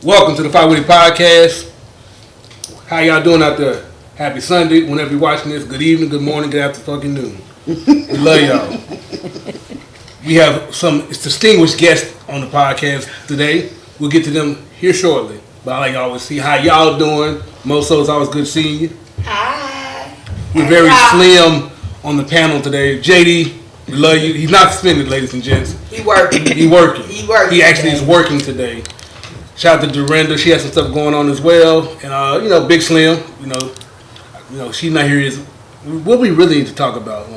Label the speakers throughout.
Speaker 1: Welcome to the Witty podcast. How y'all doing out there? Happy Sunday. Whenever you're watching this, good evening, good morning, good after fucking noon. We love y'all. We have some distinguished guests on the podcast today. We'll get to them here shortly. But I like to always see how y'all doing. Moso, it's always good seeing you.
Speaker 2: Hi.
Speaker 1: We're very slim on the panel today. JD, we love you. He's not suspended, ladies and gents.
Speaker 2: He working.
Speaker 1: He working. He actually
Speaker 2: today.
Speaker 1: is working today. Shout out to Dorinda. She has some stuff going on as well. And Big Slim, you know, she's not here. Is what we really need to talk about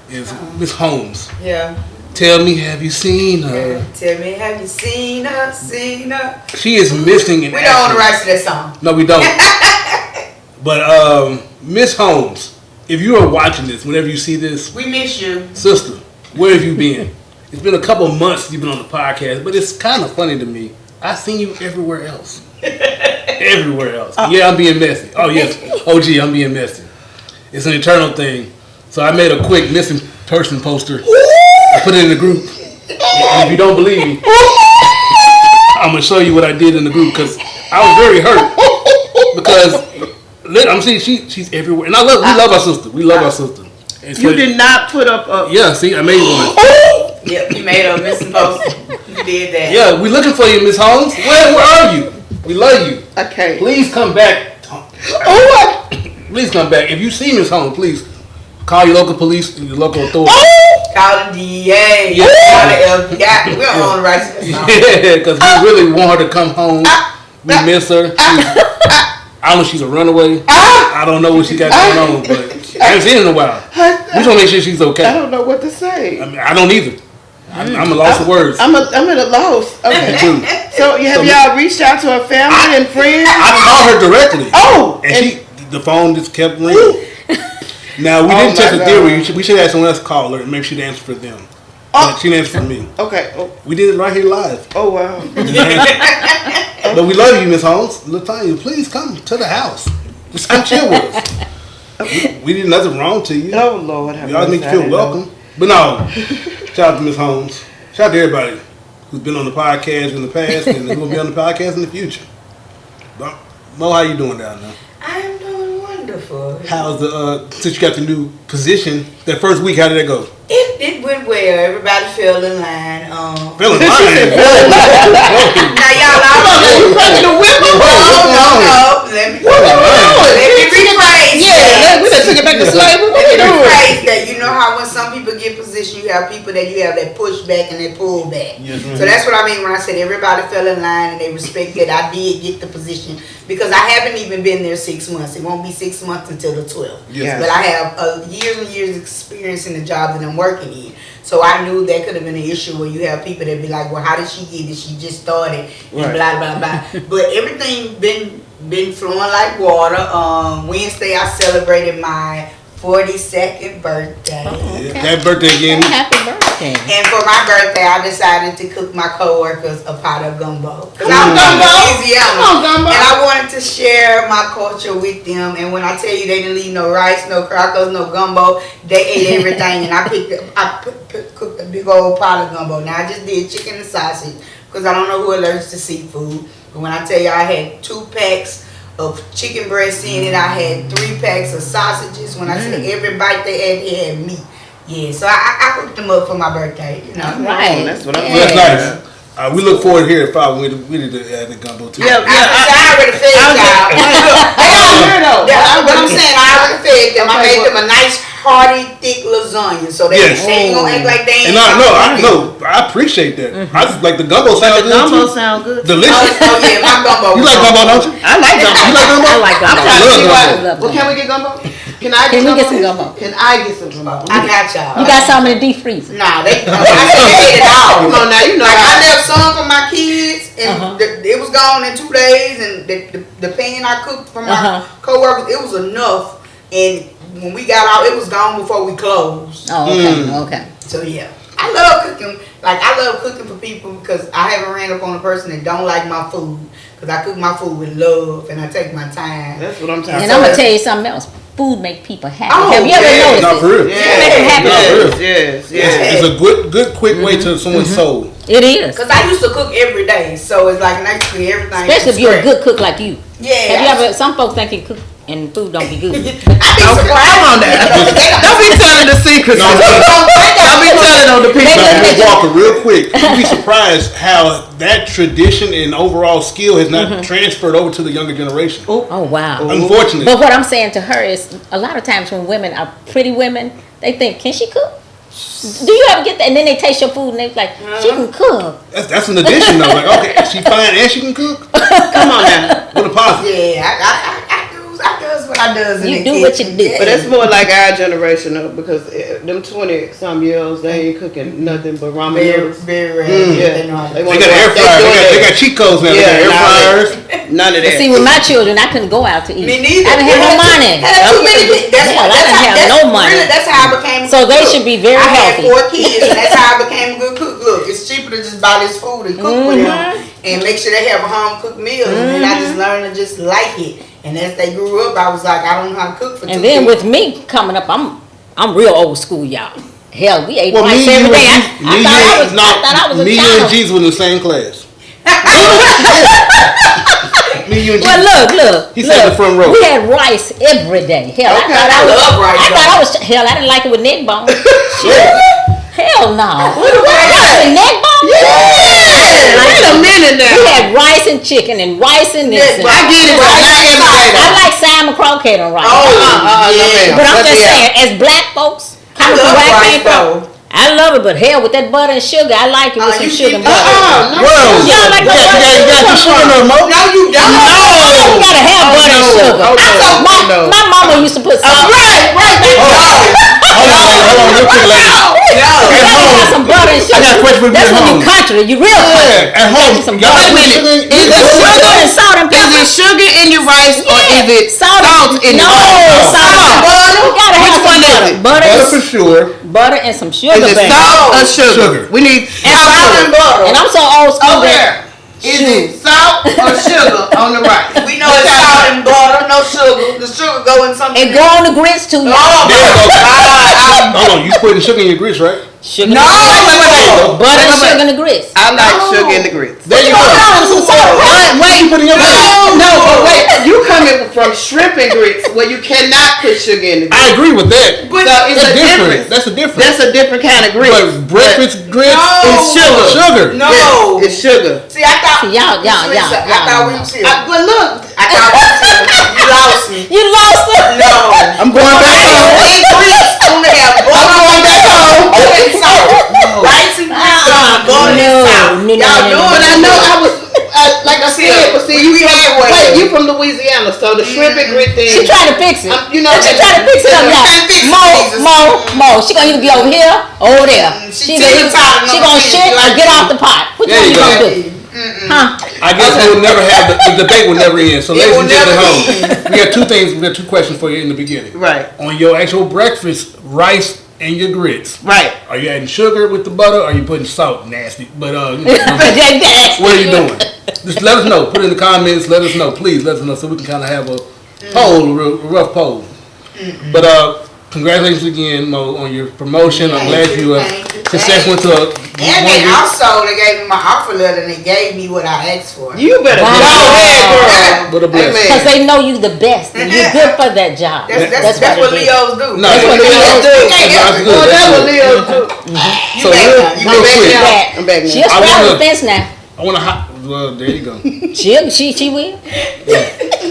Speaker 1: is Miss Holmes.
Speaker 2: Yeah.
Speaker 1: Tell me, have you seen her?
Speaker 2: Yeah. Tell me, have you seen her? Seen her?
Speaker 1: She is missing in
Speaker 2: We
Speaker 1: action.
Speaker 2: don't own the rights to that song.
Speaker 1: No, we don't. But Miss Holmes, if you are watching this, whenever you see this,
Speaker 2: We miss you.
Speaker 1: sister, where have you been? It's been a couple of months you've been on the podcast, but it's kind of funny to me. I've seen you everywhere else. Everywhere else. Yeah, I'm being messy. Oh, yes. OG, I'm being messy. It's an internal thing. So I made a quick missing person poster. I put it in the group. And if you don't believe me, I'm going to show you what I did in the group because I was very hurt. Because I'm seeing she's everywhere. And we love our sister. We love our sister. And so,
Speaker 3: You did not put up a...
Speaker 1: Yeah, see, I made one.
Speaker 2: Yep, you made a missing post. You did that.
Speaker 1: Yeah, we looking for you, Miss Holmes. Where are you? We love you.
Speaker 3: Okay.
Speaker 1: Please come back.
Speaker 3: Oh, what?
Speaker 1: Please come back. If you see Miss Holmes, please call your local police and your local authority.
Speaker 2: Call the DA.
Speaker 1: Yeah.
Speaker 2: Call the FBI. We don't own the rights to that song.
Speaker 1: Yeah, because we really want her to come home. We miss her. I don't know if she's a runaway. I don't know what she got going on, but I haven't seen her in a while. We just want to make sure she's okay.
Speaker 3: I don't know what to say.
Speaker 1: I mean, I don't either. I'm a loss of words.
Speaker 3: I'm at a loss. Okay.
Speaker 1: Too.
Speaker 3: So have y'all reached out to her family and friends?
Speaker 1: I called her directly.
Speaker 3: Oh!
Speaker 1: And the phone just kept ringing. Now, we didn't test the theory. We should have someone else call her and maybe she'd answer for them. But she didn't answer for me.
Speaker 3: Okay. Oh,
Speaker 1: We did it right here live.
Speaker 3: oh wow.
Speaker 1: But we love you, Miss Holmes. Latanya, please come to the house. Just come chill with us. We did nothing wrong to you.
Speaker 3: Oh Lord.
Speaker 1: We always make you feel welcome. But no, shout out to Miss Holmes. Shout out to everybody who's been on the podcast in the past and who will be on the podcast in the future. Mo, how you doing down there?
Speaker 2: I am doing wonderful.
Speaker 1: How's since you got the new position, that first week, how did that go?
Speaker 2: It went well. Everybody fell in line.
Speaker 1: Fell in line.
Speaker 2: Now y'all
Speaker 3: You fucking the whip?
Speaker 2: no. Let me rephrase.
Speaker 3: Yeah, we done took it back to slavery. What we doing?
Speaker 2: Rephrase that. You know how when some people get position, you have people that you have that push back and they pull back.
Speaker 1: Yes,
Speaker 2: So that's what I mean when I said everybody fell in line and they respect that I did get the position because I haven't even been there 6 months. It won't be 6 months until the 12th.
Speaker 1: Yes.
Speaker 2: But I have years and years experience in the job that I'm working in. So I knew that could have been an issue where you have people that be like, well, how did she get it? She just started and
Speaker 1: Right.
Speaker 2: blah, blah, blah. But everything been flowing like water. Wednesday I celebrated my 42nd birthday.
Speaker 1: Yeah, that birthday again.
Speaker 4: Happy birthday.
Speaker 2: And for my birthday, I decided to cook my coworkers a pot of gumbo.
Speaker 3: Come on, Gumbo.
Speaker 2: Louisiana.
Speaker 3: Come on, Gumbo.
Speaker 2: And I wanted to share my culture with them. And when I tell you they didn't leave no rice, no crackers, no gumbo, they ate everything. And I cooked a big old pot of gumbo. Now I just did chicken and sausage because I don't know who allergic to seafood. But when I tell you I had 2 packs of chicken breast in it, I had 3 packs of sausages. When I said every bite they had meat. Yeah, so I cooked them up for my birthday, you know.
Speaker 4: Right.
Speaker 3: That's what I'm
Speaker 1: Well, that's
Speaker 3: saying.
Speaker 1: nice. We look forward here at 5 when we did the gumbo too.
Speaker 3: Yeah,
Speaker 2: I already fed y'all. But I'm saying I already fed them. I made them a nice, hearty, thick lasagna, so they ain't gonna act like they ain't.
Speaker 1: And I appreciate that. I just like the gumbo sounds good
Speaker 3: Gumbo
Speaker 1: too.
Speaker 3: sound good.
Speaker 1: Delicious.
Speaker 2: Oh yeah, my gumbo.
Speaker 1: You like gumbo, don't you?
Speaker 3: I like gumbo.
Speaker 1: You like gumbo?
Speaker 4: I like gumbo.
Speaker 3: I'm trying to
Speaker 1: I
Speaker 3: see
Speaker 1: love
Speaker 3: why.
Speaker 4: gumbo.
Speaker 3: Well, can we get gumbo? Can I
Speaker 4: Can we
Speaker 3: get
Speaker 4: get some gumbo?
Speaker 3: Can I get some gumbo?
Speaker 2: I got y'all.
Speaker 4: You got some in the deep freezer.
Speaker 2: Nah, they ate it all.
Speaker 3: Come on now, you know.
Speaker 2: Like I left some for my kids, and
Speaker 4: Uh-huh.
Speaker 2: it was gone in 2 days. And the pan I cooked for my coworkers, it was enough. And when we got out, it was gone before we closed.
Speaker 4: Oh, okay, okay.
Speaker 2: So yeah, I love cooking. Like I love cooking for people because I haven't ran up on a person that don't like my food. Because I cook my food with love and I take my time.
Speaker 3: That's what I'm talking
Speaker 4: And
Speaker 3: about.
Speaker 4: I'm gonna tell you something else. Food make people happy.
Speaker 2: Oh,
Speaker 4: Have you ever
Speaker 2: yeah.
Speaker 4: noticed
Speaker 1: Not
Speaker 4: it?
Speaker 1: for real.
Speaker 4: Make them happy.
Speaker 1: Not for real.
Speaker 3: Yes.
Speaker 1: It's a good quick way to someone's soul.
Speaker 4: It is.
Speaker 2: Cause I used to cook every day, so it's like I used to cook everything.
Speaker 4: Especially if you're a good cook like you.
Speaker 2: Yeah.
Speaker 4: Have you ever? Some folks think you cook and food don't be good.
Speaker 2: I be surprised.
Speaker 3: Come on now. Don't be telling the secrets. Don't be telling on the people.
Speaker 1: Now, Walker, real quick, you'd be surprised how that tradition and overall skill has not transferred over to the younger generation.
Speaker 4: Oh wow.
Speaker 1: Unfortunately.
Speaker 4: But what I'm saying to her is, a lot of times when women are pretty women, they think, can she cook? Do you ever get that? And then they taste your food and they're like, she can cook.
Speaker 1: That's an addition though. Like, okay, she fine and she can cook.
Speaker 3: Come on now.
Speaker 1: What a positive.
Speaker 2: Yeah, I does what I does.
Speaker 4: You do what you do.
Speaker 3: But it's more like our generation though, because them 20-some year olds, they ain't cooking nothing but ramen
Speaker 2: Very,
Speaker 3: noodles.
Speaker 2: very rare.
Speaker 3: Yeah.
Speaker 1: They got air fryers. They got cheat codes now.
Speaker 3: Yeah,
Speaker 1: They got air fryers.
Speaker 3: None of that.
Speaker 4: See, with my children, I couldn't go out to eat.
Speaker 2: Me neither.
Speaker 4: I didn't have no money.
Speaker 2: Had too many. That's
Speaker 4: Hell, I
Speaker 2: that's
Speaker 4: didn't
Speaker 2: how,
Speaker 4: have
Speaker 2: that's
Speaker 4: no money.
Speaker 2: Really, that's how I became.
Speaker 4: So
Speaker 2: a
Speaker 4: they
Speaker 2: cook.
Speaker 4: should be very
Speaker 2: I
Speaker 4: healthy.
Speaker 2: had 4 kids, and that's how I became a good cook. Look, it's cheaper to just buy this food and cook for them, and make sure they have home cooked meals. And then I just learned to just like it. And as they grew up, I was like, I don't know how to cook for 2
Speaker 4: And then
Speaker 2: people.
Speaker 4: with me coming up, I'm real old school, y'all. Hell, we ate
Speaker 1: Well,
Speaker 4: rice
Speaker 1: me,
Speaker 4: every
Speaker 1: you,
Speaker 4: day.
Speaker 1: and
Speaker 4: I thought I was a
Speaker 1: me, you,
Speaker 4: child.
Speaker 1: and Jesus were in the same class. Me, you, and
Speaker 4: Well,
Speaker 1: Jesus.
Speaker 4: look.
Speaker 1: He sat in the front row.
Speaker 4: We had rice every day. Hell,
Speaker 3: Okay,
Speaker 4: I
Speaker 2: love rice,
Speaker 4: I didn't like it with neck bone. Hell no. Rice and neck bone?
Speaker 3: Wait a minute now.
Speaker 4: We had rice and chicken and rice and this.
Speaker 2: Yeah,
Speaker 4: and-
Speaker 3: I get it, but not every day
Speaker 4: I
Speaker 3: though.
Speaker 4: like Simon croquette and rice.
Speaker 2: Oh,
Speaker 3: no, ma'am.
Speaker 4: But I'm
Speaker 3: But
Speaker 4: just
Speaker 3: yeah.
Speaker 4: saying, as black folks,
Speaker 2: I
Speaker 4: coming from
Speaker 2: love
Speaker 4: where I
Speaker 2: rice
Speaker 4: came from,
Speaker 2: though.
Speaker 4: I love it, but hell, with that butter and sugar, I like it with some
Speaker 2: you
Speaker 4: sugar and
Speaker 2: keep-
Speaker 4: butter.
Speaker 3: No.
Speaker 1: Whoa.
Speaker 4: You don't like
Speaker 1: You
Speaker 4: no
Speaker 1: got the sugar no more?
Speaker 2: No, you don't.
Speaker 4: You gotta have butter and sugar. My mama used to put salt.
Speaker 2: Right.
Speaker 1: Hold on, real quick, ladies.
Speaker 4: You gotta have some butter and sugar.
Speaker 1: I got a question for you
Speaker 4: That's
Speaker 1: at
Speaker 4: when you
Speaker 1: home.
Speaker 4: country. You real country.
Speaker 1: At home,
Speaker 4: Some
Speaker 1: y'all
Speaker 4: butter.
Speaker 1: put sugar in
Speaker 3: Is it
Speaker 4: Sugar and salt and
Speaker 3: Is
Speaker 4: pepper.
Speaker 3: it sugar in your rice or is it
Speaker 4: Salt
Speaker 3: in
Speaker 4: no,
Speaker 3: your rice?
Speaker 4: salt and butter. You gotta have
Speaker 3: Which
Speaker 4: some
Speaker 3: one is
Speaker 4: butter.
Speaker 3: it?
Speaker 1: butter for sure.
Speaker 4: Butter and some sugar,
Speaker 3: Is it
Speaker 4: baby.
Speaker 3: salt or sugar?
Speaker 1: Sugar.
Speaker 3: We need
Speaker 4: And
Speaker 3: salt and butter.
Speaker 4: And I'm so old school
Speaker 3: Over
Speaker 4: that
Speaker 3: there. Is it salt or sugar on the rice?
Speaker 2: We know it's salt and butter, no sugar. The sugar go in something.
Speaker 4: it go on the grits too.
Speaker 2: Oh
Speaker 4: y'all.
Speaker 2: my God!
Speaker 1: Hold on, you putting sugar in your grits, right?
Speaker 4: Sugar.
Speaker 2: No,
Speaker 4: Butter and sugar and the grits.
Speaker 3: I like sugar in the grits.
Speaker 1: There you go.
Speaker 4: Some salt.
Speaker 1: Wait, you putting your
Speaker 3: No, but wait. You coming from shrimp and grits where you cannot put sugar in the grits.
Speaker 1: I agree with that.
Speaker 2: But
Speaker 3: So it's
Speaker 1: That's
Speaker 3: a
Speaker 1: different.
Speaker 3: difference.
Speaker 1: That's a difference.
Speaker 3: That's a different kind of grits.
Speaker 1: But breakfast grits
Speaker 2: No.
Speaker 1: is sugar. Sugar.
Speaker 2: No.
Speaker 3: Yes, it's sugar.
Speaker 2: See, I thought.
Speaker 4: See, y'all.
Speaker 2: I thought we was here.
Speaker 3: But look,
Speaker 2: I thought we was here. You lost me.
Speaker 4: You lost it.
Speaker 2: No.
Speaker 3: I'm going back home.
Speaker 2: Only grits. Only have butter.
Speaker 3: I'm going back home.
Speaker 2: And salt. Rice and grits. Butter and salt.
Speaker 4: No.
Speaker 2: Y'all doing
Speaker 3: But I know I was, like I said, but see, you
Speaker 2: Halfway.
Speaker 3: from Louisiana, so the shrimp and grit thing.
Speaker 4: She trying to fix it.
Speaker 3: You know,
Speaker 4: She trying to fix it up
Speaker 2: She trying to fix it, Jesus.
Speaker 4: Mo. She gonna either be over here or over there.
Speaker 2: She
Speaker 4: gonna
Speaker 2: tired of
Speaker 4: she gonna
Speaker 2: no
Speaker 4: shit or
Speaker 2: like
Speaker 4: get
Speaker 2: you.
Speaker 4: off the pot. Which
Speaker 1: There
Speaker 4: one
Speaker 1: you
Speaker 4: you
Speaker 1: go.
Speaker 4: gonna do? Huh?
Speaker 1: I guess we will never have the debate will never end. So
Speaker 2: It
Speaker 1: ladies
Speaker 2: will
Speaker 1: and gentlemen,
Speaker 2: never
Speaker 1: home. We got two things. We got two questions for you in the beginning.
Speaker 3: Right,
Speaker 1: On your actual breakfast, rice and your grits.
Speaker 3: right.
Speaker 1: Are you adding sugar with the butter? Or are you putting salt? Nasty. But what
Speaker 4: What
Speaker 1: are you doing? Just let us know. Put it in the comments. Let us know. Please let us know so we can kind of have a poll, a rough poll. But congratulations again, Mo, on your promotion. I'm glad you successful to
Speaker 2: And they also, they gave me my offer letter and they gave me what I asked for.
Speaker 3: You better
Speaker 4: Wow.
Speaker 3: go ahead, girl.
Speaker 1: What a blessing.
Speaker 3: Amen.
Speaker 4: Because they know you the best and you're good for that job.
Speaker 2: That's
Speaker 4: why
Speaker 2: what
Speaker 4: they did.
Speaker 2: Leos do.
Speaker 1: No,
Speaker 4: That's what Leos do.
Speaker 1: That's good.
Speaker 3: Oh,
Speaker 1: That's
Speaker 3: that's what
Speaker 1: good.
Speaker 3: Leo do.
Speaker 2: You
Speaker 1: So
Speaker 2: back
Speaker 1: real,
Speaker 2: now. You
Speaker 1: real
Speaker 2: back
Speaker 1: quick,
Speaker 2: now.
Speaker 3: I'm back now.
Speaker 4: She'll
Speaker 1: I
Speaker 4: straddle
Speaker 1: wanna-
Speaker 4: the fence now.
Speaker 1: I want to. Well, there you go.
Speaker 4: She will.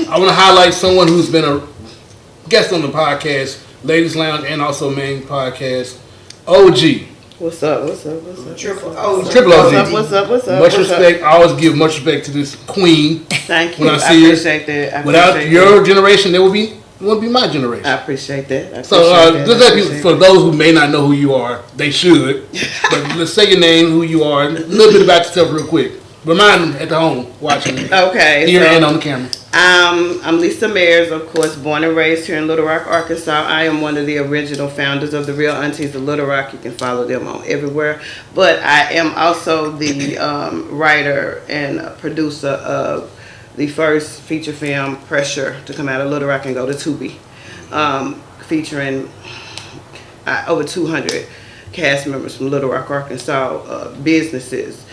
Speaker 1: I want to highlight someone who's been a guest on the podcast, Ladies Lounge, and also main podcast, OG.
Speaker 3: What's up? What's up? What's up?
Speaker 2: Triple O.
Speaker 1: Triple OG.
Speaker 3: What's up? What's up?
Speaker 1: Much
Speaker 3: What's up?
Speaker 1: respect. I always give much respect to this queen.
Speaker 3: Thank you.
Speaker 1: When I
Speaker 3: I
Speaker 1: see her,
Speaker 3: appreciate that. I
Speaker 1: Without
Speaker 3: appreciate
Speaker 1: your
Speaker 3: that.
Speaker 1: generation, there would be my generation.
Speaker 3: I appreciate that. I
Speaker 1: So
Speaker 3: appreciate that.
Speaker 1: just
Speaker 3: I
Speaker 1: let people,
Speaker 3: appreciate
Speaker 1: for those who may not know who you are, they should. But let's say your name, who you are, a little bit about yourself real quick. Remind them at the home watching it,
Speaker 3: Okay.
Speaker 1: here
Speaker 3: so,
Speaker 1: and on the camera.
Speaker 3: I'm Lisa Mayers, of course, born and raised here in Little Rock, Arkansas. I am one of the original founders of the Real Aunties of Little Rock. You can follow them on everywhere. But I am also the writer and producer of the first feature film, Pressure, to come out of Little Rock and go to Tubi, featuring over 200 cast members from Little Rock, Arkansas, businesses,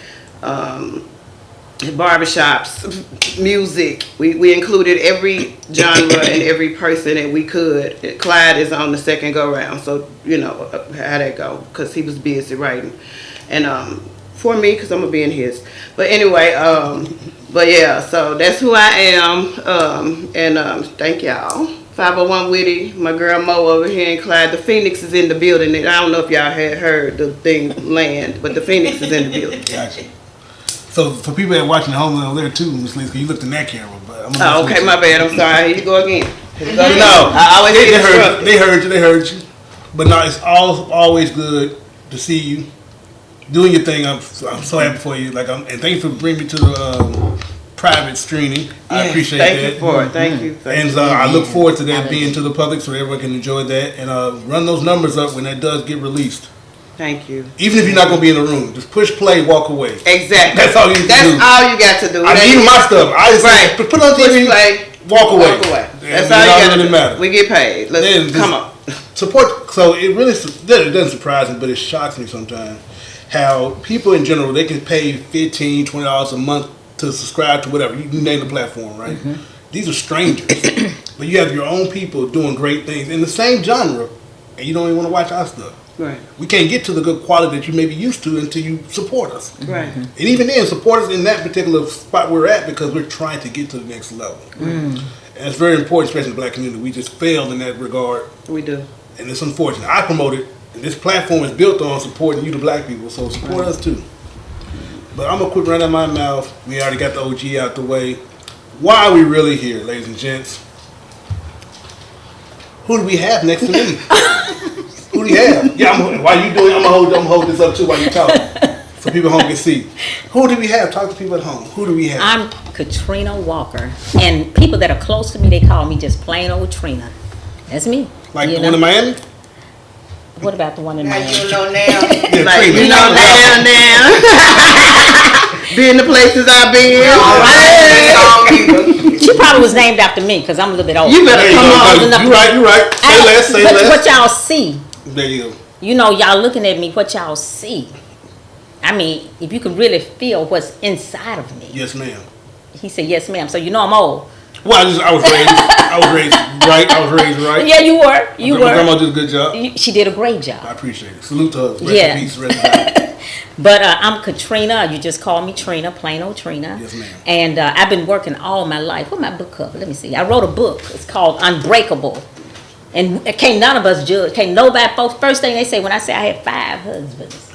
Speaker 3: barbershops, music. We included every genre and every person that we could. Clyde is on the second go round, so you know how that go because he was busy writing, and for me because I'm gonna be in his. But anyway, but yeah, so that's who I am, and thank y'all. 501 Witty, my girl Mo over here in Clyde. The Phoenix is in the building. And I don't know if y'all had heard the thing land, but the Phoenix is in the building.
Speaker 1: Gotcha. So for people that are watching at home over there too, Miss Lisa, you looked in that camera, but I'm
Speaker 3: Oh, okay, my bad. I'm sorry. Here you go again.
Speaker 1: No,
Speaker 3: I always
Speaker 1: they heard you. But no, it's always good to see you doing your thing. I'm so happy for you. And thank you for bringing me to the private screening. I appreciate that.
Speaker 3: Thank you for it. Thank you.
Speaker 1: And I look forward to that being to the public so everyone can enjoy that. And run those numbers up when that does get released.
Speaker 3: Thank you.
Speaker 1: Even if you're not going to be in the room, just push play, walk away.
Speaker 3: Exactly.
Speaker 1: That's all you do.
Speaker 3: That's all you got to do.
Speaker 1: I mean, even my stuff. I just
Speaker 3: Right.
Speaker 1: put on TV,
Speaker 3: play,
Speaker 1: walk away.
Speaker 3: Walk away.
Speaker 1: Yeah,
Speaker 3: That's all you got to
Speaker 1: really
Speaker 3: do.
Speaker 1: matter.
Speaker 3: We get paid. Let's come on.
Speaker 1: Support. So it doesn't surprise me, but it shocks me sometimes how people in general, they can pay $15, $20 a month to subscribe to whatever. You name the platform, right? Mm-hmm. These are strangers. But you have your own people doing great things in the same genre, and you don't even want to watch our stuff.
Speaker 3: Right.
Speaker 1: We can't get to the good quality that you may be used to until you support us.
Speaker 3: Right.
Speaker 1: And even then, support us in that particular spot we're at because we're trying to get to the next level. And it's very important, especially in the black community. We just failed in that regard.
Speaker 3: We do.
Speaker 1: And it's unfortunate. I promote it, and this platform is built on supporting you, the black people, so support us too. But I'm going to quit running my mouth. We already got the OG out the way. Why are we really here, ladies and gents? Who do we have next to me? Who do you have? Yeah, while you doing, I'm gonna hold this up too while you talk, so people at home can see. Who do we have? Talk to people at home. Who do we have?
Speaker 4: I'm Katrina Walker, and people that are close to me, they call me just plain old Trina. That's me.
Speaker 1: Like the one in Miami?
Speaker 4: What about the one in
Speaker 2: Now
Speaker 4: Miami?
Speaker 2: you know now.
Speaker 1: Yeah,
Speaker 3: Like,
Speaker 1: Trina.
Speaker 3: you know now. Being the places I've been.
Speaker 2: All right.
Speaker 4: She probably was named after me because I'm a little bit older.
Speaker 3: You better
Speaker 1: There you
Speaker 3: come
Speaker 1: go.
Speaker 3: on.
Speaker 1: You right. Say less, say less.
Speaker 4: What y'all see?
Speaker 1: There you go.
Speaker 4: You know, y'all looking at me, what y'all see. I mean, if you can really feel what's inside of me.
Speaker 1: Yes, ma'am.
Speaker 4: He said, yes, ma'am. So you know I'm old.
Speaker 1: Well, I was raised right.
Speaker 4: Yeah, you were.
Speaker 1: My grandma did a good job.
Speaker 4: She did a great job.
Speaker 1: I appreciate it. Salute to her. Rest
Speaker 4: Yeah.
Speaker 1: in peace, rest in peace.
Speaker 4: But I'm Katrina. You just call me Trina, plain old Trina.
Speaker 1: Yes, ma'am.
Speaker 4: And I've been working all my life. Where's my book cover? Let me see. I wrote a book. It's called Unbreakable. And can't none of us judge. Can't nobody, folks. First thing they say when I say I had 5 husbands.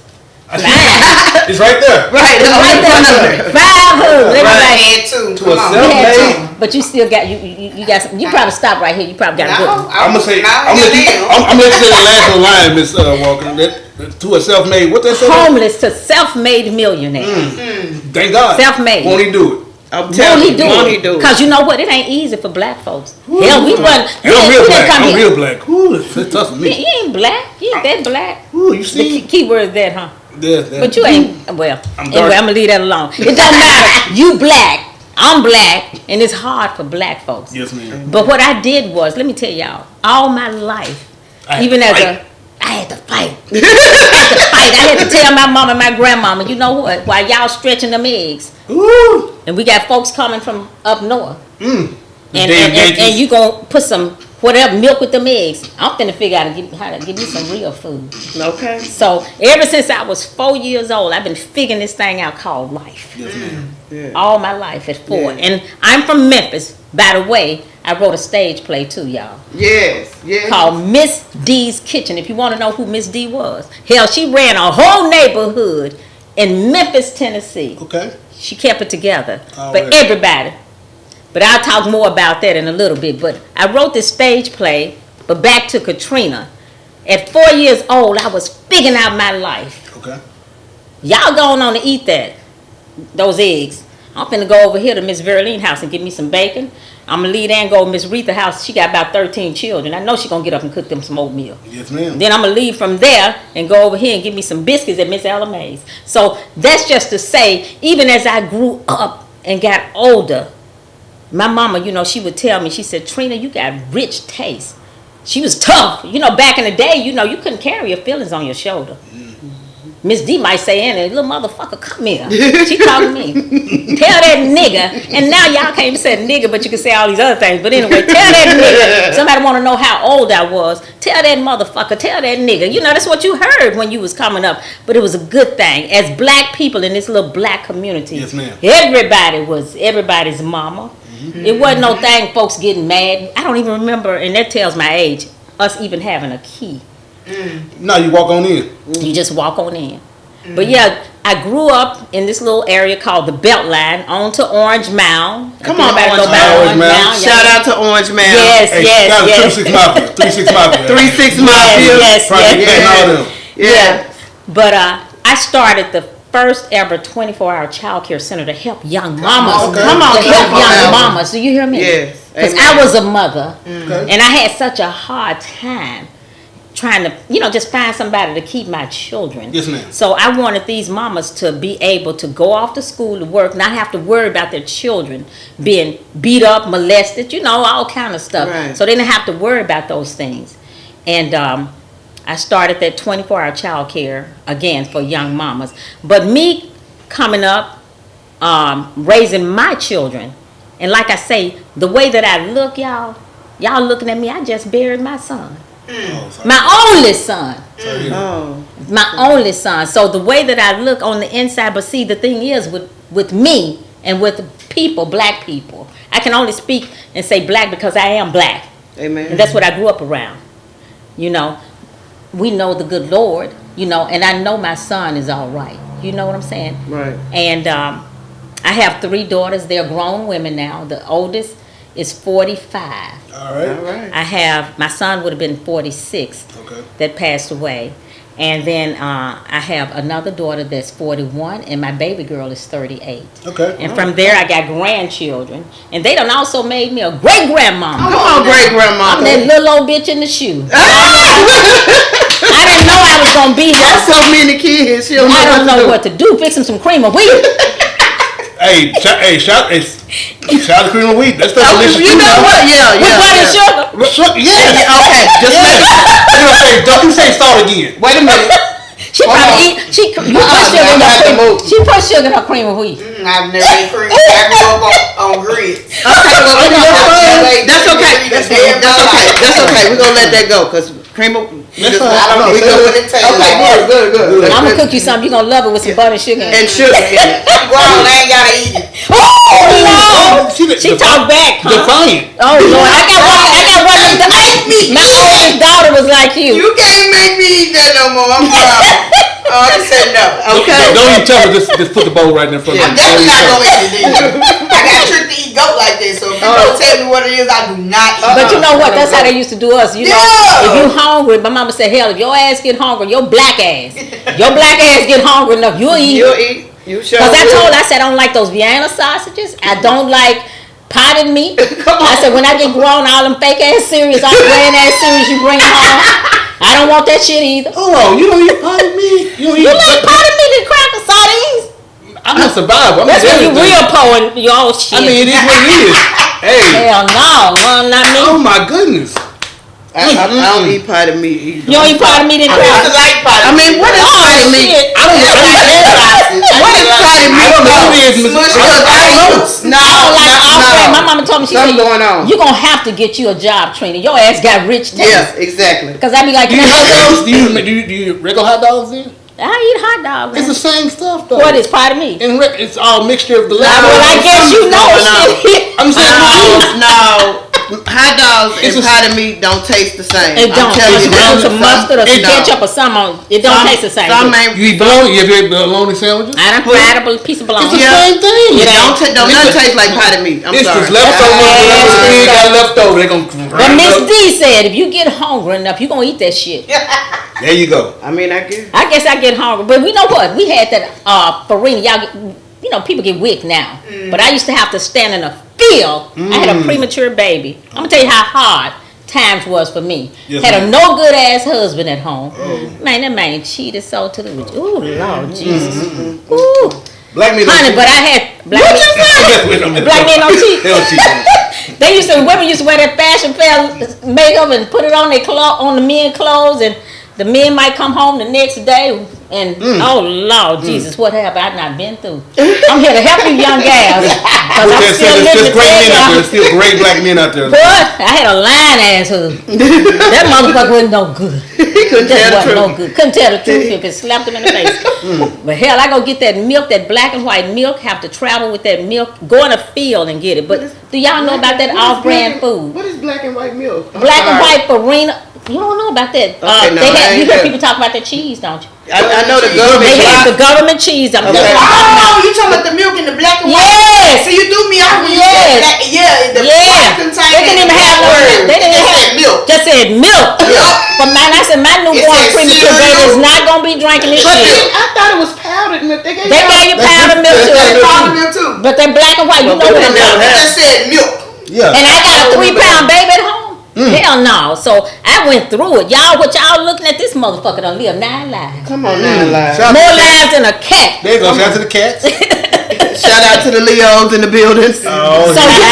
Speaker 1: It's right there.
Speaker 3: Right.
Speaker 4: It's right there. 5 husbands.
Speaker 2: Right.
Speaker 4: Everybody-
Speaker 2: Had two.
Speaker 1: To
Speaker 2: Come
Speaker 1: a
Speaker 2: on.
Speaker 1: self-
Speaker 4: You had
Speaker 1: Okay.
Speaker 4: 2, but you still got you got some. You probably stop right here. You probably got a good
Speaker 2: No,
Speaker 4: one.
Speaker 1: I'm gonna say.
Speaker 2: Now
Speaker 1: I'm gonna
Speaker 2: now.
Speaker 1: let you say the last line, Miss Walker. That to a self-made. What that say?
Speaker 4: Homeless to self-made millionaire.
Speaker 1: Thank God.
Speaker 4: Self-made.
Speaker 1: Won't he do it?
Speaker 3: I'm
Speaker 4: Won't
Speaker 3: telling
Speaker 4: he
Speaker 3: you.
Speaker 4: do
Speaker 3: Won't he
Speaker 4: it?
Speaker 3: do it?
Speaker 4: Because you know what? It ain't easy for black folks. Hell, we wasn't.
Speaker 1: And I'm real black.
Speaker 4: come
Speaker 1: I'm
Speaker 4: here.
Speaker 1: real black. Ooh, it's tough for
Speaker 4: You
Speaker 1: me.
Speaker 4: ain't black. You ain't that black.
Speaker 1: Ooh, you
Speaker 4: The
Speaker 1: see?
Speaker 4: key word is that, huh?
Speaker 1: Yeah,
Speaker 4: But you ain't. Well,
Speaker 1: I'm
Speaker 4: anyway,
Speaker 1: dark.
Speaker 4: I'm gonna leave that alone. It don't matter. You black. I'm black, and it's hard for black folks.
Speaker 1: Yes, ma'am.
Speaker 4: But what I did was, let me tell y'all, all my life,
Speaker 1: I had
Speaker 4: even
Speaker 1: to
Speaker 4: as
Speaker 1: fight.
Speaker 4: I had to fight. I had to tell my mom and my grandmama, you know what? While y'all stretching them eggs,
Speaker 1: Ooh.
Speaker 4: and we got folks coming from up north,
Speaker 1: The
Speaker 4: and
Speaker 1: damn Yankees.
Speaker 4: you gonna put some whatever milk with them eggs. I'm finna figure out how to give me some real food.
Speaker 3: Okay.
Speaker 4: So ever since I was 4 years old, I've been figuring this thing out called life.
Speaker 1: Yes, ma'am.
Speaker 3: Yeah.
Speaker 4: All my life at 4,
Speaker 3: Yeah.
Speaker 4: and I'm from Memphis. By the way, I wrote a stage play too, y'all,
Speaker 3: Yes. Yes.
Speaker 4: called Miss D's Kitchen. If you want to know who Miss D was, hell, she ran a whole neighborhood in Memphis, Tennessee.
Speaker 1: Okay.
Speaker 4: She kept it together
Speaker 1: All
Speaker 4: for
Speaker 1: right.
Speaker 4: everybody. But I'll talk more about that in a little bit. But I wrote this stage play, but back to Katrina. At 4 years old, I was figuring out my life.
Speaker 1: Okay.
Speaker 4: Y'all going on to eat those eggs. I'm finna go over here to Miss Verlene house and get me some bacon. I'm gonna leave there and go to Miss Retha house. She got about 13 children. I know she gonna get up and cook them some oatmeal.
Speaker 1: Yes, ma'am.
Speaker 4: Then I'm gonna leave from there and go over here and get me some biscuits at Miss Ella Mae's. So that's just to say, even as I grew up and got older, my mama, you know, she would tell me, she said, Trina, you got rich taste. she was tough. You know, back in the day, you know, you couldn't carry your feelings on your shoulder. Miss D might say, "Annie, little motherfucker, come here." She talking to me. Tell that nigga. And now y'all can't even say nigga, but you can say all these other things. But anyway, tell that nigga. Somebody want to know how old I was. Tell that motherfucker. Tell that nigga. You know, that's what you heard when you was coming up. But it was a good thing. As black people in this little black community,
Speaker 1: Yes, ma'am.
Speaker 4: everybody was everybody's mama. It wasn't no thing folks getting mad. I don't even remember, and that tells my age, us even having a key.
Speaker 1: No, you walk on in.
Speaker 4: You just walk on in. But yeah, I grew up in this little area called the Beltline, on to Orange Mound.
Speaker 3: Come
Speaker 4: If
Speaker 3: on,
Speaker 4: anybody
Speaker 3: Orange
Speaker 4: know about
Speaker 3: Mound.
Speaker 4: Orange Mound.
Speaker 3: Shout out to Orange Mound.
Speaker 4: Yes,
Speaker 1: Hey,
Speaker 4: yes,
Speaker 1: shout out to
Speaker 4: yes.
Speaker 1: 36 Mafia. 36 Mafia.
Speaker 3: 36
Speaker 4: Yes,
Speaker 3: Mafia.
Speaker 4: yes,
Speaker 1: Project
Speaker 4: yes.
Speaker 1: and all them.
Speaker 3: Yeah.
Speaker 4: But I started the first ever 24-hour child care center to help young mamas.
Speaker 1: Okay.
Speaker 3: Come on,
Speaker 4: To help
Speaker 3: come on.
Speaker 4: young mamas. Do you hear me?
Speaker 3: Yes.
Speaker 4: Because
Speaker 3: Amen.
Speaker 4: I was a mother,
Speaker 1: Okay.
Speaker 4: and I had such a hard time trying to, you know, just find somebody to keep my children.
Speaker 1: Yes, ma'am.
Speaker 4: So I wanted these mamas to be able to go off to school to work, not have to worry about their children being beat up, molested, you know, all kind of stuff.
Speaker 3: Right.
Speaker 4: So they didn't have to worry about those things. And I started that 24-hour child care again for young mamas. But me coming up, raising my children, and like I say, the way that I look, y'all looking at me, I just buried my son.
Speaker 1: Oh, sorry.
Speaker 4: My only son.
Speaker 1: Sorry.
Speaker 3: Oh.
Speaker 4: My only son. So the way that I look on the inside, but see, the thing is with me and with people, black people, I can only speak and say black because I am black.
Speaker 3: Amen.
Speaker 4: And that's what I grew up around. You know, we know the good Lord, you know, and I know my son is all right. You know what I'm saying?
Speaker 3: Right.
Speaker 4: And I have 3 daughters. They're grown women now. The oldest is 45.
Speaker 1: All right.
Speaker 3: All right.
Speaker 4: I have, my son would have been 46
Speaker 1: Okay.
Speaker 4: that passed away. And then I have another daughter that's 41, and my baby girl is 38.
Speaker 1: Okay.
Speaker 4: And from there, I got grandchildren. And they done also made me a great-grandmama.
Speaker 3: Come on, great grandma.
Speaker 4: I'm that little old bitch in the shoe. I didn't know I was going to be here.
Speaker 3: That's so many kids. She don't
Speaker 4: I don't know
Speaker 3: do.
Speaker 4: what to do. Fix them some cream of wheat.
Speaker 1: Shout out to cream of wheat. That's the delicious.
Speaker 3: You know what? Yeah,
Speaker 4: With butter and sugar.
Speaker 1: Yes.
Speaker 3: Okay, just let it.
Speaker 1: Don't you say salt again.
Speaker 3: Wait a minute.
Speaker 4: She probably eat, you put sugar in her cream. She put sugar in her cream of wheat.
Speaker 2: I've never ate cream. I grew up on grits.
Speaker 3: Okay, well, that's okay.
Speaker 2: That's
Speaker 3: That's okay. That's okay. We're gonna let that go because cream of.
Speaker 1: That's fine.
Speaker 2: I don't
Speaker 3: We
Speaker 2: even know
Speaker 3: go-
Speaker 2: what it tastes
Speaker 3: Okay,
Speaker 2: like.
Speaker 3: good.
Speaker 4: I'm going to cook you something. You're going to love it with some butter and sugar.
Speaker 3: And sugar in it.
Speaker 2: I'm grown. I ain't gotta eat it.
Speaker 4: Oh, no. She talked back, huh?
Speaker 1: Defiant.
Speaker 4: Oh, Lord. I got one. My oldest daughter was like you.
Speaker 2: You can't make me eat that no more. I'm grown. Oh, I said no.
Speaker 3: Okay.
Speaker 1: Don't even tell her. Just put the bowl right in front of
Speaker 2: I'm
Speaker 1: you.
Speaker 2: definitely not gonna eat it. I got tricked to eat goat like this, so if you don't tell me what it is, I do not eat.
Speaker 4: But you know what? That's how they used to do us. You know,
Speaker 2: Yeah.
Speaker 4: if you hungry, my mama said, hell, if your ass get hungry, your black ass get hungry enough, you'll eat.
Speaker 3: You'll eat. You sure.
Speaker 4: Because I
Speaker 3: will.
Speaker 4: told her, I said, I don't like those Vienna sausages. I don't like potted meat. I said, when I get grown, all them fake ass cereals, all the brand ass cereals you bring home, I don't want that shit either.
Speaker 1: Hold on. You don't eat potted meat. You don't eat.
Speaker 4: You like potted meat and cracker sardines?
Speaker 1: I'm not survivor.
Speaker 4: That's when you real poor and you all shit.
Speaker 1: I mean, it is what it is. Hey.
Speaker 4: Hell no, well, not me.
Speaker 1: Oh my goodness.
Speaker 3: I don't eat potted meat either.
Speaker 4: You don't eat potted meat and
Speaker 2: I used
Speaker 4: cracker?
Speaker 2: to like potted.
Speaker 3: I mean, what is potted meat?
Speaker 4: Shit.
Speaker 1: I don't know.
Speaker 3: What is potted meat?
Speaker 1: I don't know what it is, Miss.
Speaker 2: Smush
Speaker 1: I don't know.
Speaker 3: No,
Speaker 4: My mama told me, she
Speaker 3: Something
Speaker 4: said,
Speaker 3: going on.
Speaker 4: you're going to have to get you a job, Trina. Your ass got rich taste.
Speaker 3: Yeah, exactly.
Speaker 4: Because I be like,
Speaker 1: Do you hot dogs? Do you regular hot dogs then?
Speaker 4: I eat hot dogs.
Speaker 1: It's the same stuff though.
Speaker 4: What is potted meat?
Speaker 1: And it's all mixture of the
Speaker 4: Well, I guess you know shit.
Speaker 1: I'm saying
Speaker 3: No. Hot dogs
Speaker 1: It's
Speaker 3: and
Speaker 1: a-
Speaker 3: potted meat don't taste the same.
Speaker 4: It don't.
Speaker 3: I'm telling
Speaker 4: It's
Speaker 3: you
Speaker 4: down
Speaker 3: that.
Speaker 4: to mustard or some
Speaker 3: It
Speaker 4: ketchup
Speaker 3: don't.
Speaker 4: or something. It don't taste the same.
Speaker 3: Some ain't.
Speaker 1: you eat bologna. You ever ate bologna sandwiches?
Speaker 4: I done fried a piece of
Speaker 1: It's the
Speaker 4: bologna.
Speaker 3: Yeah.
Speaker 1: same thing.
Speaker 3: It don't
Speaker 1: It's
Speaker 3: nothing
Speaker 1: a-
Speaker 3: taste like potted meat. I'm
Speaker 1: It's
Speaker 3: sorry.
Speaker 1: just leftover. Whatever the pig got left over, they gonna.
Speaker 4: But Miss D said, if you get hungry enough, you going to eat that shit.
Speaker 1: There you go.
Speaker 3: I mean, I guess.
Speaker 4: I guess I get hungry. But we know what? We had that farina. Y'all get, you know, people get wick now. But I used to have to stand in a field. I had a premature baby. I'm going to tell you how hard times was for me.
Speaker 1: Yes,
Speaker 4: had a
Speaker 1: ma'am.
Speaker 4: no good ass husband at home. Man, that man cheated so to the rich. Ooh, Lord Jesus. Ooh.
Speaker 1: Black men.
Speaker 4: Honey, but I had black men.
Speaker 1: Black
Speaker 4: Black men don't cheat.
Speaker 1: They don't cheat.
Speaker 4: Women used to wear that fashion fair makeup and put it on on the men clothes, and the men might come home the next day and oh Lord Jesus, what have I not been through? I'm here to help you young gals.
Speaker 1: There's still great men out there. There's still great black men out there.
Speaker 4: But I had a lying ass husband. That motherfucker wasn't no good. Couldn't tell the truth if it slapped him in the face. But hell, I go get that milk, that black and white milk, have to travel with that milk, go in a field and get it. But do y'all know about that off-brand food?
Speaker 3: What is black and white milk?
Speaker 4: Black and white farina. You don't know about that. You hear people talk about that cheese, don't you?
Speaker 3: I know the government.
Speaker 4: They have the government cheese.
Speaker 2: Oh, you talking about the milk in the black and white?
Speaker 4: Yes.
Speaker 2: So you threw me off when you said black. Yeah, the white container.
Speaker 4: They didn't even have words. They didn't have
Speaker 2: milk.
Speaker 4: Just said milk. But man, I said my newborn premature baby is not gonna be drinking this shit.
Speaker 3: I thought it was powdered milk. They gave
Speaker 4: you powdered milk
Speaker 2: too.
Speaker 4: But they're black and white. You know what I'm talking about?
Speaker 2: Just said milk.
Speaker 1: Yeah.
Speaker 4: And I got a 3-pound baby at home. Hell no. So I went through it. What y'all looking at this motherfucker done live 9 lives.
Speaker 3: Come on, 9 lives.
Speaker 4: More lives than a cat.
Speaker 1: There you go. Shout out to the cats.
Speaker 3: Shout out to the Leos in the building.
Speaker 1: Oh,
Speaker 4: so you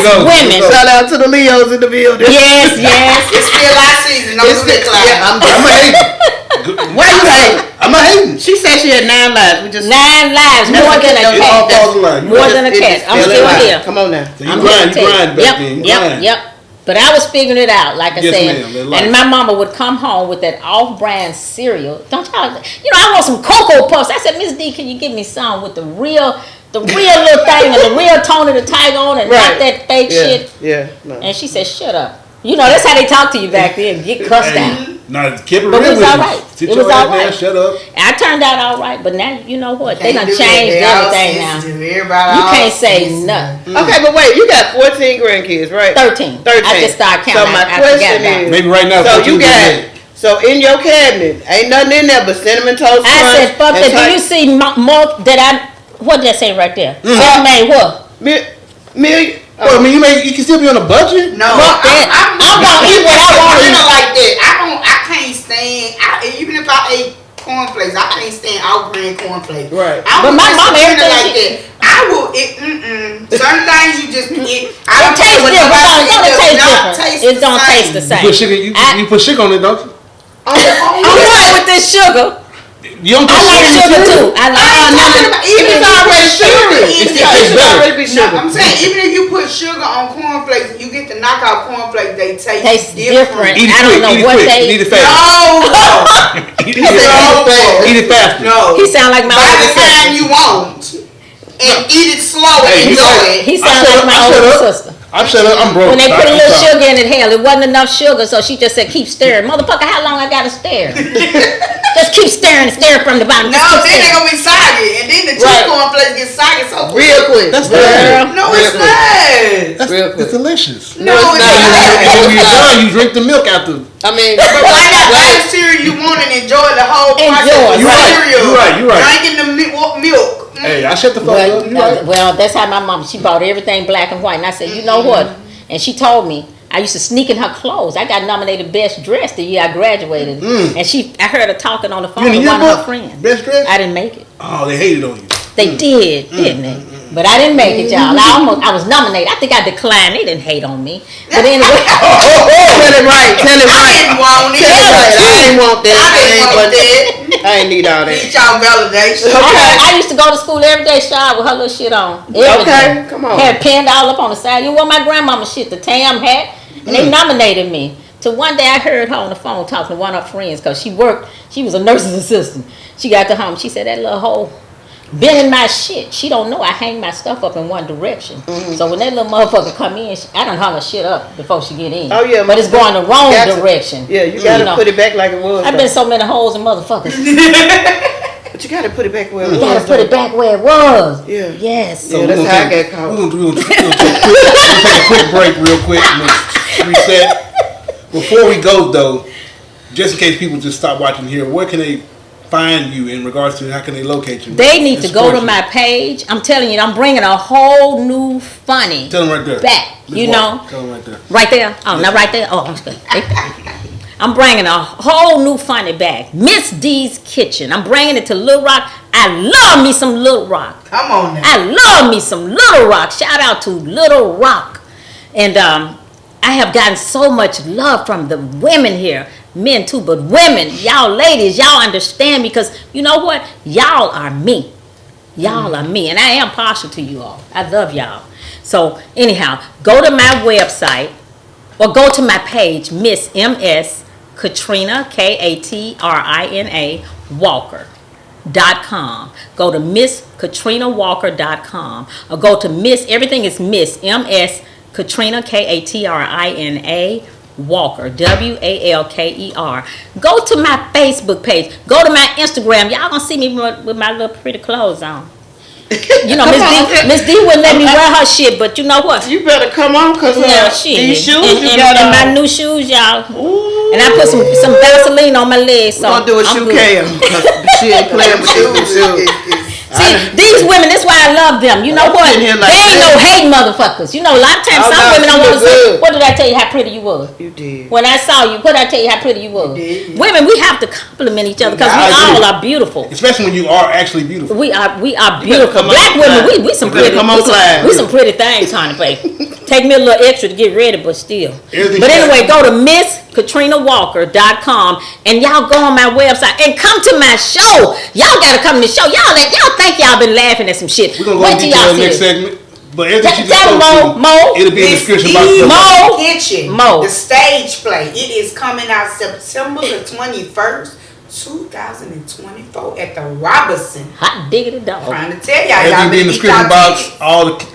Speaker 4: know, women.
Speaker 3: Shout out to the Leos in the building.
Speaker 4: Yes.
Speaker 2: It's still our season. I'm
Speaker 1: hating.
Speaker 3: Why you hating?
Speaker 1: I'm not hating.
Speaker 3: She said she had 9 lives. We just
Speaker 4: 9 lives. More than a cat. More than a cat. I'm still here.
Speaker 3: Come on now.
Speaker 1: So you grind back then.
Speaker 4: Yep. But I was figuring it out, like I said. And my mama would come home with that off-brand cereal. Don't y'all? I want some Cocoa Puffs. I said, Miss D, can you give me some with the real little thing and the real Tony the Tiger on and not that fake shit?
Speaker 3: Yeah. No.
Speaker 4: And she said, shut up. That's how they talked to you back then. Get cussed out.
Speaker 1: No, keep it real.
Speaker 4: But it was all right.
Speaker 1: It was all right. Shut up.
Speaker 4: I turned out all right, but now you know what? They done changed everything now. You can't say nothing.
Speaker 3: Okay, but wait, you got 14 grandkids, right?
Speaker 4: 13. I just started counting.
Speaker 3: So my question is,
Speaker 1: maybe right now.
Speaker 3: So in your cabinet, ain't nothing in there but cinnamon toast crunch.
Speaker 4: I said, fuck that. Do you see more that what did I say right there? That made what?
Speaker 3: Million.
Speaker 1: Well, I mean, you can still be on a budget.
Speaker 2: No,
Speaker 4: I'm gonna eat what I want to eat.
Speaker 2: Like that. I can't stand. Even if I ate cornflakes, I can't stand out-brand cornflakes.
Speaker 3: Right.
Speaker 4: But my mama everything
Speaker 2: like that. I will. Certain things you just eat.
Speaker 4: It tastes different. It don't taste the same.
Speaker 1: You put sugar on it, don't you?
Speaker 4: I'm not with this sugar.
Speaker 1: You don't
Speaker 4: I like sugar too.
Speaker 2: Even if
Speaker 3: already sugar. It should already be sugar.
Speaker 2: I'm saying even if you put sugar on cornflakes, you get the knockout cornflakes. They taste different.
Speaker 1: Eat it
Speaker 4: I don't know what they.
Speaker 1: Eat it fast.
Speaker 2: No.
Speaker 1: Eat it fast.
Speaker 2: No.
Speaker 4: He sound like my older sister.
Speaker 2: By the time you want and eat it slow and enjoy it.
Speaker 4: He sound like my older sister.
Speaker 1: I'm shut up. I'm broke.
Speaker 4: When they put a little sugar in it, hell, it wasn't enough sugar, so she just said, keep stirring. Motherfucker, how long I gotta stare? Just keep stirring and stir from the bottom.
Speaker 2: No, then they're gonna be soggy. And then the cheese cornflakes get soggy so
Speaker 3: real quick.
Speaker 1: That's good.
Speaker 2: No, it's not.
Speaker 1: It's delicious.
Speaker 2: No, it's not.
Speaker 1: When you're done, you drink the milk out the.
Speaker 3: I mean,
Speaker 2: but why not buy the cereal you want and enjoy the whole process of cereal?
Speaker 1: You're right.
Speaker 2: Drinking the milk.
Speaker 1: Hey, I shut the fuck up.
Speaker 4: Well, that's how my mom, she bought everything black and white. And I said, you know what? And she told me, I used to sneak in her clothes. I got nominated best dressed the year I graduated. And I heard her talking on the phone with one of her friends.
Speaker 1: Best dressed?
Speaker 4: I didn't make it.
Speaker 1: Oh, they hated on you.
Speaker 4: They did, didn't they? But I didn't make it, y'all. I was nominated. I think I declined. They didn't hate on me. But anyway.
Speaker 3: Tell it right.
Speaker 2: I didn't want it.
Speaker 3: I didn't want that. I ain't need all that.
Speaker 2: Need y'all validation.
Speaker 4: Okay. I used to go to school every day, shy with her little shit on.
Speaker 3: Okay, come on.
Speaker 4: Had pinned all up on the side. You want my grandmama shit, the tam hat. And they nominated me. So one day I heard her on the phone talking to one of her friends because she was a nurse's assistant. She got to home. She said, that little hoe been in my shit. She don't know I hang my stuff up in one direction. So when that little motherfucker come in, I done hung her shit up before she get in.
Speaker 3: Oh yeah,
Speaker 4: but it's going the wrong direction.
Speaker 3: Yeah, you gotta put it back like it was.
Speaker 4: I've been so many holes in motherfuckers.
Speaker 3: But you gotta put it back where it was.
Speaker 4: You gotta put it back where it was.
Speaker 3: Yeah.
Speaker 4: Yes.
Speaker 3: So that's how I got caught.
Speaker 1: We're gonna take a quick break real quick and reset. Before we go though, just in case people just stop watching here, where can they find you in regards to how can they locate you?
Speaker 4: They need to go to my page. I'm telling you, I'm bringing a whole new funny.
Speaker 1: Tell them right there.
Speaker 4: Back.
Speaker 1: Tell them right there.
Speaker 4: Right there? Oh, not right there? Oh, I'm good. I'm bringing a whole new funny back. Miss D's Kitchen. I'm bringing it to Little Rock. I love me some Little Rock.
Speaker 2: Come on now.
Speaker 4: I love me some Little Rock. Shout out to Little Rock. And I have gotten so much love from the women here, men too, but women, y'all ladies, y'all understand, because you know what? Y'all are me. Y'all are me, and I am partial to you all. I love y'all. So anyhow, go to my website or go to my page, Miss MS Katrina, Katrina Walker.com. Go to MissKatrinaWalker.com or go to Miss, everything is Miss MS Katrina, Katrina Walker, Walker. Go to my Facebook page. Go to my Instagram. Y'all gonna see me with my little pretty clothes on. You know, Miss D wouldn't let me wear her shit, but you know what?
Speaker 3: You better come on, because these shoes
Speaker 4: and my new shoes, y'all. Ooh. And I put some Vaseline on my legs. So
Speaker 3: I'm gonna do a shoe cam, because she ain't playing with these shoes.
Speaker 4: See, these women, that's why I love them. You know what? They ain't no hate motherfuckers. You know, a lot of times some women don't want to say, what did I tell you how pretty you was?
Speaker 3: You did.
Speaker 4: When I saw you, what did I tell you how pretty you was?
Speaker 2: You did.
Speaker 4: Women, we have to compliment each other because we all are beautiful.
Speaker 1: Especially when you are actually beautiful.
Speaker 4: We are beautiful. Black women, we some pretty. We some pretty things, honey, baby. Take me a little extra to get ready, but still. But anyway, go to MissKatrinaWalker.com and y'all go on my website and come to my show. Y'all gotta come to the show. Y'all think y'all been laughing at some shit.
Speaker 1: We're gonna go into the next segment. But everything she just
Speaker 4: it'll
Speaker 1: be in the description box.
Speaker 2: Mo Kitchen, the stage play. It is coming out September the 21st. 2024 at the Robinson.
Speaker 4: Hot diggity dog.
Speaker 2: Trying to tell y'all.
Speaker 1: Everything be in the description box.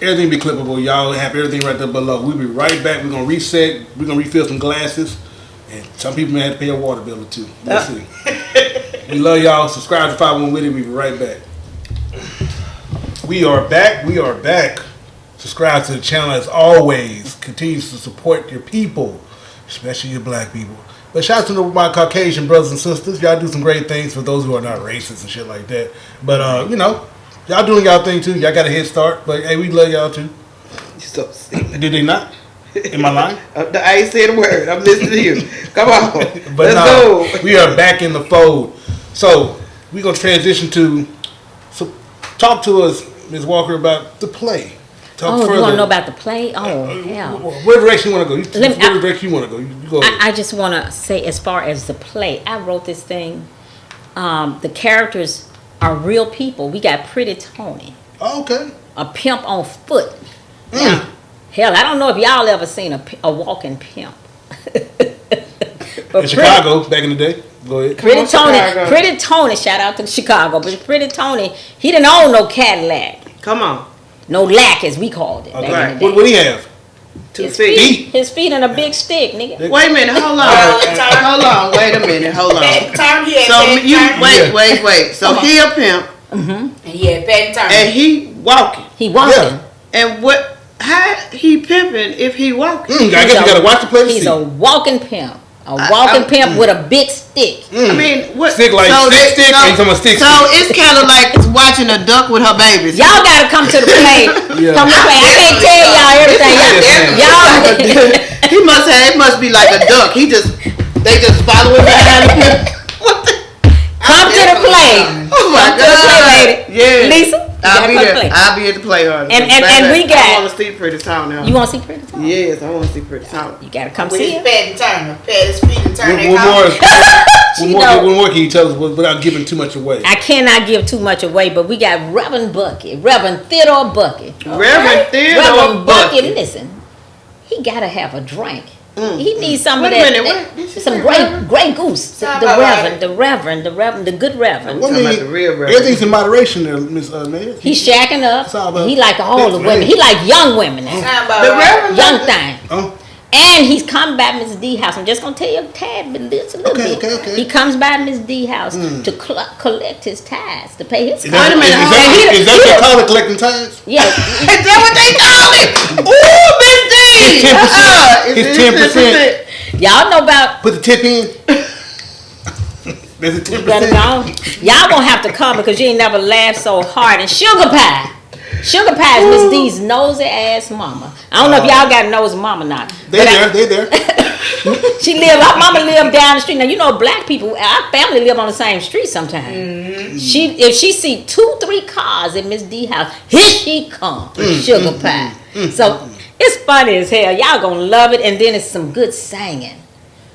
Speaker 1: Everything be clippable. Y'all have everything right there below. We'll be right back. We're gonna reset. We're gonna refill some glasses, and some people may have to pay a water bill or two. We'll see. We love y'all. Subscribe to 51 Witty. We'll be right back. We are back. We are back. Subscribe to the channel as always. Continue to support your people, especially your black people. But shout out to my Caucasian brothers and sisters. Y'all do some great things for those who are not racist and shit like that. But, you know, y'all doing y'all thing too. Y'all got a head start. But, hey, we love y'all too.
Speaker 3: You so silly.
Speaker 1: Did they not? Am I lying?
Speaker 3: I ain't said a word. I'm listening to you. Come on.
Speaker 1: But
Speaker 3: Let's go.
Speaker 1: We are back in the fold. So, we're going to transition to, so talk to us, Ms. Walker, about the play.
Speaker 4: You want to know about the play? Oh, hell.
Speaker 1: What direction you want to go? What direction you want to go? You go ahead.
Speaker 4: I just want to say, as far as the play, I wrote this thing. The characters are real people. We got Pretty Tony.
Speaker 1: Oh, okay.
Speaker 4: A pimp on foot. Now, hell, I don't know if y'all ever seen a walking pimp.
Speaker 1: In Chicago, back in the day. Go ahead.
Speaker 4: Pretty Tony, shout out to Chicago. But Pretty Tony, he didn't own no Cadillac.
Speaker 3: Come on.
Speaker 4: No lack, as we called it.
Speaker 1: Okay. What do he have?
Speaker 3: 2 feet.
Speaker 4: His feet and a big stick, nigga.
Speaker 3: Wait a minute, hold on. Wait a minute, hold on. Wait. So he a pimp.
Speaker 2: And he had patent time.
Speaker 3: And he walking.
Speaker 4: Yeah.
Speaker 3: And how he pimping if he walking?
Speaker 1: I guess you gotta watch the play.
Speaker 4: He's a walking pimp. A walking pimp with a big stick.
Speaker 3: I mean, what?
Speaker 1: Stick like stick? Or you talking about stick?
Speaker 3: So it's kind of like watching a duck with her babies.
Speaker 4: Y'all gotta come to the play. Come to the play. I can't tell y'all everything.
Speaker 3: He must be like a duck. They just follow him behind the pimp.
Speaker 4: Come to the play.
Speaker 3: Oh my God,
Speaker 4: lady.
Speaker 3: Yeah,
Speaker 4: Lisa.
Speaker 3: I'll be at the play, honey.
Speaker 4: And we got.
Speaker 3: I want to see Pretty Tony now.
Speaker 4: You want to see Pretty Tony?
Speaker 3: Yes, I want to see Pretty Tony.
Speaker 4: You gotta come see him.
Speaker 2: Patent Turner. Pat his feet and turn
Speaker 1: One more can you tell us without giving too much away?
Speaker 4: I cannot give too much away, but we got Reverend Theodore Bucket.
Speaker 3: Reverend Theodore Bucket.
Speaker 4: Listen, he gotta have a drink. He needs some
Speaker 3: Wait
Speaker 4: of
Speaker 3: a
Speaker 4: that.
Speaker 3: minute,
Speaker 4: Some Grey Goose. The good Reverend.
Speaker 1: Well,
Speaker 3: the real Reverend.
Speaker 1: Everything's in moderation there, Miss Mayor.
Speaker 4: He's shacking up. He like all the women. He like young women now.
Speaker 3: The Reverend.
Speaker 4: Young thing. And he's come by Miss D house. I'm just gonna tell you a tad bit, just a little bit.
Speaker 1: Okay.
Speaker 4: He comes by Miss D house to collect his tithes, to pay his.
Speaker 1: Is that what they call it, collecting tithes?
Speaker 4: Yeah.
Speaker 3: Is that what they call it? Ooh, Miss D.
Speaker 1: It's 10%.
Speaker 4: Y'all know about.
Speaker 1: Put the tip in. There's a 10%.
Speaker 4: Y'all gonna have to come because you ain't never laughed so hard. And Sugar Pie is Miss D's nosy ass mama. I don't know if y'all got a nosy mama or not.
Speaker 1: They there.
Speaker 4: Our mama lived down the street. Now you know black people, our family live on the same street sometimes. If she see 2-3 cars at Miss D house, here she come, Sugar Pie. So It's funny as hell. Y'all gonna love it, and then it's some good singing.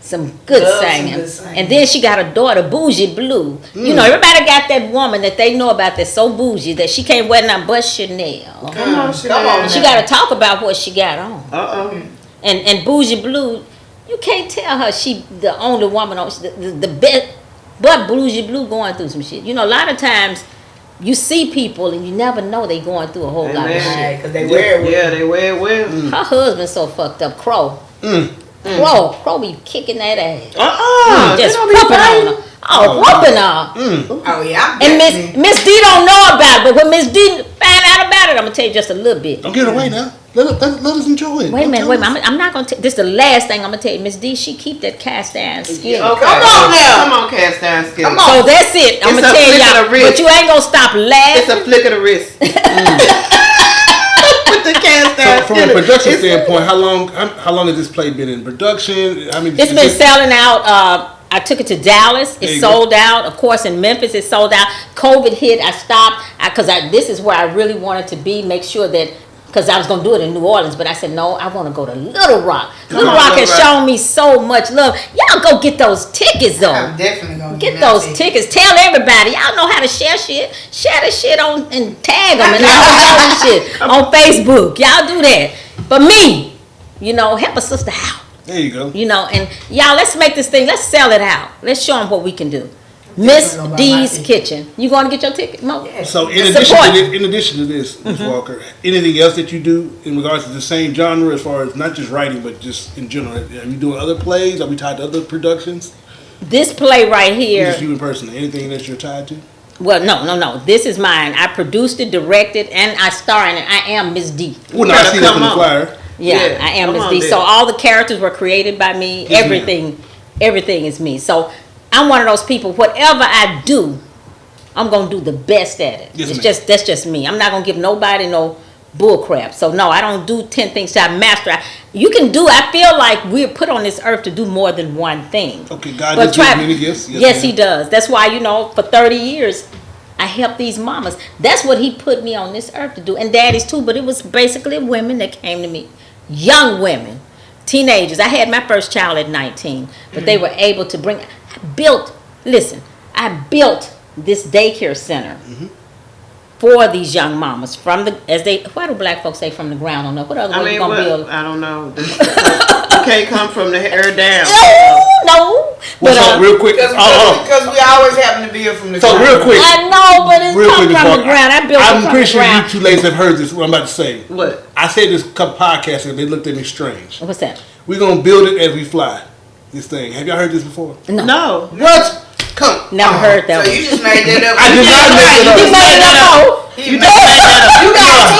Speaker 4: Some good singing. And then she got a daughter, Bougie Blue. You know, everybody got that woman that they know about that's so bougie that she can't wear nothing but Chanel.
Speaker 3: Come on, Chanel.
Speaker 4: She got to talk about what she got on. And Bougie Blue, you can't tell her she the only woman on the best. But Bougie Blue going through some shit. You know, a lot of times you see people and you never know they going through a whole lot of shit.
Speaker 2: Because they wear it well.
Speaker 3: Yeah, they wear it well.
Speaker 4: Her husband's so fucked up, Crow. Crow be kicking that ass. Just whooping on her. Whooping her.
Speaker 2: Oh yeah.
Speaker 4: And Miss D don't know about it, but when Miss D find out about it, I'm gonna tell you just a little bit.
Speaker 1: Don't give it away now. Let us enjoy it.
Speaker 4: Wait a minute. I'm not gonna. This is the last thing I'm gonna tell you. Miss D, she keep that cast iron skin.
Speaker 3: Okay.
Speaker 2: Come on now.
Speaker 3: Come on, cast iron skin.
Speaker 2: Come on.
Speaker 4: So that's it. I'm gonna tell y'all. But you ain't gonna stop laughing.
Speaker 3: It's a flick of the wrist.
Speaker 1: From a production standpoint, how long has this play been in production? I mean,
Speaker 4: It's been selling out. I took it to Dallas. It sold out. Of course, in Memphis, it sold out. COVID hit. I stopped because this is where I really wanted to be. Make sure that because I was going to do it in New Orleans, but I said no. I want to go to Little Rock. Little Rock has shown me so much love. Y'all go get those tickets though.
Speaker 2: I'm definitely gonna
Speaker 4: get those tickets. Tell everybody. Y'all know how to share shit. Share the shit on and tag them and all that shit on Facebook. Y'all do that. But me, you know, help a sister out.
Speaker 1: There you go.
Speaker 4: You know, and y'all, let's make this thing. Let's sell it out. Let's show them what we can do. Miss D's Kitchen. You going to get your ticket, Mo?
Speaker 2: Yes.
Speaker 1: So in addition to this, Ms. Walker, anything else that you do in regards to the same genre as far as not just writing but just in general? Are you doing other plays? Are we tied to other productions?
Speaker 4: This play right here.
Speaker 1: Just you in person. Anything that you're tied to?
Speaker 4: Well, no. This is mine. I produced it, directed, and I star in it. I am Miss D.
Speaker 1: Well, no, I see that on the flyer.
Speaker 4: Yeah, I am Miss D. So all the characters were created by me.
Speaker 1: Yes,
Speaker 4: Everything is me. So I'm one of those people. Whatever I do, I'm gonna do the best at it.
Speaker 1: Yes,
Speaker 4: that's just me. I'm not gonna give nobody no bull crap. So no, I don't do 10 things till I master. I feel like we're put on this earth to do more than one thing.
Speaker 1: Okay, God does give many gifts.
Speaker 4: Yes, He does. That's why, you know, for 30 years I helped these mamas. That's what He put me on this earth to do, and daddies too. But it was basically women that came to me, young women, teenagers. I had my first child at 19, but they were able to bring. I built this daycare center for these young mamas why do black folks say from the ground on up? What other way you gonna build?
Speaker 3: I don't know. You can't come from the hair down.
Speaker 4: No.
Speaker 1: But real quick,
Speaker 2: because we always happen to build from the ground.
Speaker 1: So real quick,
Speaker 4: I know, but it's come from the ground. I built it from the ground.
Speaker 1: I'm pretty sure you two ladies have heard this. What I'm about to say.
Speaker 3: What?
Speaker 1: I said this a couple podcasts and they looked at me strange.
Speaker 4: What's that?
Speaker 1: We're gonna build it as we fly. This thing. Have y'all heard this before?
Speaker 3: No.
Speaker 1: What? Come.
Speaker 4: Never heard that.
Speaker 2: So you just made that up.
Speaker 1: I did not make it up.
Speaker 4: You made that up.
Speaker 2: You got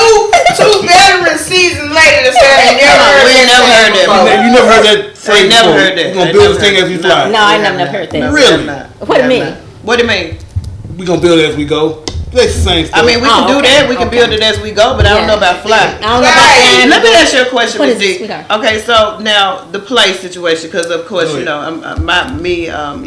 Speaker 2: two veteran seasons later to say I never heard that.
Speaker 1: You never heard that phrase before.
Speaker 3: Never heard that.
Speaker 1: We're gonna build this thing as we fly.
Speaker 4: No, I never heard that.
Speaker 1: Really?
Speaker 4: What do you mean?
Speaker 3: What do you mean?
Speaker 1: We're gonna build it as we go. It's the same stuff.
Speaker 3: I mean, we can do that. We can build it as we go, but I don't know about fly.
Speaker 4: I don't know about flying.
Speaker 3: Let me ask you a question,
Speaker 4: What
Speaker 3: Ms.
Speaker 4: is
Speaker 3: D.
Speaker 4: this, sweetheart?
Speaker 3: Okay, so now the play situation, because of course,
Speaker 1: Go
Speaker 3: you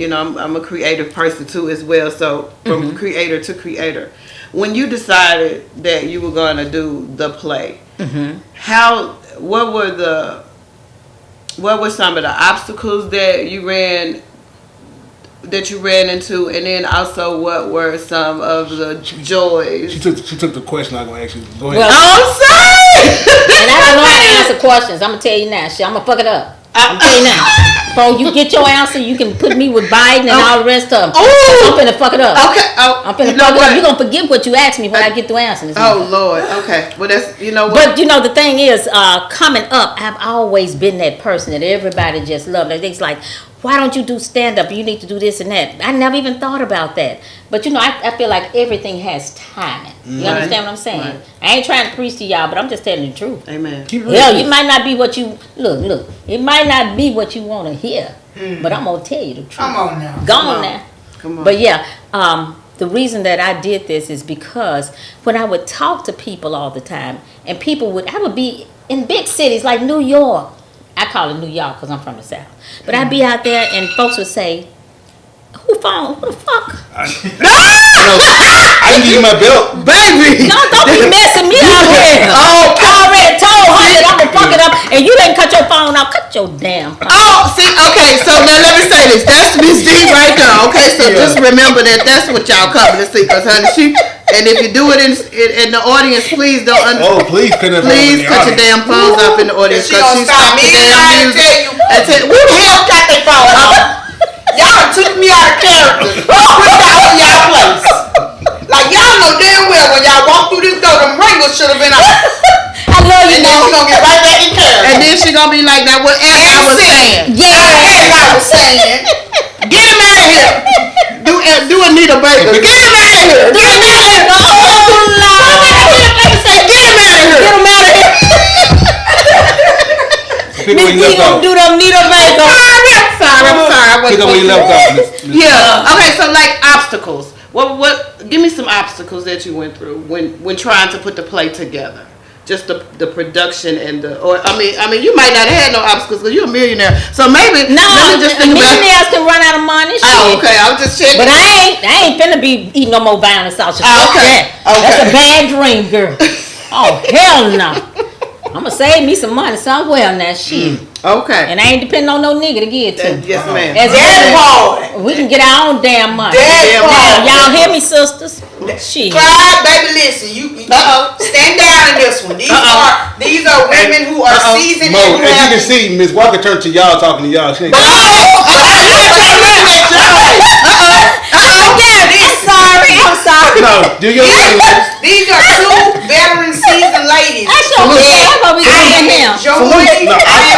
Speaker 3: know, I'm a creative person too as well. So from creator to creator, when you decided that you were going to do the play, what were some of the obstacles that you ran into, and then also what were some of the joys?
Speaker 1: She took the question I'm gonna ask you. Go ahead.
Speaker 4: Well,
Speaker 3: I'm sorry.
Speaker 4: And I don't know how to answer questions. I'm gonna tell you now. Shit, I'm gonna fuck it up. I'm tell you now. Before you get your answer, you can put me with Biden and all the rest of them. I'm finna fuck it up.
Speaker 3: Okay.
Speaker 4: I'm finna fuck it up. You're gonna forget what you asked me when I get through answering this.
Speaker 3: Oh Lord. Okay. Well, that's what.
Speaker 4: But you know the thing is, coming up, I've always been that person that everybody just loved. It's like, why don't you do stand up? You need to do this and that. I never even thought about that. But you know, I feel like everything has timing. You understand what I'm saying? Right. I ain't trying to preach to y'all, but I'm just telling the truth.
Speaker 3: Amen.
Speaker 4: Hell, it might not be what you look. It might not be what you want to hear, but I'm gonna tell you the truth.
Speaker 2: Come on now.
Speaker 4: Go on now.
Speaker 3: Come on.
Speaker 4: But yeah, the reason that I did this is because when I would talk to people all the time, and I would be in big cities like New York. I call it New York because I'm from the South. But I'd be out there and folks would say, Who the fuck?
Speaker 1: I can give you my belt.
Speaker 3: Baby!
Speaker 4: No, don't be messing me out here. I already told her that I'm gonna fuck And you didn't cut your phone off. Cut your damn phone.
Speaker 3: Oh, see, okay, so now let me say this. That's Miss D right there. Okay, so just remember that's what y'all coming to see, cause honey, and if you do it in the audience, please don't.
Speaker 1: Please cut
Speaker 3: your damn phones off in the audience, cause she stopped the damn music. Who the hell got their phone off?
Speaker 2: Y'all took me out of character. Put y'all in y'all place. Like y'all know damn well when y'all walk through this door, them wrangles should have been out.
Speaker 4: I love you.
Speaker 2: And then she gonna get right back in character.
Speaker 3: And then she gonna be like that. What I was saying?
Speaker 4: Yeah,
Speaker 2: as I was saying.
Speaker 3: Get him out of here. Do Anita Baker. Get him out of here. Get him out of here.
Speaker 4: Oh Lord!
Speaker 3: Get him out of here.
Speaker 4: Get him out of here. Miss D gonna do them Nita Baker.
Speaker 3: I'm sorry.
Speaker 1: Pick up where you left off.
Speaker 3: Yeah. Okay. So like obstacles. What? Give me some obstacles that you went through when trying to put the play together. Just the production and I mean you might not have had no obstacles because you're a millionaire. So maybe
Speaker 4: millionaires can run out of money.
Speaker 3: Oh, okay. I was just checking.
Speaker 4: But I ain't finna be eating no more violent sausage.
Speaker 3: Okay.
Speaker 4: That's a bad dream, girl. Oh hell no. I'ma save me some money somewhere now, shit.
Speaker 3: Okay.
Speaker 4: And I ain't depending on no nigga to give to.
Speaker 3: Yes, ma'am.
Speaker 4: As we can get our own damn money. Now, y'all hear me, sisters? Shit.
Speaker 2: Clyde, baby, listen. You stand down in this one. These are women who are seasoned.
Speaker 1: Mo, as you can see, Miss Walker turned to y'all talking to y'all. She ain't
Speaker 4: I'm sorry.
Speaker 1: No, do your thing.
Speaker 2: These are two veteran seasoned ladies.
Speaker 4: I sure wish I'm gonna be doing him.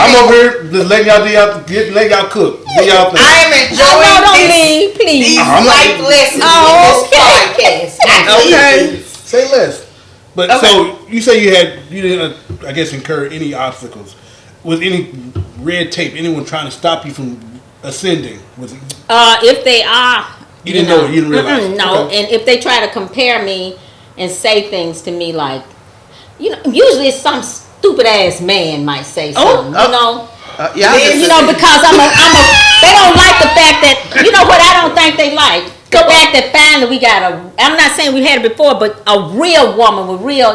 Speaker 1: I'm over here just letting y'all cook. Do y'all thing.
Speaker 2: I am enjoying
Speaker 4: these
Speaker 2: life lessons in this podcast.
Speaker 3: Okay.
Speaker 1: Say less. But so you say you didn't I guess incur any obstacles. Was any red tape? Anyone trying to stop you from ascending? Was it?
Speaker 4: If they are.
Speaker 1: You didn't know it. You didn't realize.
Speaker 4: No,
Speaker 1: okay.
Speaker 4: And if they try to compare me and say things to me like, usually it's some stupid ass man might say something, because they don't like the fact that, what I don't think they like? The fact that finally I'm not saying we had it before, but a real woman with real,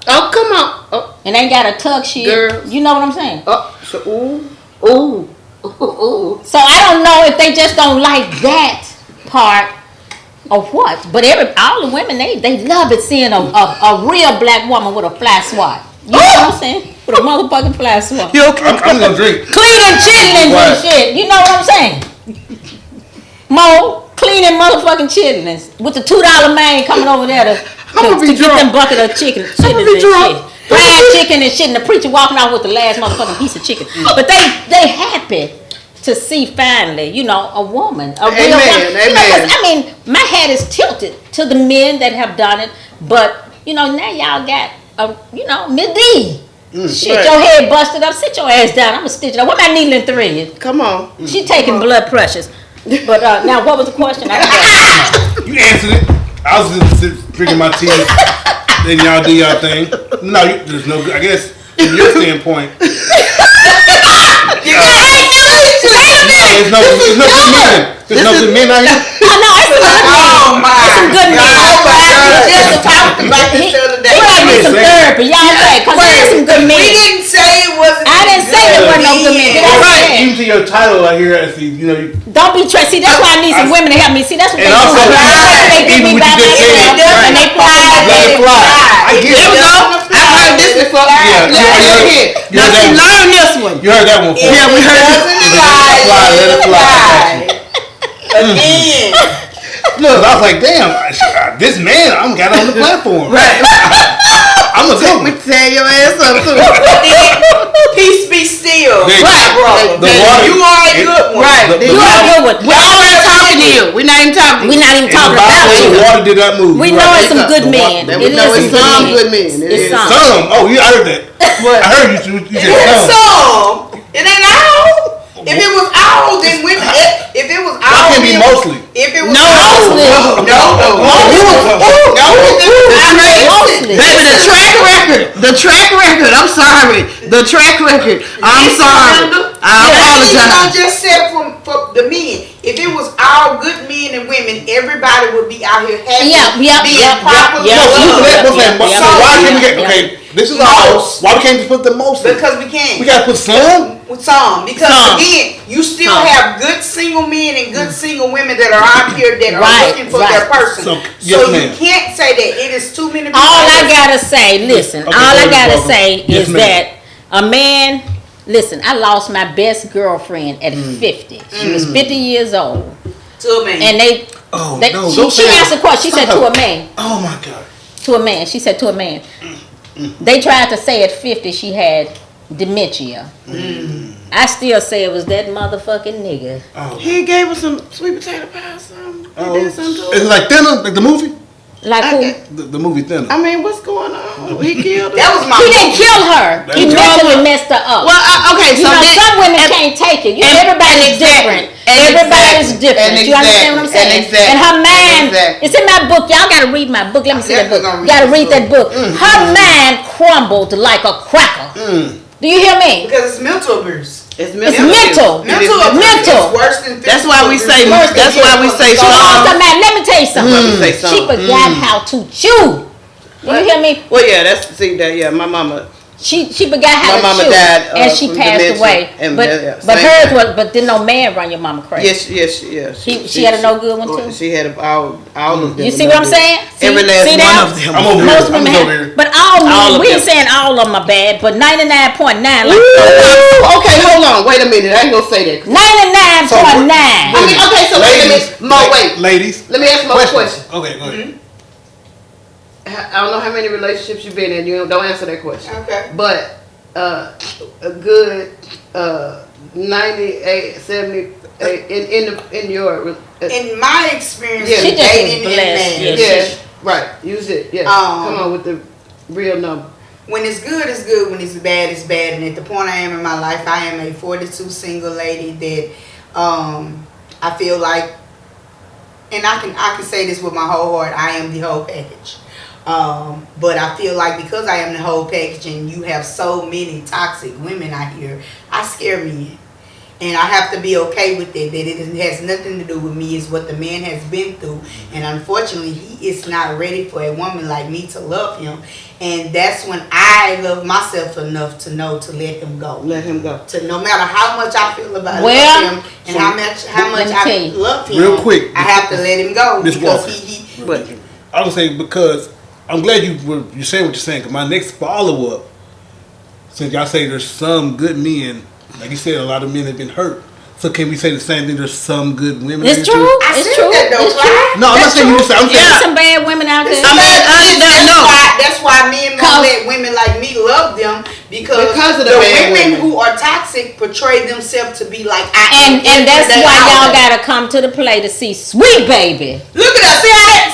Speaker 3: Oh, come on. Oh.
Speaker 4: And ain't got a tuck shit.
Speaker 3: Girls.
Speaker 4: You know what I'm saying?
Speaker 3: Ooh.
Speaker 4: So I don't know if they just don't like that part or what. But all the women, they love it seeing a real black woman with a fly swat. You know what I'm saying? With a motherfucking fly swat.
Speaker 3: You okay?
Speaker 1: I'm gonna drink.
Speaker 4: Cleaning chitlins and shit. You know what I'm saying? Mo, cleaning motherfucking chitlins with the $2 man coming over there to get them bucket of chitlins and shit. Fried chicken and shit, and the preacher walking out with the last motherfucking piece of chicken. But they happy to see finally, a woman, a real woman.
Speaker 3: Amen.
Speaker 4: My hat is tilted to the men that have done it, but now y'all got, Miss D. Shit, right. Your head busted up. Sit your ass down. I'm gonna stitch it up. What my needle and thread?
Speaker 3: Come on.
Speaker 4: She taking blood pressures. But now, what was the question?
Speaker 1: You answered it. I was just drinking my tea. Then y'all do y'all thing. No, there's no. I guess from your standpoint. There's no good men. There's no good men out here.
Speaker 4: No, it's some good men.
Speaker 2: Just talked about this the other day.
Speaker 4: We might need some therapy, y'all say, because there's some good men.
Speaker 2: We didn't say it wasn't.
Speaker 4: I didn't say there wasn't no good men. Did I say that?
Speaker 1: Even to your title, I hear it.
Speaker 4: Don't be trust. See, that's why I need some women to help me. See, that's what they do. They give me by myself, and they fly.
Speaker 1: I get it.
Speaker 3: I heard this before. Now see, learn this one.
Speaker 1: You heard that one before.
Speaker 3: Yeah, we heard it.
Speaker 1: Let it fly.
Speaker 2: Again.
Speaker 1: Look, I was like, damn, this man, I'm got on the platform.
Speaker 3: Right.
Speaker 1: I'm a good one.
Speaker 3: Tear your ass up too.
Speaker 2: Peace be still.
Speaker 3: Right,
Speaker 2: brother. You are a good one.
Speaker 3: Right.
Speaker 4: You are a good one.
Speaker 3: We're not talking to you. We're not even talking.
Speaker 4: We're not even talking about you.
Speaker 1: The water did not move.
Speaker 4: We know it's some good men.
Speaker 3: We know it's some good men.
Speaker 4: It's some.
Speaker 1: Oh, I heard that.
Speaker 3: What?
Speaker 1: I heard you said
Speaker 2: some. It ain't all. If it was all, then women. If it was all,
Speaker 1: it can be mostly.
Speaker 2: If it was
Speaker 3: No.
Speaker 4: Mostly.
Speaker 3: Baby, the track record. I'm sorry. The track record. I'm sorry. I apologize.
Speaker 2: You don't just say for the men. If it was all good men and women, everybody would be out here happy, being properly loved.
Speaker 1: So why can we get This is
Speaker 2: most.
Speaker 1: Why we can't just put the most?
Speaker 2: Because we can't.
Speaker 1: We gotta put some.
Speaker 2: With some. Because again, you still have good single men and good single women that are out here that are looking for their person. So you can't say that it is too many people.
Speaker 4: All I gotta say, listen, all I gotta say is that a man, listen, I lost my best girlfriend at 50. She was 50 years old.
Speaker 2: To a man.
Speaker 4: And she asked a question. She said to a man.
Speaker 1: Oh my God.
Speaker 4: To a man. She said to a man. They tried to say at 50 she had dementia. I still say it was that motherfucking nigga.
Speaker 3: He gave us some sweet potato pie or something.
Speaker 1: It's like Thinner, like the movie?
Speaker 4: Like who?
Speaker 1: The movie Thinner.
Speaker 3: I mean, what's going on? He killed her.
Speaker 4: He didn't kill her. He mentally messed her up.
Speaker 3: Well, okay, so
Speaker 4: some women can't take it. Everybody's different. Everybody's different. You understand what I'm saying? And her mind, it's in my book. Y'all gotta read my book. Let me see that book. You gotta read that book. Her mind crumbled like a cracker. Do you hear me?
Speaker 2: Because it's mental abuse.
Speaker 3: It's
Speaker 4: mental.
Speaker 2: Mental. Worse than
Speaker 3: that's why we say. That's why we say strong.
Speaker 4: Let me tell you something. She forgot how to chew. Do you hear me?
Speaker 3: Well, yeah, yeah, my mama.
Speaker 4: She forgot how to chew.
Speaker 3: My mama died,
Speaker 4: and she passed away. But hers was. But didn't no man run your mama crazy?
Speaker 3: Yes.
Speaker 4: She had a no good one too.
Speaker 3: She had all of them.
Speaker 4: You see what I'm saying?
Speaker 3: Every last one of them.
Speaker 1: I'm over
Speaker 4: Most
Speaker 1: here.
Speaker 4: women have, but all we ain't saying all of them are bad, but 99.9.
Speaker 3: Okay, hold on. Wait a minute. I ain't gonna say that.
Speaker 4: 99.9.
Speaker 3: I mean, okay. So wait.
Speaker 1: Ladies.
Speaker 3: Let me ask Mo a question.
Speaker 1: Okay, go ahead.
Speaker 3: I don't know how many relationships you've been in. You don't answer that question.
Speaker 2: Okay.
Speaker 3: But a good 98, 78 in your
Speaker 2: in my experience,
Speaker 4: she
Speaker 2: dating and marriage.
Speaker 3: Yeah, right. Use it. Yeah. Come on with the real number.
Speaker 2: When it's good, it's good. When it's bad, it's bad. And at the point I am in my life, I am a 42 single lady that I feel like, and I can say this with my whole heart, I am the whole package. But I feel like because I am the whole package and you have so many toxic women out here, I scare me. And I have to be okay with it, that it has nothing to do with me. It's what the man has been through. And unfortunately, he is not ready for a woman like me to love him. And that's when I love myself enough to know to let him go.
Speaker 3: Let him go.
Speaker 2: To no matter how much I feel about him and how much I love him,
Speaker 1: real quick,
Speaker 2: I have to let him go. Because
Speaker 1: I would say because I'm glad you saying what you're saying. Because my next follow up, since y'all say there's some good men. Like you said, a lot of men have been hurt. So can we say the same thing? There's some good women.
Speaker 4: It's true. It's true.
Speaker 1: No, I'm not saying you. I'm saying
Speaker 4: some bad women out there.
Speaker 2: That's why men won't let women like me love them because of the women who are toxic portray themselves to be like I am.
Speaker 4: And that's why y'all gotta come to the play to see Sweet Baby.
Speaker 2: Look at us.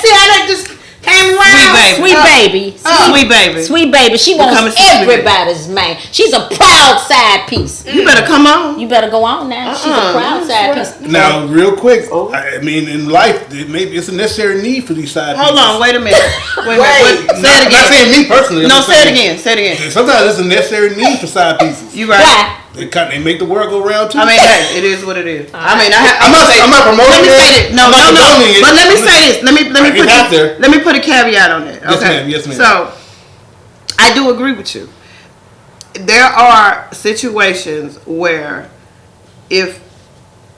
Speaker 2: See how that just came around.
Speaker 4: Sweet baby. Sweet baby. She wants everybody's man. She's a proud side piece.
Speaker 3: You better come on.
Speaker 4: You better go on now. She's a proud side piece.
Speaker 1: Now, real quick, I mean, in life, maybe it's a necessary need for these side pieces.
Speaker 3: Hold on, wait a minute. Wait. Say it again.
Speaker 1: Not saying me personally.
Speaker 3: No, say it again. Say it again.
Speaker 1: Sometimes it's a necessary need for side pieces.
Speaker 3: You right.
Speaker 4: Why?
Speaker 1: They make the world go round too.
Speaker 3: I mean, hey, it is what it is. I mean,
Speaker 1: I'm not promoting it.
Speaker 3: No. But let me say this. Let me put a caveat on it. Okay.
Speaker 1: Yes, ma'am.
Speaker 3: So, I do agree with you. There are situations where if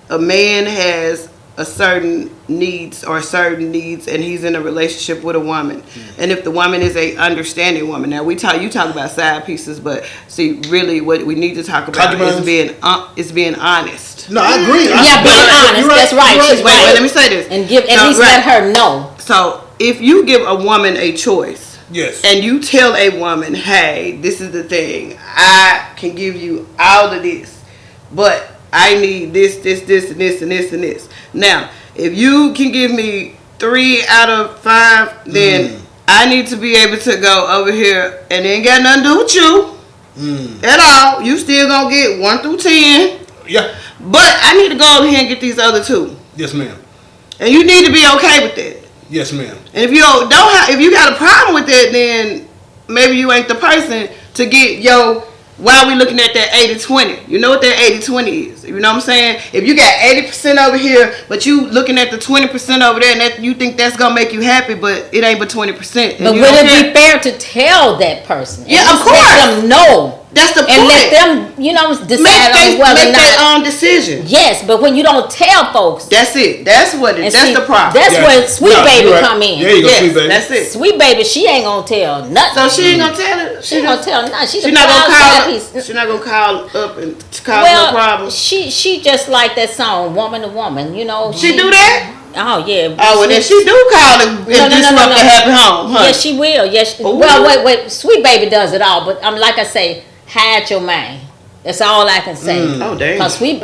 Speaker 3: a man has a certain needs and he's in a relationship with a woman, and if the woman is a understanding woman, now you talk about side pieces, but see, really what we need to talk about is being honest.
Speaker 1: No, I agree.
Speaker 4: Being honest. That's right. She's
Speaker 3: right. Wait, let me say this
Speaker 4: and at least let her know.
Speaker 3: So if you give a woman a choice,
Speaker 1: yes,
Speaker 3: and you tell a woman, hey, this is the thing, I can give you all of this, but I need this, and this. Now, if you can give me 3 out of 5, then I need to be able to go over here, and it ain't got nothing to do with you at all. You still gonna get 1 through 10.
Speaker 1: Yeah.
Speaker 3: But I need to go over here and get these other 2.
Speaker 1: Yes, ma'am.
Speaker 3: And you need to be okay with that.
Speaker 1: Yes, ma'am.
Speaker 3: And if you if you got a problem with that, then maybe you ain't the person to get your Why are we looking at that 80-20? You know what that 80-20 is. You know what I'm saying? If you got 80% over here, but you looking at the 20% over there, and that you think that's going to make you happy, but it ain't but 20%.
Speaker 4: But would it be fair to tell that person?
Speaker 3: Yeah, of
Speaker 4: Let
Speaker 3: course.
Speaker 4: them know.
Speaker 3: That's the point.
Speaker 4: And let them, decide on whether or
Speaker 3: make their
Speaker 4: not.
Speaker 3: own decision.
Speaker 4: Yes, but when you don't tell folks.
Speaker 3: That's it. That's what it is. That's the problem.
Speaker 4: That's where Sweet Baby
Speaker 1: right.
Speaker 4: come in.
Speaker 1: There you go,
Speaker 3: Yes,
Speaker 1: Sweet Baby.
Speaker 3: that's it.
Speaker 4: Sweet Baby, she ain't gonna tell nothing.
Speaker 3: So she ain't gonna tell it.
Speaker 4: She ain't gonna tell nothing.
Speaker 3: She's not gonna call. She's not gonna call up and cause no problem.
Speaker 4: She just like that song, Woman to Woman.
Speaker 3: She do that.
Speaker 4: Oh yeah.
Speaker 3: Oh, well then she do call and disrupt the happy home. Huh?
Speaker 4: Yes, she will. Yes.
Speaker 3: Ooh.
Speaker 4: Well, wait. Sweet Baby does it all, but like I say, hide your man. That's all I can say.
Speaker 3: Oh damn.
Speaker 4: Cause Sweet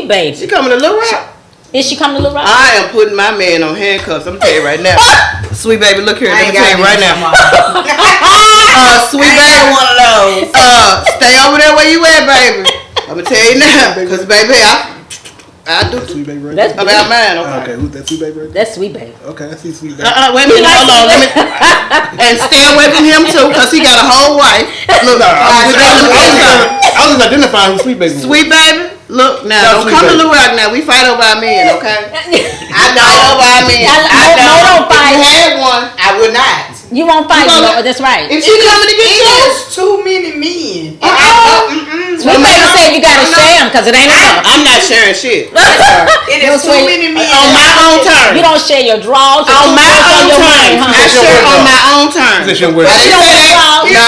Speaker 4: Baby.
Speaker 3: She coming to Little Rock.
Speaker 4: Is she coming to Little Rock?
Speaker 3: I am putting my man on handcuffs. I'm gonna tell you right now. Sweet Baby, look here. Let me tell you right now. Sweet Baby,
Speaker 2: one of those.
Speaker 3: Stay over there where you at, baby. I'm gonna tell you now, cause baby, I do
Speaker 1: Sweet Baby right
Speaker 4: That's
Speaker 1: there.
Speaker 3: about mine.
Speaker 1: Okay, who's that Sweet Baby right there?
Speaker 4: That's Sweet Baby.
Speaker 1: Okay, I see Sweet Baby.
Speaker 3: Wait a minute, hold on. Let me and stay away from him too, cause he got a whole wife. Look,
Speaker 1: I was just identifying who Sweet Baby was.
Speaker 3: Sweet Baby, look now,
Speaker 1: That's
Speaker 3: don't
Speaker 1: Sweet
Speaker 3: come to
Speaker 1: Baby.
Speaker 3: Little Rock now. We fight over our men, okay? I know over our men.
Speaker 4: No, don't fight.
Speaker 3: If you had one,
Speaker 2: I would not.
Speaker 4: You won't fight.
Speaker 3: You gonna-
Speaker 4: No, that's right.
Speaker 3: if she coming to get you,
Speaker 2: There's too many men.
Speaker 4: Sweet Baby said you gotta share them because it ain't enough.
Speaker 3: I'm not sharing shit.
Speaker 2: It is too
Speaker 4: Sweet.
Speaker 2: many men.
Speaker 3: On my own terms.
Speaker 4: You don't share your drawers. your
Speaker 3: On my
Speaker 4: toothbrush, or
Speaker 3: own
Speaker 4: your money,
Speaker 3: terms.
Speaker 4: huh?
Speaker 3: I share on my own terms.
Speaker 1: She said she don't wear
Speaker 3: I
Speaker 1: that.
Speaker 3: didn't say that.
Speaker 4: You
Speaker 3: No,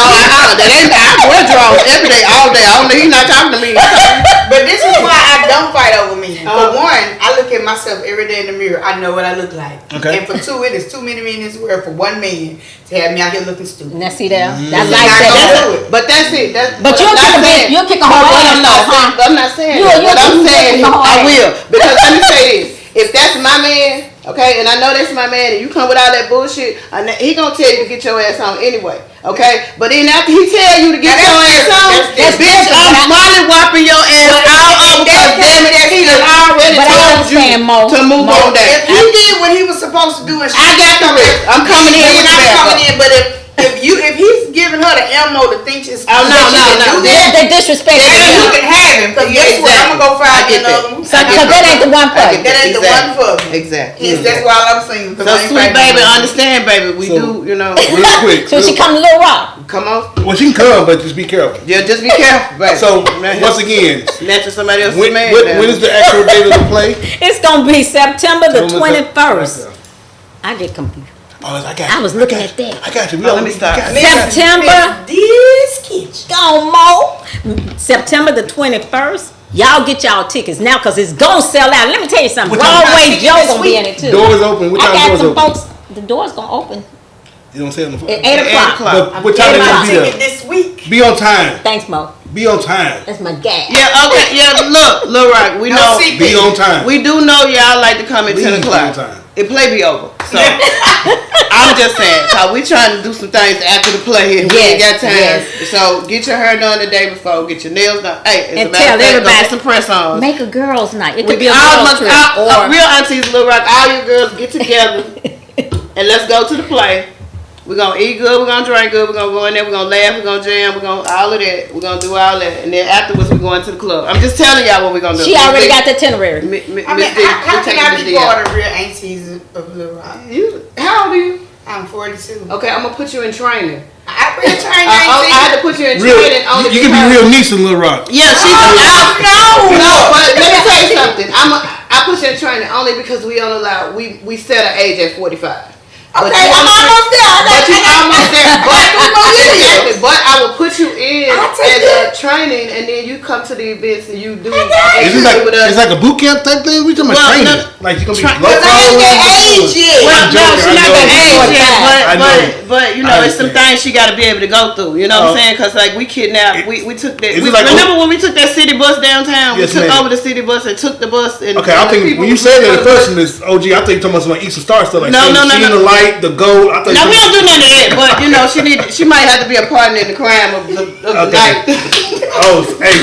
Speaker 3: that ain't. I wear drawers every day, all day. I don't know. He's not talking to me.
Speaker 2: But this is why I don't fight over men. For
Speaker 3: Uh-huh.
Speaker 2: one, I look at myself every day in the mirror. I know what I look like.
Speaker 1: Okay.
Speaker 2: And for two, it is too many men in this world for one man to have me out here looking stupid.
Speaker 4: Now see there.
Speaker 3: Mm-hmm.
Speaker 4: That's
Speaker 2: Not
Speaker 4: like
Speaker 2: gonna
Speaker 4: that.
Speaker 2: do it.
Speaker 3: But that's it. That's.
Speaker 4: But you'll
Speaker 3: I'm
Speaker 4: kick
Speaker 3: not
Speaker 4: a bitch.
Speaker 3: saying-
Speaker 4: You'll kick a
Speaker 3: But
Speaker 4: whole
Speaker 3: what
Speaker 4: ass
Speaker 3: I'm not
Speaker 4: off, huh?
Speaker 3: saying. I'm not saying.
Speaker 4: You'll
Speaker 3: What I'm
Speaker 4: kick
Speaker 3: saying,
Speaker 4: a whole
Speaker 3: I
Speaker 4: ass.
Speaker 3: will, because let me say this. If that's my man, okay, and I know that's my man, and you come with all that bullshit, he gonna tell you to get your ass on anyway, okay? But then after he tell you to get
Speaker 2: Now,
Speaker 3: your
Speaker 2: that's
Speaker 3: ass on,
Speaker 2: different.
Speaker 3: bitch, I'm molly whopping your ass all over, because damn it, he done already
Speaker 4: But I
Speaker 3: told you
Speaker 4: understand, Mo.
Speaker 3: to move
Speaker 4: Mo,
Speaker 3: on
Speaker 2: If
Speaker 3: that.
Speaker 2: he did what he was supposed to do, and
Speaker 3: I got the rest. I'm coming in
Speaker 2: then
Speaker 3: with the
Speaker 2: I'm
Speaker 3: backup.
Speaker 2: coming in. But if he's giving her the ammo to think she's
Speaker 3: Oh, no.
Speaker 4: They disrespect
Speaker 2: then you
Speaker 4: you.
Speaker 2: can have him. Because guess what? I'm gonna go
Speaker 3: I
Speaker 2: find
Speaker 3: get
Speaker 2: another
Speaker 3: that.
Speaker 2: one.
Speaker 4: Because that ain't the one for you.
Speaker 2: That ain't the one for me.
Speaker 3: Exactly.
Speaker 2: Yes, that's why I'm single. 'cause
Speaker 3: So
Speaker 2: I ain't
Speaker 3: sweet
Speaker 2: fighting
Speaker 3: baby,
Speaker 2: no man.
Speaker 3: understand, baby. We
Speaker 1: So-
Speaker 3: do, you know.
Speaker 1: Real quick.
Speaker 4: So she come to Little Rock.
Speaker 3: Come on,
Speaker 1: Well, she can come, but just be careful.
Speaker 3: yeah, just be careful, baby.
Speaker 1: So, once again,
Speaker 3: snatching somebody else's
Speaker 1: when
Speaker 3: man.
Speaker 1: when is the actual date of the play?
Speaker 4: It's gonna be September the
Speaker 1: Tell them
Speaker 4: 21st. I get confused.
Speaker 1: Oh, I got you.
Speaker 4: I was looking
Speaker 1: got
Speaker 4: at
Speaker 1: you.
Speaker 4: that.
Speaker 1: I got you.
Speaker 3: Oh, let me stop.
Speaker 4: September.
Speaker 2: This kitchen.
Speaker 4: Go Mo. September the 21st. Y'all get y'all tickets now because it's gonna sell out. Let me tell you something.
Speaker 1: What time?
Speaker 4: Broadway Joe gonna be in it too.
Speaker 1: Doors open. What
Speaker 4: I
Speaker 1: time
Speaker 4: got
Speaker 1: doors
Speaker 4: some
Speaker 1: open?
Speaker 4: folks. The doors gonna open
Speaker 1: You don't say on the phone.
Speaker 4: at 8 o'clock.
Speaker 1: But what time
Speaker 2: Get
Speaker 1: they
Speaker 2: my
Speaker 1: gonna be
Speaker 2: ticket
Speaker 1: there?
Speaker 2: this week.
Speaker 1: Be on time.
Speaker 4: Thanks, Mo.
Speaker 1: Be on time.
Speaker 4: That's my gas.
Speaker 3: Yeah, okay, yeah. Look, Lil Rock, we
Speaker 2: No
Speaker 3: know.
Speaker 2: secret.
Speaker 1: Be on time.
Speaker 3: We do know y'all like to come at
Speaker 1: Please
Speaker 3: 10
Speaker 1: be
Speaker 3: o'clock.
Speaker 1: on time.
Speaker 3: It play be over. So I'm just saying, cause we trying to do some things after the play and we ain't got
Speaker 4: Yes,
Speaker 3: time.
Speaker 4: yes.
Speaker 3: So get your hair done the day before, get your nails done. Hey, as
Speaker 4: And
Speaker 3: a matter
Speaker 4: tell
Speaker 3: of fact, go
Speaker 4: everybody-
Speaker 3: get some press on.
Speaker 4: Make a girls' night. It
Speaker 3: We
Speaker 4: could be a
Speaker 3: all
Speaker 4: girls'
Speaker 3: must,
Speaker 4: trip or
Speaker 3: real aunties, Lil Rock, all you girls get together and let's go to the play. We're gonna eat good, we're gonna drink good, we're gonna go in there, we're gonna laugh, we're gonna jam, we're gonna all of that. We're gonna do all that. And then afterwards we're going to the club. I'm just telling y'all what we're gonna do.
Speaker 4: she already got the itinerary.
Speaker 2: I mean,
Speaker 3: Miss D,
Speaker 2: how
Speaker 3: we
Speaker 2: can
Speaker 3: taking
Speaker 2: I
Speaker 3: Miss
Speaker 2: be
Speaker 3: D out.
Speaker 2: part of real aunties of Little Rock?
Speaker 3: How old are you?
Speaker 2: I'm 42.
Speaker 3: Okay, I'm gonna put you in training.
Speaker 2: I real trained
Speaker 3: I
Speaker 2: auntie.
Speaker 3: had to put you in
Speaker 1: Real,
Speaker 3: training only
Speaker 1: you can
Speaker 3: because-
Speaker 1: be real niece in Little Rock.
Speaker 3: Yeah, she's no, but let me tell you something. I put you in training only because we don't allow we set an age at 45.
Speaker 2: Okay, I'm almost there.
Speaker 3: But you almost there. But,
Speaker 2: years.
Speaker 3: but I will put you in
Speaker 2: I'll take
Speaker 3: as a training, and then you come to the events and you do
Speaker 1: Is it
Speaker 3: activity with us.
Speaker 1: it's like a boot camp type thing? We talking about
Speaker 3: Well,
Speaker 1: training.
Speaker 3: no,
Speaker 1: Like you gonna be
Speaker 3: tra-
Speaker 1: low
Speaker 2: But I ain't that age yet.
Speaker 3: Well,
Speaker 1: I'm
Speaker 3: no,
Speaker 1: joking,
Speaker 3: she's
Speaker 1: I
Speaker 3: not
Speaker 1: know.
Speaker 3: that age yet,
Speaker 1: I know.
Speaker 3: but you know,
Speaker 1: I
Speaker 3: it's some
Speaker 1: understand.
Speaker 3: things she got to be able to go through. You know what I'm saying? Because like we kidnapped, we took that.
Speaker 1: Is
Speaker 3: We,
Speaker 1: it like-
Speaker 3: remember when we took that city bus downtown?
Speaker 1: Yes,
Speaker 3: we took
Speaker 1: ma'am.
Speaker 3: over the city bus and took the bus. And
Speaker 1: Okay, I'm
Speaker 3: the
Speaker 1: thinking
Speaker 3: people
Speaker 1: when you
Speaker 3: was
Speaker 1: say that the
Speaker 3: on the bus.
Speaker 1: person is OG, I think you're talking about some like Eastern Star stuff like
Speaker 3: No, no,
Speaker 1: seeing
Speaker 3: no.
Speaker 1: the light, the gold. I think
Speaker 3: Now we don't do none of that, but you know she might have to be a partner in the crime of the night.
Speaker 1: Oh, hey,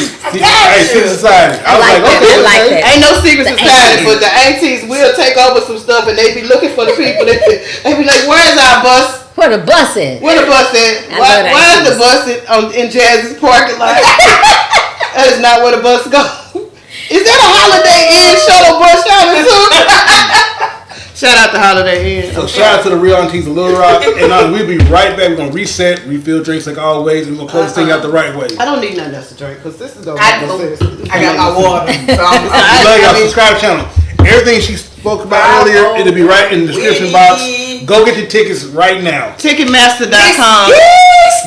Speaker 1: secret society. I was
Speaker 4: like
Speaker 1: like,
Speaker 4: that.
Speaker 1: okay,
Speaker 4: I like
Speaker 1: okay.
Speaker 4: that.
Speaker 3: Ain't no secret
Speaker 4: The
Speaker 3: society,
Speaker 4: aunties.
Speaker 3: but the aunties will take over some stuff and they be looking for the people. They be like, "Where's our bus?
Speaker 4: Where the bus at?
Speaker 3: Where the bus at?
Speaker 4: I love that
Speaker 3: Why is the
Speaker 4: piece.
Speaker 3: bus in Jazz's parking lot? That is not where the bus goes. Is that a Holiday Inn shuttle bus shouting too? Shout out to Holiday Inn.
Speaker 1: So shout out to the real aunties of Little Rock. And we'll be right back. We're going to reset, refill drinks like always, and we're going to close this thing out the right way.
Speaker 3: I don't need nothing else to drink because this is going to
Speaker 2: I
Speaker 3: make no
Speaker 2: do.
Speaker 3: sense.
Speaker 2: I got my water. So
Speaker 1: I love y'all. Subscribe to the channel. Everything she spoke about earlier, it'll be right in the description box. Go get your tickets right now.
Speaker 3: Ticketmaster.com.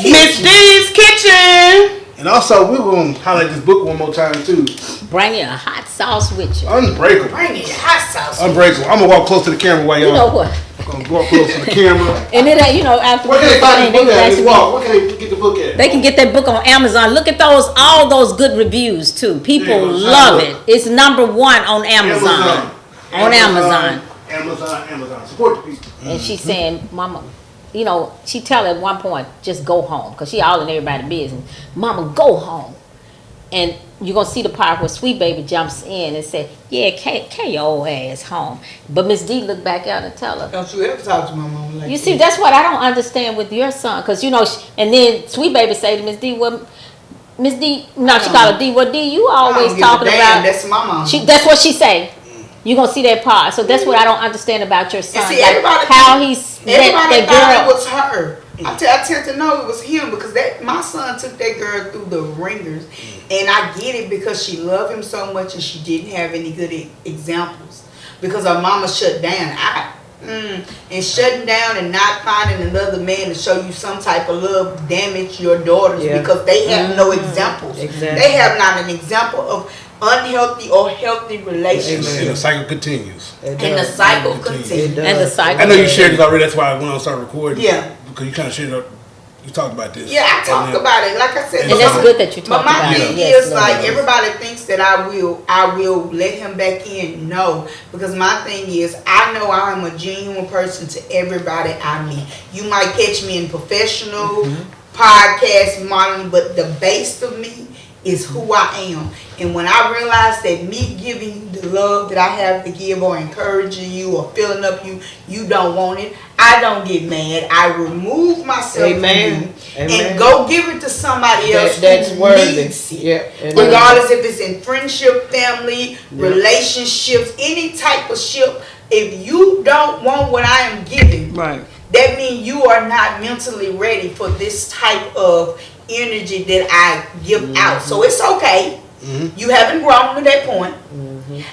Speaker 3: Miss D's Kitchen.
Speaker 1: And also, we're going to highlight this book one more time, too.
Speaker 4: Bring your hot sauce with you.
Speaker 1: Unbreakable.
Speaker 2: bring me hot sauce.
Speaker 1: Unbreakable. I'm going to walk close to the camera while y'all.
Speaker 4: You know what?
Speaker 1: I'm going to walk close to the camera.
Speaker 4: And it ain't, after
Speaker 1: Where can they find the book at?
Speaker 4: actually-
Speaker 1: Let's walk. Where can they get the book at?
Speaker 4: They can get that book on Amazon. Look at all those good reviews too. People
Speaker 1: Yeah,
Speaker 4: love
Speaker 1: look.
Speaker 4: it. It's number 1 on Amazon. On Amazon.
Speaker 1: Amazon. Support the people.
Speaker 4: And she's saying, Mama, she tell her at one point, just go home. Because she all in everybody's business. Mama, go home. And you're going to see the part where Sweet Baby jumps in and said, yeah, carry your old ass home. But Miss D looked back out and tell her.
Speaker 2: Don't you ever talk to my mama like
Speaker 4: You see, that's what I don't understand with your son. Because, and then Sweet Baby say to Miss D, well, Miss D, no, she call her D. Well, D, you always talking about.
Speaker 2: That's my mama.
Speaker 4: That's what she say. You gonna see that part. So that's what I don't understand about your son.
Speaker 2: And see,
Speaker 4: like
Speaker 2: everybody
Speaker 4: how he's met
Speaker 2: everybody
Speaker 4: that
Speaker 2: thought
Speaker 4: girl.
Speaker 2: it was her. I tend to know it was him because my son took that girl through the ringers, and I get it because she loved him so much and she didn't have any good examples because her mama shut down. And shutting down and not finding another man to show you some type of love damage your daughters because they have no examples.
Speaker 3: Exactly.
Speaker 2: They have not an example of unhealthy or healthy relationships.
Speaker 1: And the cycle continues.
Speaker 2: And the cycle
Speaker 1: It
Speaker 2: continues.
Speaker 4: And the cycle.
Speaker 1: I know you shared this already. That's why I went on and started recording.
Speaker 2: Yeah.
Speaker 1: Because you kind of shared it. You talked about this.
Speaker 2: Yeah, I talked about it. Like I said,
Speaker 4: And that's good that you
Speaker 2: but
Speaker 4: talked
Speaker 2: my
Speaker 4: about
Speaker 2: thing
Speaker 4: it. Yes,
Speaker 2: is
Speaker 4: Lord.
Speaker 2: like everybody thinks that I will let him back in. No, because my thing is I know I am a genuine person to everybody I meet. You might catch me in professional podcast modeling, but the base of me is who I am. And when I realize that me giving you the love that I have to give or encouraging you or filling up you don't want it, I don't get mad. I remove myself from you and go give it to somebody else
Speaker 3: That's
Speaker 2: who
Speaker 3: worthy.
Speaker 2: needs it.
Speaker 3: Yeah.
Speaker 2: Regardless if it's in friendship, family, relationships, any type of ship, if you don't want what I am giving,
Speaker 3: Right.
Speaker 2: that means you are not mentally ready for this type of energy that I give out. So it's okay. You haven't grown to that point.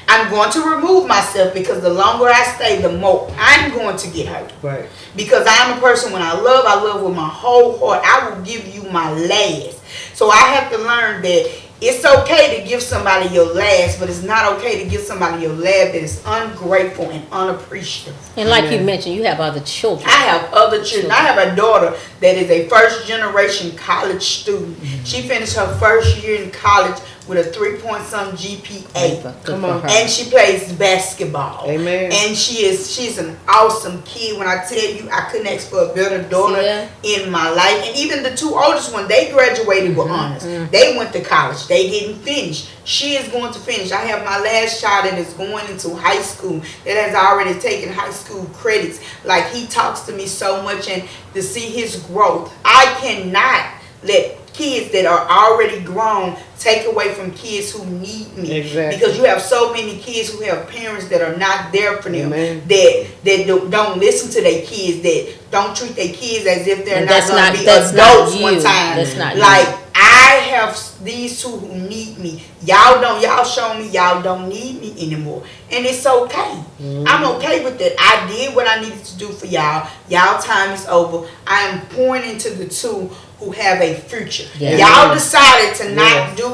Speaker 2: I'm going to remove myself because the longer I stay, the more I'm going to get hurt.
Speaker 3: Right.
Speaker 2: Because I'm a person when I love with my whole heart. I will give you my last. So I have to learn that it's okay to give somebody your last, but it's not okay to give somebody your last that is ungrateful and unappreciative.
Speaker 4: And like you mentioned, you have other children.
Speaker 2: I have other children. I have a daughter that is a first generation college student. She finished her first year in college with a 3-point-some GPA.
Speaker 3: Come on.
Speaker 2: And she plays basketball.
Speaker 3: Amen.
Speaker 2: And she's an awesome kid. When I tell you, I couldn't ask for a better daughter in my life. And even the two oldest ones, they graduated with honors. They went to college. They didn't finish. She is going to finish. I have my last child that is going into high school that has already taken high school credits. Like, he talks to me so much, and to see his growth, I cannot let kids that are already grown take away from kids who need me.
Speaker 3: Exactly.
Speaker 2: Because you have so many kids who have parents that are not there for them.
Speaker 3: Amen.
Speaker 2: that don't listen to their kids, that don't treat their kids as if they're
Speaker 4: And
Speaker 2: not
Speaker 4: that's
Speaker 2: going
Speaker 4: not-
Speaker 2: to be
Speaker 4: that's
Speaker 2: adults
Speaker 4: not
Speaker 2: one
Speaker 4: you.
Speaker 2: time.
Speaker 4: That's not you.
Speaker 2: like I have these two who need me. Y'all show me y'all don't need me anymore. And it's okay. I'm okay with that. I did what I needed to do for y'all. Y'all time is over. I am pouring into the two who have a future.
Speaker 4: Yeah.
Speaker 2: Y'all decided to not do,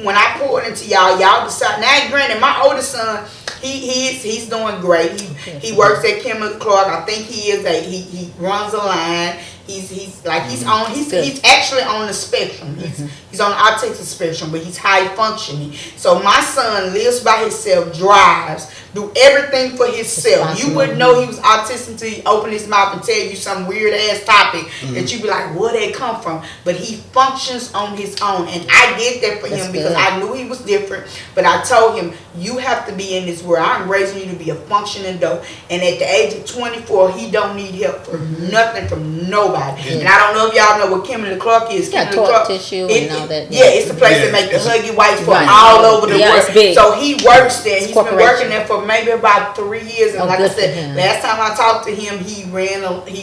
Speaker 2: when I poured into y'all decided. Now granted, my oldest son, he's doing great. He works at Kimberly Clark. I think he runs a line. He's actually on the spectrum. He's on the autistic spectrum, but he's high functioning. So my son lives by himself, drives, do everything for himself. You wouldn't know he was autistic until he opened his mouth and tell you some weird ass topic that you be like, where they come from? But he functions on his own, and I did that for him because I knew he was different. But I told him, you have to be in this world. I'm raising you to be a functioning adult. And at the age of 24, he don't need help for nothing from nobody. And I don't know if y'all know what Kimberly Clark is.
Speaker 4: Got torque tissue and all that.
Speaker 2: Yeah, it's the place that make the huggy whites for all over the world. So he works there. He's been working there for maybe about 3 years. And like I said, last time I talked to him, he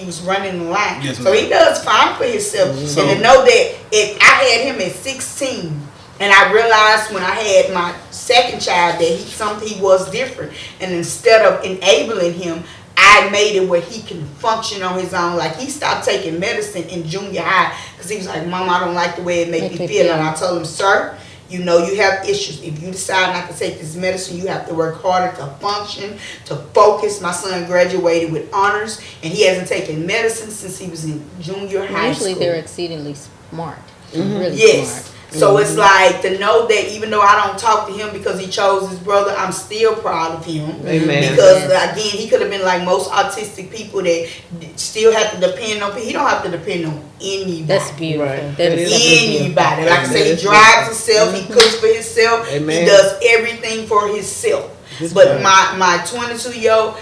Speaker 2: was running the line. Yes, so he does fine for himself. So, and to know that if I had him at 16, and I realized when I had my second child that he was different, and instead of enabling him, I made it where he can function on his own. Like, he stopped taking medicine in junior high because he was like, Mom, I don't like the way it makes me feel. And I told him, sir, you know you have issues. If you decide not to take this medicine, you have to work harder to function, to focus. My son graduated with honors, and he hasn't taken medicine since he was in junior high school.
Speaker 4: Usually they're exceedingly smart. Really smart.
Speaker 2: So it's like to know that even though I don't talk to him because he chose his brother, I'm still proud of him.
Speaker 3: Amen.
Speaker 2: Because again, he could have been like most autistic people that still have to depend on people. He don't have to depend on anybody.
Speaker 4: That's beautiful.
Speaker 3: Right.
Speaker 4: That is
Speaker 2: anybody. Like I say, he drives himself, he cooks for himself,
Speaker 3: Amen.
Speaker 2: He does everything for himself. But my 22-year-old,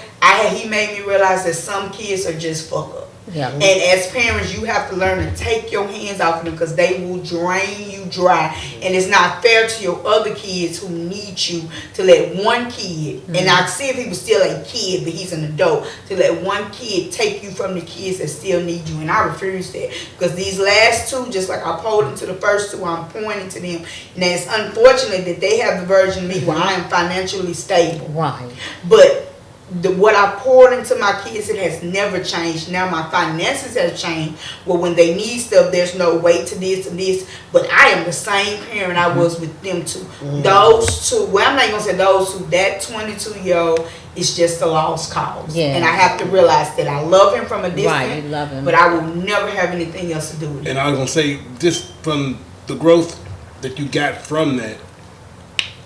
Speaker 2: he made me realize that some kids are just fuck up.
Speaker 4: Yeah.
Speaker 2: And as parents, you have to learn to take your hands off of them because they will drain you dry. And it's not fair to your other kids who need you to let one kid, and I see if he was still a kid, but he's an adult, to let one kid take you from the kids that still need you. And I refuse that because these last two, just like I pulled into the first two, I'm pointing to them. And it's unfortunate that they have the version of me where I am financially stable.
Speaker 4: Right.
Speaker 2: But what I poured into my kids, it has never changed. Now my finances have changed. Well, when they need stuff, there's no wait to this and this. But I am the same parent I was with them two. Those two, well, I'm not going to say those two. That 22-year-old is just a lost cause.
Speaker 4: Yeah.
Speaker 2: And I have to realize that I love him from a distance.
Speaker 4: Right, you love him.
Speaker 2: But I will never have anything else to do with him.
Speaker 1: And I was going to say, just from the growth that you got from that,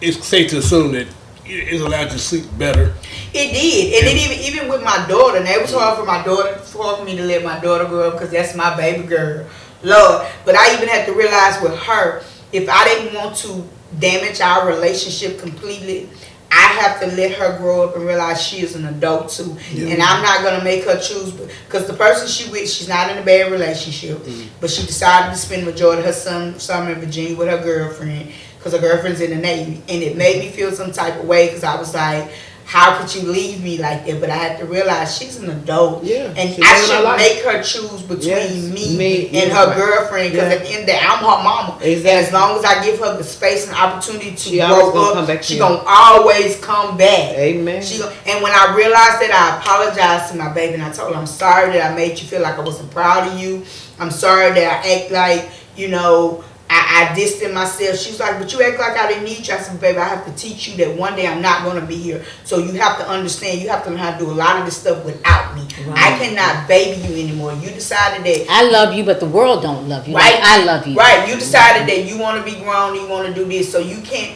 Speaker 1: it's safe to assume that it allowed you to sleep better.
Speaker 2: It did, and it even with my daughter. And it was hard for me to let my daughter grow up because that's my baby girl, Lord. But I even had to realize with her, if I didn't want to damage our relationship completely, I have to let her grow up and realize she is an adult too. Yeah. And I'm not gonna make her choose because the person she with, she's not in a bad relationship, but she decided to spend the majority of her summer in Virginia with her girlfriend. Because her girlfriend's in the Navy, and it made me feel some type of way because I was like, how could you leave me like that? But I had to realize she's an adult, and I should make her choose between me and her girlfriend because at the end of the day, I'm her mama. Exactly. And as long as I give her the space and opportunity to grow up, she's going to always come back. Amen. And when I realized that, I apologized to my baby, and I told her, I'm sorry that I made you feel like I wasn't proud of you. I'm sorry that I act like, I distanced myself. She was like, but you act like I didn't need you. I said, baby, I have to teach you that one day I'm not going to be here. So you have to understand, you have to learn how to do a lot of this stuff without me. Right. I cannot baby you anymore. You decided that.
Speaker 4: I love you, but the world don't love you.
Speaker 2: Right.
Speaker 4: Like I love you.
Speaker 2: Right. You decided that you want to be grown, you want to do this, so you can't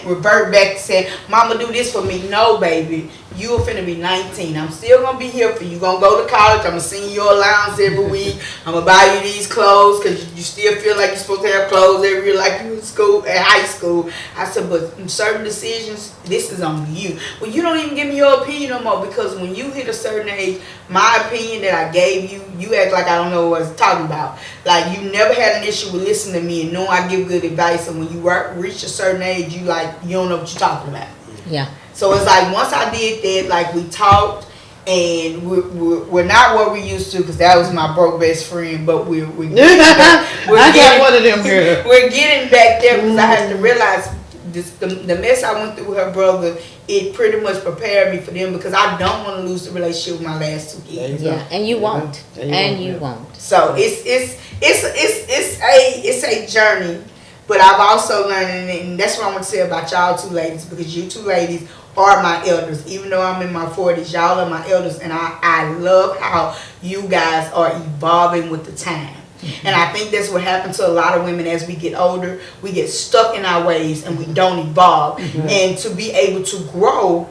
Speaker 2: revert back to say, Mama, do this for me. No, baby. You're finna be 19. I'm still gonna be here for you. You're gonna go to college. I'm gonna send you your allowance every week. I'm gonna buy you these clothes because you still feel like you're supposed to have clothes every year like you in school, at high school. I said, but in certain decisions, this is on you. Well, you don't even give me your opinion no more because when you hit a certain age, my opinion that I gave you, you act like I don't know what I was talking about. Like you never had an issue with listening to me and knowing I give good advice. And when you reach a certain age, you don't know what you're talking about.
Speaker 4: Yeah.
Speaker 2: So it's like once I did that, like we talked, and we're not what we used to because that was my broke best friend. But we're getting back.
Speaker 3: I got one of them here.
Speaker 2: We're getting back there because I had to realize the mess I went through with her brother. It pretty much prepared me for them because I don't want to lose the relationship with my last two kids.
Speaker 4: Yeah, and you won't. And you won't.
Speaker 2: So it's a journey. But I've also learned, and that's what I want to say about y'all two ladies, because you two ladies are my elders. Even though I'm in my 40s, y'all are my elders, and I love how you guys are evolving with the time. And I think that's what happens to a lot of women as we get older. We get stuck in our ways and we don't evolve. And to be able to grow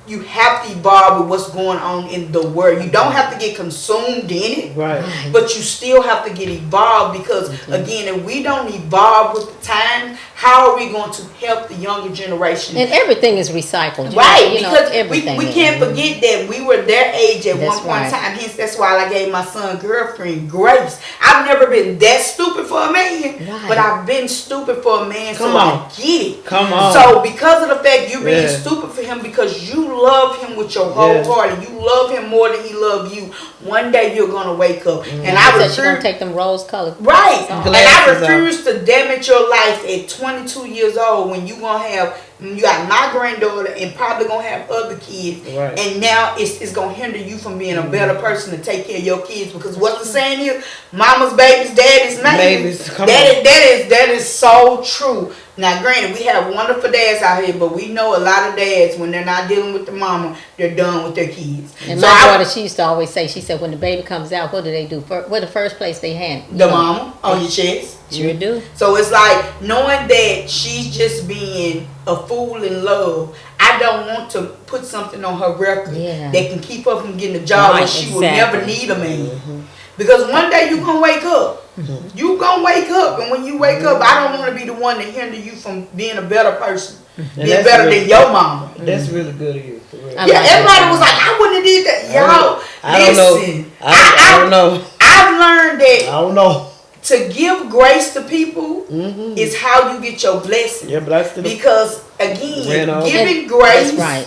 Speaker 2: you have to evolve with what's going on in the world. You don't have to get consumed in it,
Speaker 3: Right.
Speaker 2: but you still have to get evolved because again, if we don't evolve with the times, how are we going to help the younger generation?
Speaker 4: And everything is recycled.
Speaker 2: Right,
Speaker 4: You know,
Speaker 2: because
Speaker 4: everything
Speaker 2: we
Speaker 4: is.
Speaker 2: can't forget that we were their age at
Speaker 4: That's
Speaker 2: one point in
Speaker 4: right.
Speaker 2: time. Hence, that's why I gave my son girlfriend Grace. I've never been that stupid for a man,
Speaker 4: Right.
Speaker 2: but I've been stupid for a man,
Speaker 3: Come
Speaker 2: so
Speaker 3: on.
Speaker 2: I get it.
Speaker 3: Come on.
Speaker 2: So because of the fact you being
Speaker 3: Yeah.
Speaker 2: stupid for him because you love him with your whole
Speaker 3: Yeah.
Speaker 2: heart and you love him more than he loves you, one day you're gonna wake up. And I
Speaker 4: I said she gonna
Speaker 2: refuse.
Speaker 4: take them rose colored.
Speaker 2: Right, and I
Speaker 3: Glasses
Speaker 2: refuse to damage your life at 22 years old when you gonna have, you got my granddaughter and probably gonna have other kids,
Speaker 3: Right.
Speaker 2: and now it's gonna hinder you from being a better person to take care of your kids because what the saying is, mama's babies, daddy's
Speaker 3: Babies,
Speaker 2: babies.
Speaker 3: come
Speaker 2: That is so true. Now, granted, we have wonderful dads out here, but we know a lot of dads when they're not dealing with the mama, they're done with their kids.
Speaker 4: And
Speaker 2: So
Speaker 4: my
Speaker 2: I-
Speaker 4: daughter, she used to always say, she said, when the baby comes out, what do they do? What the first place they hand?
Speaker 2: the mama on your chest.
Speaker 4: Sure do.
Speaker 2: So it's like knowing that she's just being a fool in love. I don't want to put something on her record
Speaker 4: Yeah.
Speaker 2: that can keep her from getting a job
Speaker 4: Right,
Speaker 2: and she will never
Speaker 4: exactly.
Speaker 2: need a man. Because one day you gonna wake up. You gonna wake up, and when you wake up, I don't want to be the one to hinder you from being a better person, being
Speaker 3: that's
Speaker 2: better
Speaker 3: really-
Speaker 2: than your mama.
Speaker 3: That's really good of you. For real.
Speaker 4: I
Speaker 2: Yeah,
Speaker 4: like
Speaker 2: everybody
Speaker 4: that.
Speaker 2: was like, I wouldn't have did that. Y'all,
Speaker 3: I don't know.
Speaker 2: listen.
Speaker 3: I don't know.
Speaker 2: I've learned that
Speaker 3: I don't know.
Speaker 2: to give grace to people
Speaker 3: Mm-hmm.
Speaker 2: is how you get your blessing.
Speaker 3: Yeah, but I still.
Speaker 2: Because
Speaker 3: Ran
Speaker 2: again,
Speaker 3: off.
Speaker 2: giving grace
Speaker 4: That's right.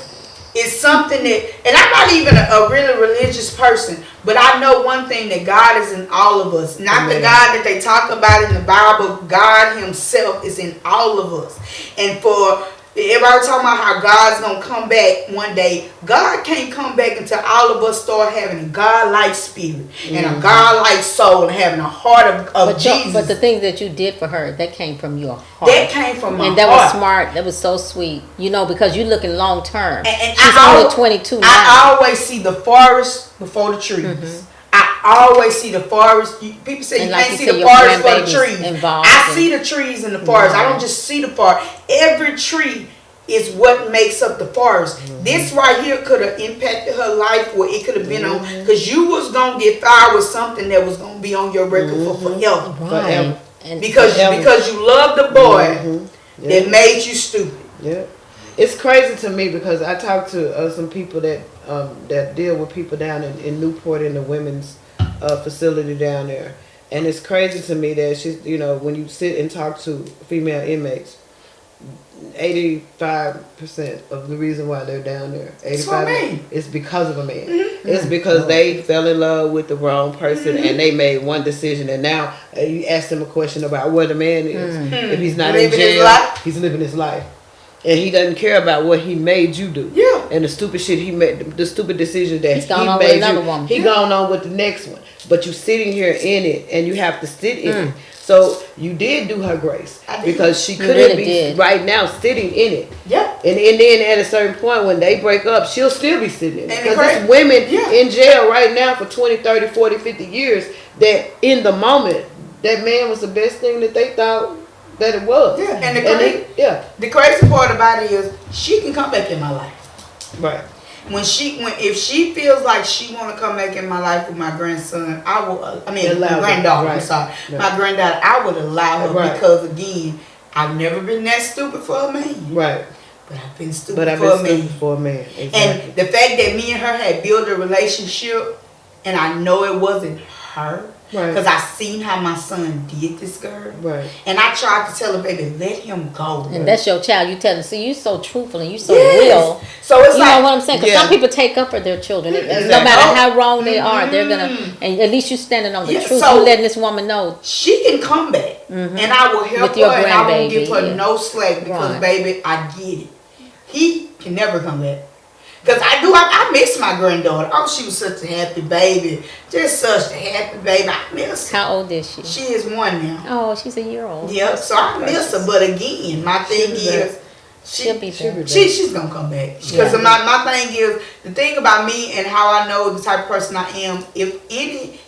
Speaker 2: is something that, and I'm not even a really religious person, but I know one thing, that God is in all of us. Not the
Speaker 3: Amen.
Speaker 2: God that they talk about in the Bible. God Himself is in all of us. And for everybody talking about how God's gonna come back one day, God can't come back until all of us start having a God-like spirit and a God-like soul and having a heart of
Speaker 4: But,
Speaker 2: Jesus.
Speaker 4: but the things that you did for her, that came from your heart.
Speaker 2: that came from my
Speaker 4: and that
Speaker 2: heart.
Speaker 4: was smart. That was so sweet. You know, because you're looking long term.
Speaker 2: And
Speaker 4: She's
Speaker 2: I
Speaker 4: only
Speaker 2: al-
Speaker 4: 22 now.
Speaker 2: I always see the forest before the trees.
Speaker 4: Mm-hmm.
Speaker 2: I always see the forest. People say
Speaker 4: And
Speaker 2: you
Speaker 4: like
Speaker 2: can't
Speaker 4: you
Speaker 2: see
Speaker 4: said,
Speaker 2: the
Speaker 4: your
Speaker 2: forest for the
Speaker 4: grandbaby's
Speaker 2: trees.
Speaker 4: involved
Speaker 2: I
Speaker 4: in-
Speaker 2: see the trees in the forest. I don't just see the forest. Every tree is what makes up the forest. This right here could have impacted her life, or it could have been on, because you was gonna get fired with something that was gonna be on your record for forever.
Speaker 4: Right.
Speaker 3: Forever.
Speaker 4: And
Speaker 2: Because
Speaker 3: Forever.
Speaker 2: because you love the boy
Speaker 3: Yeah.
Speaker 2: that made you stupid.
Speaker 3: Yeah, it's crazy to me because I talked to some people that deal with people down in Newport in the women's facility down there, and it's crazy to me that she's, you know, when you sit and talk to female inmates, 85% of the reason why they're down there,
Speaker 2: That's what I
Speaker 3: 85
Speaker 2: mean.
Speaker 3: is because of a man. It's because they fell in love with the wrong person and they made one decision, and now you ask them a question about where the man is. If he's not
Speaker 2: Living
Speaker 3: in
Speaker 2: his
Speaker 3: jail,
Speaker 2: life?
Speaker 3: he's living his life. And he doesn't care about what he made you do.
Speaker 2: Yeah.
Speaker 3: And the stupid shit he made, the stupid decisions that
Speaker 4: He's
Speaker 3: he
Speaker 4: gone on with
Speaker 3: made
Speaker 4: another
Speaker 3: you.
Speaker 4: woman.
Speaker 3: He gone on with the next one. But you sitting here in it, and you have to sit in it. So you did do her grace
Speaker 2: I did.
Speaker 3: because she
Speaker 4: You
Speaker 3: couldn't
Speaker 4: really
Speaker 3: be
Speaker 4: did.
Speaker 3: right now sitting in it.
Speaker 2: Yeah.
Speaker 3: And then at a certain point when they break up, she'll still be sitting in it.
Speaker 2: And
Speaker 3: Because
Speaker 2: correct.
Speaker 3: there's women
Speaker 2: Yeah.
Speaker 3: in jail right now for 20, 30, 40, 50 years that in the moment, that man was the best thing that they thought that it was.
Speaker 2: Yeah. And
Speaker 3: yeah,
Speaker 2: the crazy part about it is she can come back in my life.
Speaker 3: right.
Speaker 2: If she feels like she want to come back in my life with my grandson, I will.
Speaker 3: Allow
Speaker 2: My
Speaker 3: her,
Speaker 2: granddaughter. I'm
Speaker 3: right.
Speaker 2: sorry,
Speaker 3: Right.
Speaker 2: my granddaughter. I would allow her
Speaker 3: Right.
Speaker 2: because again, I've never been that stupid for a man,
Speaker 3: Right.
Speaker 2: but I've been stupid
Speaker 3: But I've
Speaker 2: for a
Speaker 3: been
Speaker 2: man.
Speaker 3: stupid for a man. Exactly.
Speaker 2: And the fact that me and her had built a relationship, and I know it wasn't her,
Speaker 3: Right.
Speaker 2: because I seen how my son did this girl,
Speaker 3: Right.
Speaker 2: and I tried to tell her, baby, let him go.
Speaker 4: And that's your child. You tell them. See, you so truthful and you so
Speaker 2: Yes.
Speaker 4: real.
Speaker 2: So it's
Speaker 4: You
Speaker 2: like,
Speaker 4: know what I'm saying? Because
Speaker 3: Yeah.
Speaker 4: some people take up for their children. No
Speaker 3: Exactly.
Speaker 4: matter how wrong they are, they're gonna. And at least you standing on the
Speaker 2: Yeah,
Speaker 4: truth.
Speaker 2: so-
Speaker 4: You letting this woman know.
Speaker 2: she can come back, and I will help
Speaker 4: With your
Speaker 2: her, and I won't give her
Speaker 4: grandbaby, yeah.
Speaker 2: no slack because,
Speaker 4: Right.
Speaker 2: baby, I get it. He can never come back. Because I miss my granddaughter. Oh, she was such a happy baby. Just such a happy baby. I miss her.
Speaker 4: How old is she?
Speaker 2: She is one now.
Speaker 4: Oh, she's a year old.
Speaker 2: Yep, so I miss her. But again, my thing
Speaker 3: be
Speaker 2: is,
Speaker 3: back.
Speaker 4: She'll be there.
Speaker 2: she's gonna come back. Because
Speaker 4: Yeah.
Speaker 2: my thing is, the thing about me and how I know the type of person I am, if any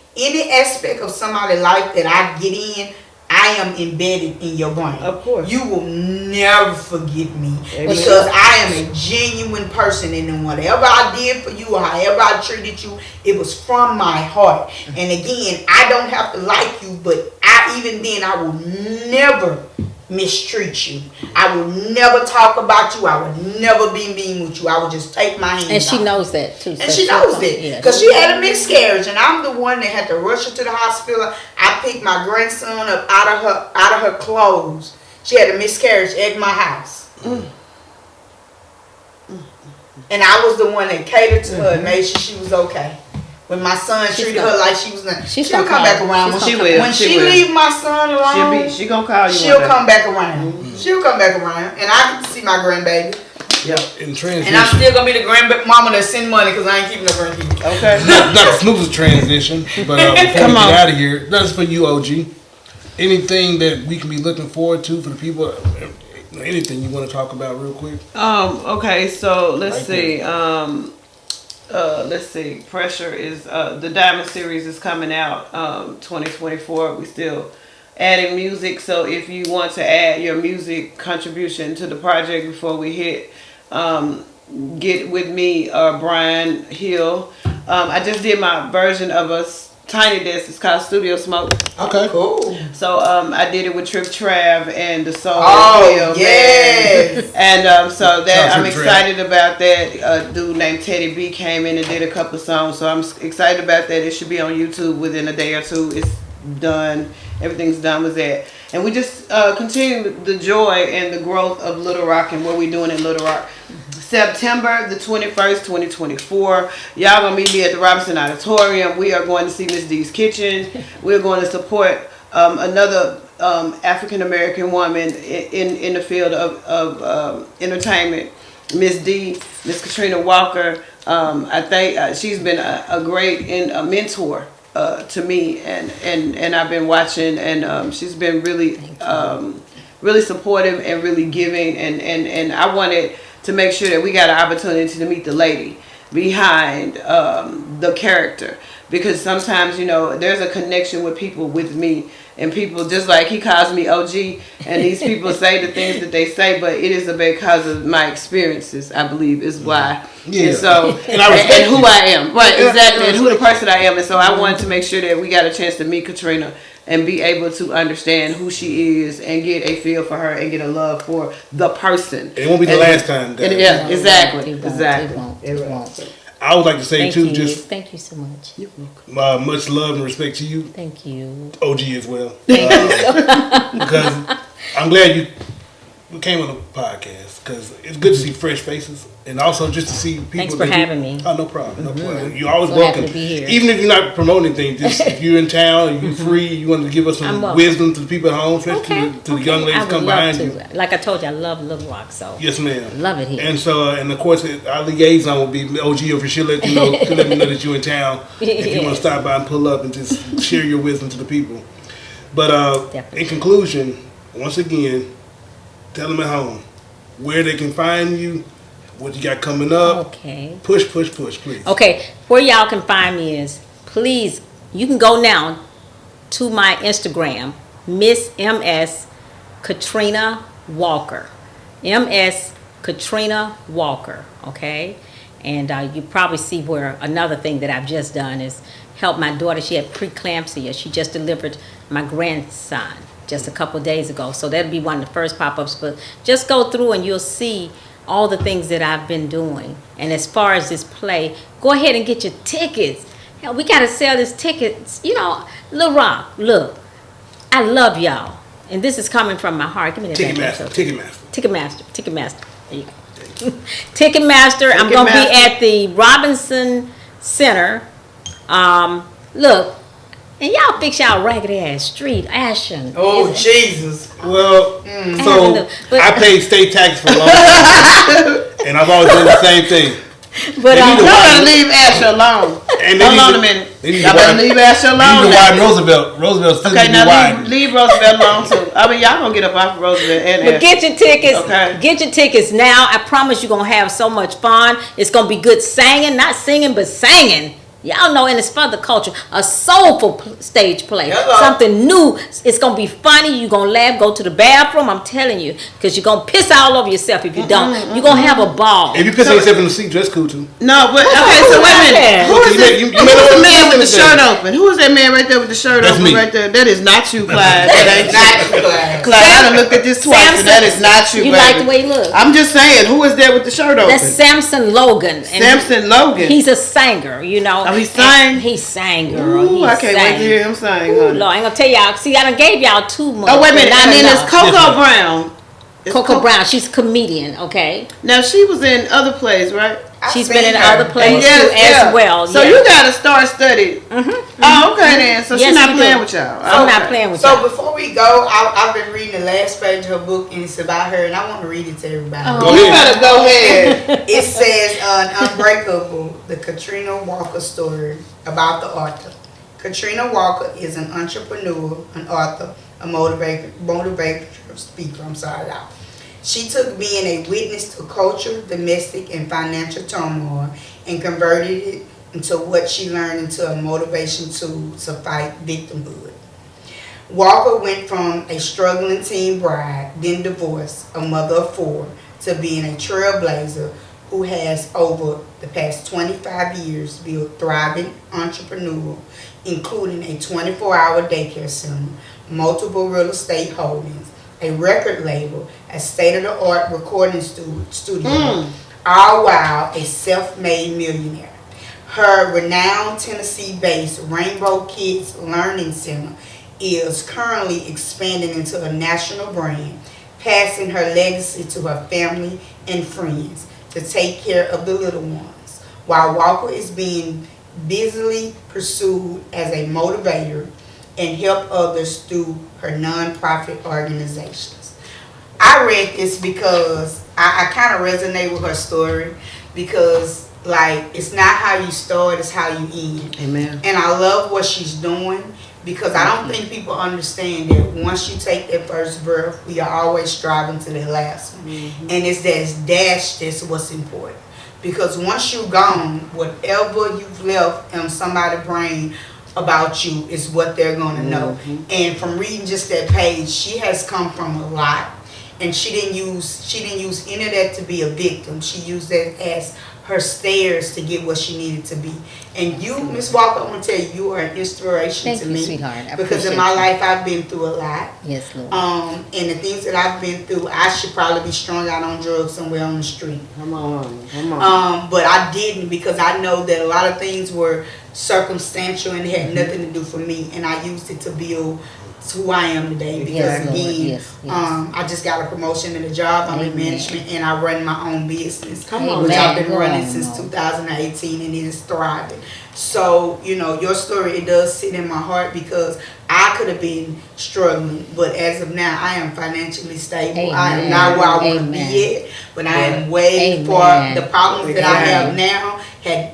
Speaker 2: aspect of somebody's life that I get in, I I am embedded in your brain.
Speaker 3: Of course.
Speaker 2: You will never forget me
Speaker 3: Amen.
Speaker 2: because I am a genuine person, and whatever I did for you or however I treated you, it was from my heart. And again, I don't have to like you, but even then I will never mistreat you. I will never talk about you. I will never be mean with you. I will just take my hands
Speaker 4: And she
Speaker 2: off.
Speaker 4: knows that too.
Speaker 2: And
Speaker 4: so
Speaker 2: she
Speaker 4: she'll
Speaker 2: knows
Speaker 4: come.
Speaker 2: that
Speaker 4: Yeah.
Speaker 2: because she had a miscarriage, and I'm the one that had to rush her to the hospital. I picked my grandson up out of her clothes. She had a miscarriage at my house, and I was the one that catered to her and made sure she was okay. When my son treated her like she was not, she'll come back around. When she leave my son alone,
Speaker 3: she gonna call you.
Speaker 2: She'll come back around. She'll come back around, and I get to see my grandbaby.
Speaker 3: Yeah.
Speaker 1: In transition.
Speaker 2: And I'm still gonna be the grandmama that send money because I ain't keeping the grandkids.
Speaker 3: Okay.
Speaker 1: not the smoothest transition, but before we get out of here, that's for you, OG. Anything that we can be looking forward to for the people? Anything you want to talk about real quick?
Speaker 3: Okay, so let's see. Let's see. Pressure is the Diamond Series is coming out 2024. We still adding music, so if you want to add your music contribution to the project before we hit, get with me or Brian Hill. I just did my version of a tiny desk. It's called Studio Smoke.
Speaker 1: Okay,
Speaker 2: Cool.
Speaker 3: So I did it with Trip Trav and the Soul.
Speaker 2: Oh yes.
Speaker 3: And so that
Speaker 1: Shout out
Speaker 3: I'm
Speaker 1: to
Speaker 3: excited about that. A dude named Teddy B came in and did a couple of songs. So I'm excited about that. It should be on YouTube within a day or two. It's done. Everything's done with that. And we just continue the joy and the growth of Little Rock and what we're doing in Little Rock. September the 21st, 2024. Y'all gonna meet me at the Robinson Auditorium. We are going to see Miss D's Kitchen. We're going to support another African American woman in the field of entertainment, Miss D, Miss Katrina Walker. I think she's been a great a mentor to me, and I've been watching, and she's been really really supportive and really giving, and I wanted to make sure that we got an opportunity to meet the lady behind the character, because sometimes, you know, there's a connection with people with me, and people, just like he calls me OG, and these people say the things that they say, but it is because of my experiences, I believe, is why.
Speaker 1: Yeah.
Speaker 3: And so, and who I am, right? Exactly, and who the person I am, and so I wanted to make sure that we got a chance to meet Katrina and be able to understand who she is and get a feel for her and get a love for the person.
Speaker 1: It won't be the last time.
Speaker 3: Yeah, exactly.
Speaker 4: It won't.
Speaker 1: I would like to say
Speaker 4: Thank
Speaker 1: too,
Speaker 4: you.
Speaker 1: just
Speaker 4: Thank you so much.
Speaker 1: much love and respect to you,
Speaker 4: Thank you.
Speaker 1: OG as well. Because I'm glad you came on the podcast, because it's good to see fresh faces, and also just to see people.
Speaker 4: Thanks for having me.
Speaker 1: Oh, no problem. No problem. You're always
Speaker 4: So
Speaker 1: welcome.
Speaker 4: happy to be here.
Speaker 1: Even if you're not promoting anything, just if you're in town, you're free, you want to give us some wisdom to the people at home, especially to the young ladies come behind you.
Speaker 4: Like I told you, I love Little Rock, so
Speaker 1: Yes, ma'am.
Speaker 4: love it here.
Speaker 1: And so, and of course, our liaison will be OG, or she'll let you know, to let me know that you're in town. If you want to stop by and pull up and just share your wisdom to the people. But
Speaker 4: Definitely.
Speaker 1: in conclusion, once again, tell them at home where they can find you, what you got coming up.
Speaker 4: Okay.
Speaker 1: Push, please.
Speaker 4: Okay, where y'all can find me is, please, you can go now to my Instagram, Miss MS Katrina Walker. MS Katrina Walker, okay? And you probably see where another thing that I've just done is help my daughter. She had preeclampsia. She just delivered my grandson just a couple days ago. So that'll be one of the first pop-ups. But just go through and you'll see all the things that I've been doing. And as far as this play, go ahead and get your tickets. Hell, we got to sell these tickets. You know, Lil Rock, look, I love y'all. And this is coming from my heart. Give me that back. Ticketmaster. There you go. Ticketmaster. I'm going to be at the Robinson Center. Look, and y'all fix y'all ragged ass street, Ashton.
Speaker 2: Oh, Jesus.
Speaker 1: Well, so I paid state tax for a long time, and I've always done the same thing.
Speaker 3: But y'all better leave Asher alone. Hold on a minute. Y'all better leave Asher alone.
Speaker 1: You need to widen Roosevelt. Roosevelt's still
Speaker 3: okay,
Speaker 1: now
Speaker 3: now leave Roosevelt alone too. I mean, y'all gonna get up off of Roosevelt and
Speaker 4: But get your tickets.
Speaker 3: Okay.
Speaker 4: Get your tickets now. I promise you're gonna have so much fun. It's gonna be good singing, not singing, but singing. Y'all know, and it's for the culture, a soulful stage play.
Speaker 2: Hello.
Speaker 4: Something new. It's going to be funny. You're going to laugh, go to the bathroom. I'm telling you. Because you're going to piss all over yourself if you don't. You're going to have a ball.
Speaker 1: If you piss on yourself in the seat, dress cool too.
Speaker 3: No, but okay, so wait a minute. Who is the man with the shirt open? Who is that man right there with the shirt
Speaker 1: That's
Speaker 3: open
Speaker 1: me.
Speaker 3: right there? That is not you, Clyde. That ain't
Speaker 2: Not you, Clyde.
Speaker 3: Clyde, I done looked at this twice, and that is not you,
Speaker 4: You
Speaker 3: baby.
Speaker 4: like the way he looks?
Speaker 3: I'm just saying, who is there with the shirt open?
Speaker 4: That's Samson Logan. And
Speaker 3: Samson Logan.
Speaker 4: He's a singer, you know.
Speaker 3: Oh, he sang?
Speaker 4: He sang, girl.
Speaker 3: Ooh,
Speaker 4: He
Speaker 3: I can't wait to
Speaker 4: sang.
Speaker 3: hear him sing,
Speaker 4: Ooh,
Speaker 3: honey.
Speaker 4: Lord, I ain't gonna tell y'all. See, I done gave y'all too much.
Speaker 3: Oh, wait a minute.
Speaker 4: Not
Speaker 3: And then
Speaker 4: enough.
Speaker 3: there's Coco Brown. It's
Speaker 4: Coco Brown. She's a comedian, okay?
Speaker 3: Now, she was in other plays, right?
Speaker 4: She's
Speaker 2: I've
Speaker 4: been
Speaker 2: seen
Speaker 4: in
Speaker 2: her.
Speaker 4: other plays
Speaker 3: Yes,
Speaker 4: too,
Speaker 3: yeah.
Speaker 4: as well.
Speaker 3: So
Speaker 4: yeah.
Speaker 3: you got to start studying. Oh, okay then. So
Speaker 4: Yes,
Speaker 3: she's not
Speaker 4: we
Speaker 3: playing
Speaker 4: do.
Speaker 3: with y'all.
Speaker 4: I'm
Speaker 3: Okay.
Speaker 4: not playing with
Speaker 2: So
Speaker 4: y'all.
Speaker 2: before we go, I've been reading the last page of her book, and it's about her, and I want to read it to everybody.
Speaker 1: Go
Speaker 3: You
Speaker 1: ahead.
Speaker 3: better go ahead.
Speaker 2: It says Unbreakable, the Katrina Walker story about the author. Katrina Walker is an entrepreneur, an author, a motivator speaker. Y'all. She took being a witness to culture, domestic, and financial turmoil and converted it into what she learned into a motivation tool to fight victimhood. Walker went from a struggling teen bride, then divorced, a mother of 4, to being a trailblazer who has over the past 25 years built thriving entrepreneur, including a 24-hour daycare center, multiple real estate holdings, a record label, a state-of-the-art recording studio, all while a self-made millionaire. Her renowned Tennessee-based Rainbow Kids Learning Center is currently expanding into a national brand, passing her legacy to her family and friends to take care of the little ones, while Walker is being busily pursued as a motivator and help others through her nonprofit organizations. I read this because I kind of resonate with her story, because like it's not how you start, it's how you end.
Speaker 3: Amen.
Speaker 2: And I love what she's doing, because I don't think people understand that once you take that first breath, we are always striving to the last one. And it's that dash that's what's important. Because once you're gone, whatever you've left in somebody's brain about you is what they're going to know. And from reading just that page, she has come from a lot. And she didn't use any of that to be a victim. She used that as her stairs to get what she needed to be. And you, Miss Walker, I want to tell you, you are an inspiration
Speaker 4: Thank
Speaker 2: to
Speaker 4: you,
Speaker 2: me.
Speaker 4: sweetheart. I
Speaker 2: Because in
Speaker 4: appreciate
Speaker 2: my
Speaker 4: you.
Speaker 2: life, I've been through a lot.
Speaker 4: Yes, Lord.
Speaker 2: And the things that I've been through, I should probably be strung out on drugs somewhere on the street.
Speaker 3: Come on.
Speaker 2: But I didn't, because I know that a lot of things were circumstantial and had nothing to do for me. And I used it to build who I am today. Because
Speaker 4: Yes, Lord.
Speaker 2: again,
Speaker 4: Yes.
Speaker 2: I just got a promotion in a job. I'm in
Speaker 4: Amen.
Speaker 2: management, and I run my own business,
Speaker 3: Come on.
Speaker 2: which I've been
Speaker 4: Amen.
Speaker 2: running
Speaker 4: Go on,
Speaker 2: since
Speaker 4: Lord.
Speaker 2: 2018, and it is thriving. So, your story, it does sit in my heart, because I could have been struggling, but as of now, I am financially stable. I am
Speaker 4: Amen.
Speaker 2: not where I want to
Speaker 4: Amen.
Speaker 2: be yet, but I am way
Speaker 4: Amen.
Speaker 2: far. The problems that I have
Speaker 3: Amen.
Speaker 2: now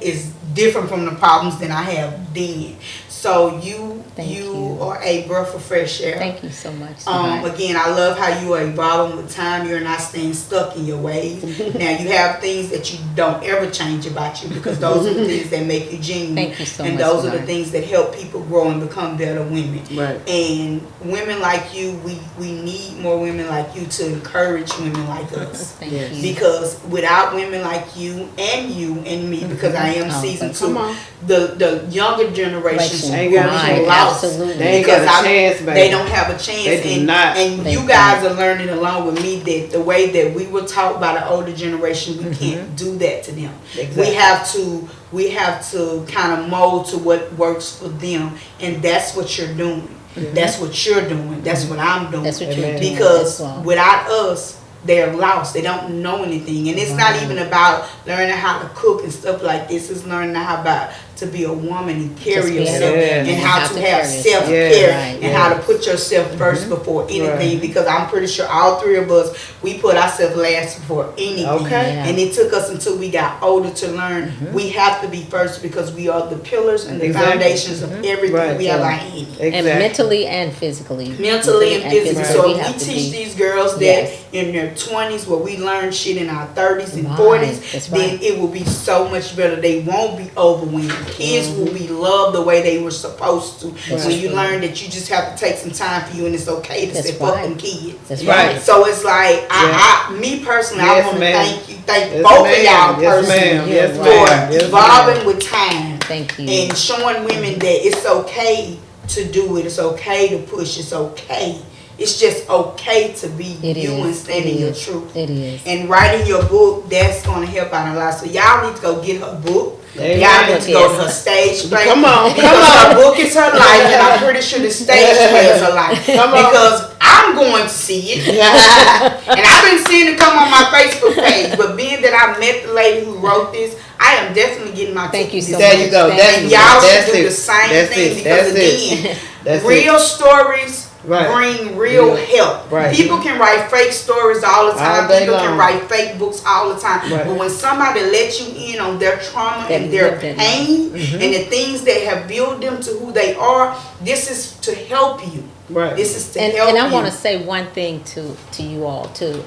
Speaker 2: is different from the problems that I have then. So
Speaker 4: Thank
Speaker 2: you
Speaker 4: you.
Speaker 2: are a breath of fresh air.
Speaker 4: Thank you so much, sweetheart.
Speaker 2: Again, I love how you are evolving with time. You're not staying stuck in your ways. Now, you have things that you don't ever change about you, because those are the things that make you genuine.
Speaker 4: Thank you so
Speaker 2: and
Speaker 4: much,
Speaker 2: those are the
Speaker 4: sweetheart.
Speaker 2: things that help people grow and become better women.
Speaker 3: Right.
Speaker 2: And women like you, we need more women like you to encourage women like us.
Speaker 4: Thank
Speaker 3: Yes.
Speaker 4: you.
Speaker 2: Because without women like you and me, because I am
Speaker 4: Oh,
Speaker 2: season
Speaker 4: thank
Speaker 2: 2,
Speaker 3: Come on.
Speaker 2: the younger generations
Speaker 3: Ain't
Speaker 2: will
Speaker 3: got a
Speaker 2: be
Speaker 3: chance.
Speaker 2: lost.
Speaker 4: Absolutely.
Speaker 3: They ain't got a
Speaker 2: Because
Speaker 3: chance, baby.
Speaker 2: they don't have a chance.
Speaker 3: They do
Speaker 2: and
Speaker 3: not.
Speaker 2: and
Speaker 4: They
Speaker 2: you
Speaker 4: don't.
Speaker 2: guys are learning along with me that the way that we were taught by the older generation, we can't do that to them.
Speaker 3: Exactly.
Speaker 2: We have to kind of mold to what works for them, and that's what you're doing. That's what you're doing. That's what I'm doing.
Speaker 4: That's what you're
Speaker 3: Amen.
Speaker 4: doing.
Speaker 2: Because
Speaker 4: That's all.
Speaker 2: without us, they're lost. They don't know anything. And it's not even about learning how to cook and stuff like this. It's learning how to be a woman and
Speaker 4: Just
Speaker 2: carry
Speaker 4: be a
Speaker 2: yourself,
Speaker 3: woman
Speaker 2: and how to have
Speaker 4: carry yourself.
Speaker 2: self-care,
Speaker 3: Yeah,
Speaker 2: and how to put yourself first before anything, because I'm pretty sure all three of us, we put ourselves last before anything.
Speaker 3: Okay.
Speaker 2: And it took us until we got older to learn we have to be first, because we are the pillars and the foundations of everything we have our hand in.
Speaker 3: Exactly.
Speaker 4: And mentally and physically.
Speaker 2: Mentally and physically. So
Speaker 4: we
Speaker 2: if
Speaker 4: have
Speaker 2: we
Speaker 4: to
Speaker 2: teach
Speaker 4: be-
Speaker 2: these girls that
Speaker 4: Yes.
Speaker 2: in their 20s, where we learn shit in our 30s and
Speaker 4: Right.
Speaker 2: 40s,
Speaker 4: That's
Speaker 2: then
Speaker 4: right.
Speaker 2: it will be so much better. They won't be overwhelmed. Kids will be loved the way they were supposed to.
Speaker 4: That's
Speaker 2: When you
Speaker 4: true.
Speaker 2: learn that you just have to take some time for you, and it's okay to
Speaker 4: That's
Speaker 2: say fuck
Speaker 4: right.
Speaker 2: them kids.
Speaker 4: That's
Speaker 3: Right.
Speaker 4: right.
Speaker 2: So it's like, me personally, I
Speaker 3: Yes,
Speaker 2: want to
Speaker 3: ma'am.
Speaker 2: thank
Speaker 3: Yes,
Speaker 2: both
Speaker 3: ma'am.
Speaker 2: of y'all
Speaker 3: Yes,
Speaker 2: personally
Speaker 3: ma'am. Yes,
Speaker 2: for
Speaker 3: ma'am. Yes,
Speaker 2: evolving
Speaker 3: ma'am.
Speaker 2: with time
Speaker 4: Thank you.
Speaker 2: and showing women that it's okay to do it. It's okay to push. It's okay. It's just okay to be
Speaker 4: It
Speaker 2: you
Speaker 4: is.
Speaker 2: and stand
Speaker 4: It
Speaker 2: in your
Speaker 4: is.
Speaker 2: truth.
Speaker 4: It is.
Speaker 2: And writing your book, that's going to help out a lot. So y'all need to go get her book.
Speaker 3: Amen.
Speaker 2: Y'all need to go to
Speaker 4: Yes.
Speaker 2: her stage play.
Speaker 3: Come on,
Speaker 2: Because
Speaker 3: come
Speaker 2: her book is her life, and I'm pretty sure the stage play is her life.
Speaker 3: Come on.
Speaker 2: Because I'm going to see it. And I've been seeing it come on my Facebook page. But being that I met the lady who wrote this, I am definitely getting my
Speaker 4: Thank you
Speaker 2: ticket
Speaker 4: so
Speaker 2: this
Speaker 3: There
Speaker 2: week.
Speaker 3: you go.
Speaker 4: Thank
Speaker 3: That's
Speaker 2: And
Speaker 4: you.
Speaker 2: y'all
Speaker 3: that's
Speaker 2: should do
Speaker 3: it.
Speaker 2: the same
Speaker 3: That's
Speaker 2: thing,
Speaker 3: it.
Speaker 2: because
Speaker 3: That's it.
Speaker 2: again,
Speaker 3: That's
Speaker 2: real stories
Speaker 3: Right.
Speaker 2: bring real
Speaker 3: Real.
Speaker 2: help.
Speaker 3: Right.
Speaker 2: People can write fake stories all the time.
Speaker 3: All day
Speaker 2: People
Speaker 3: long.
Speaker 2: can write fake books all the time.
Speaker 3: Right.
Speaker 2: But when somebody lets you in on their trauma
Speaker 4: That
Speaker 2: and their
Speaker 4: lived it.
Speaker 2: pain and the things that have built them to who they are, this is to help you.
Speaker 3: Right.
Speaker 2: This is to
Speaker 4: And
Speaker 2: help you.
Speaker 4: I want to say one thing to you all too.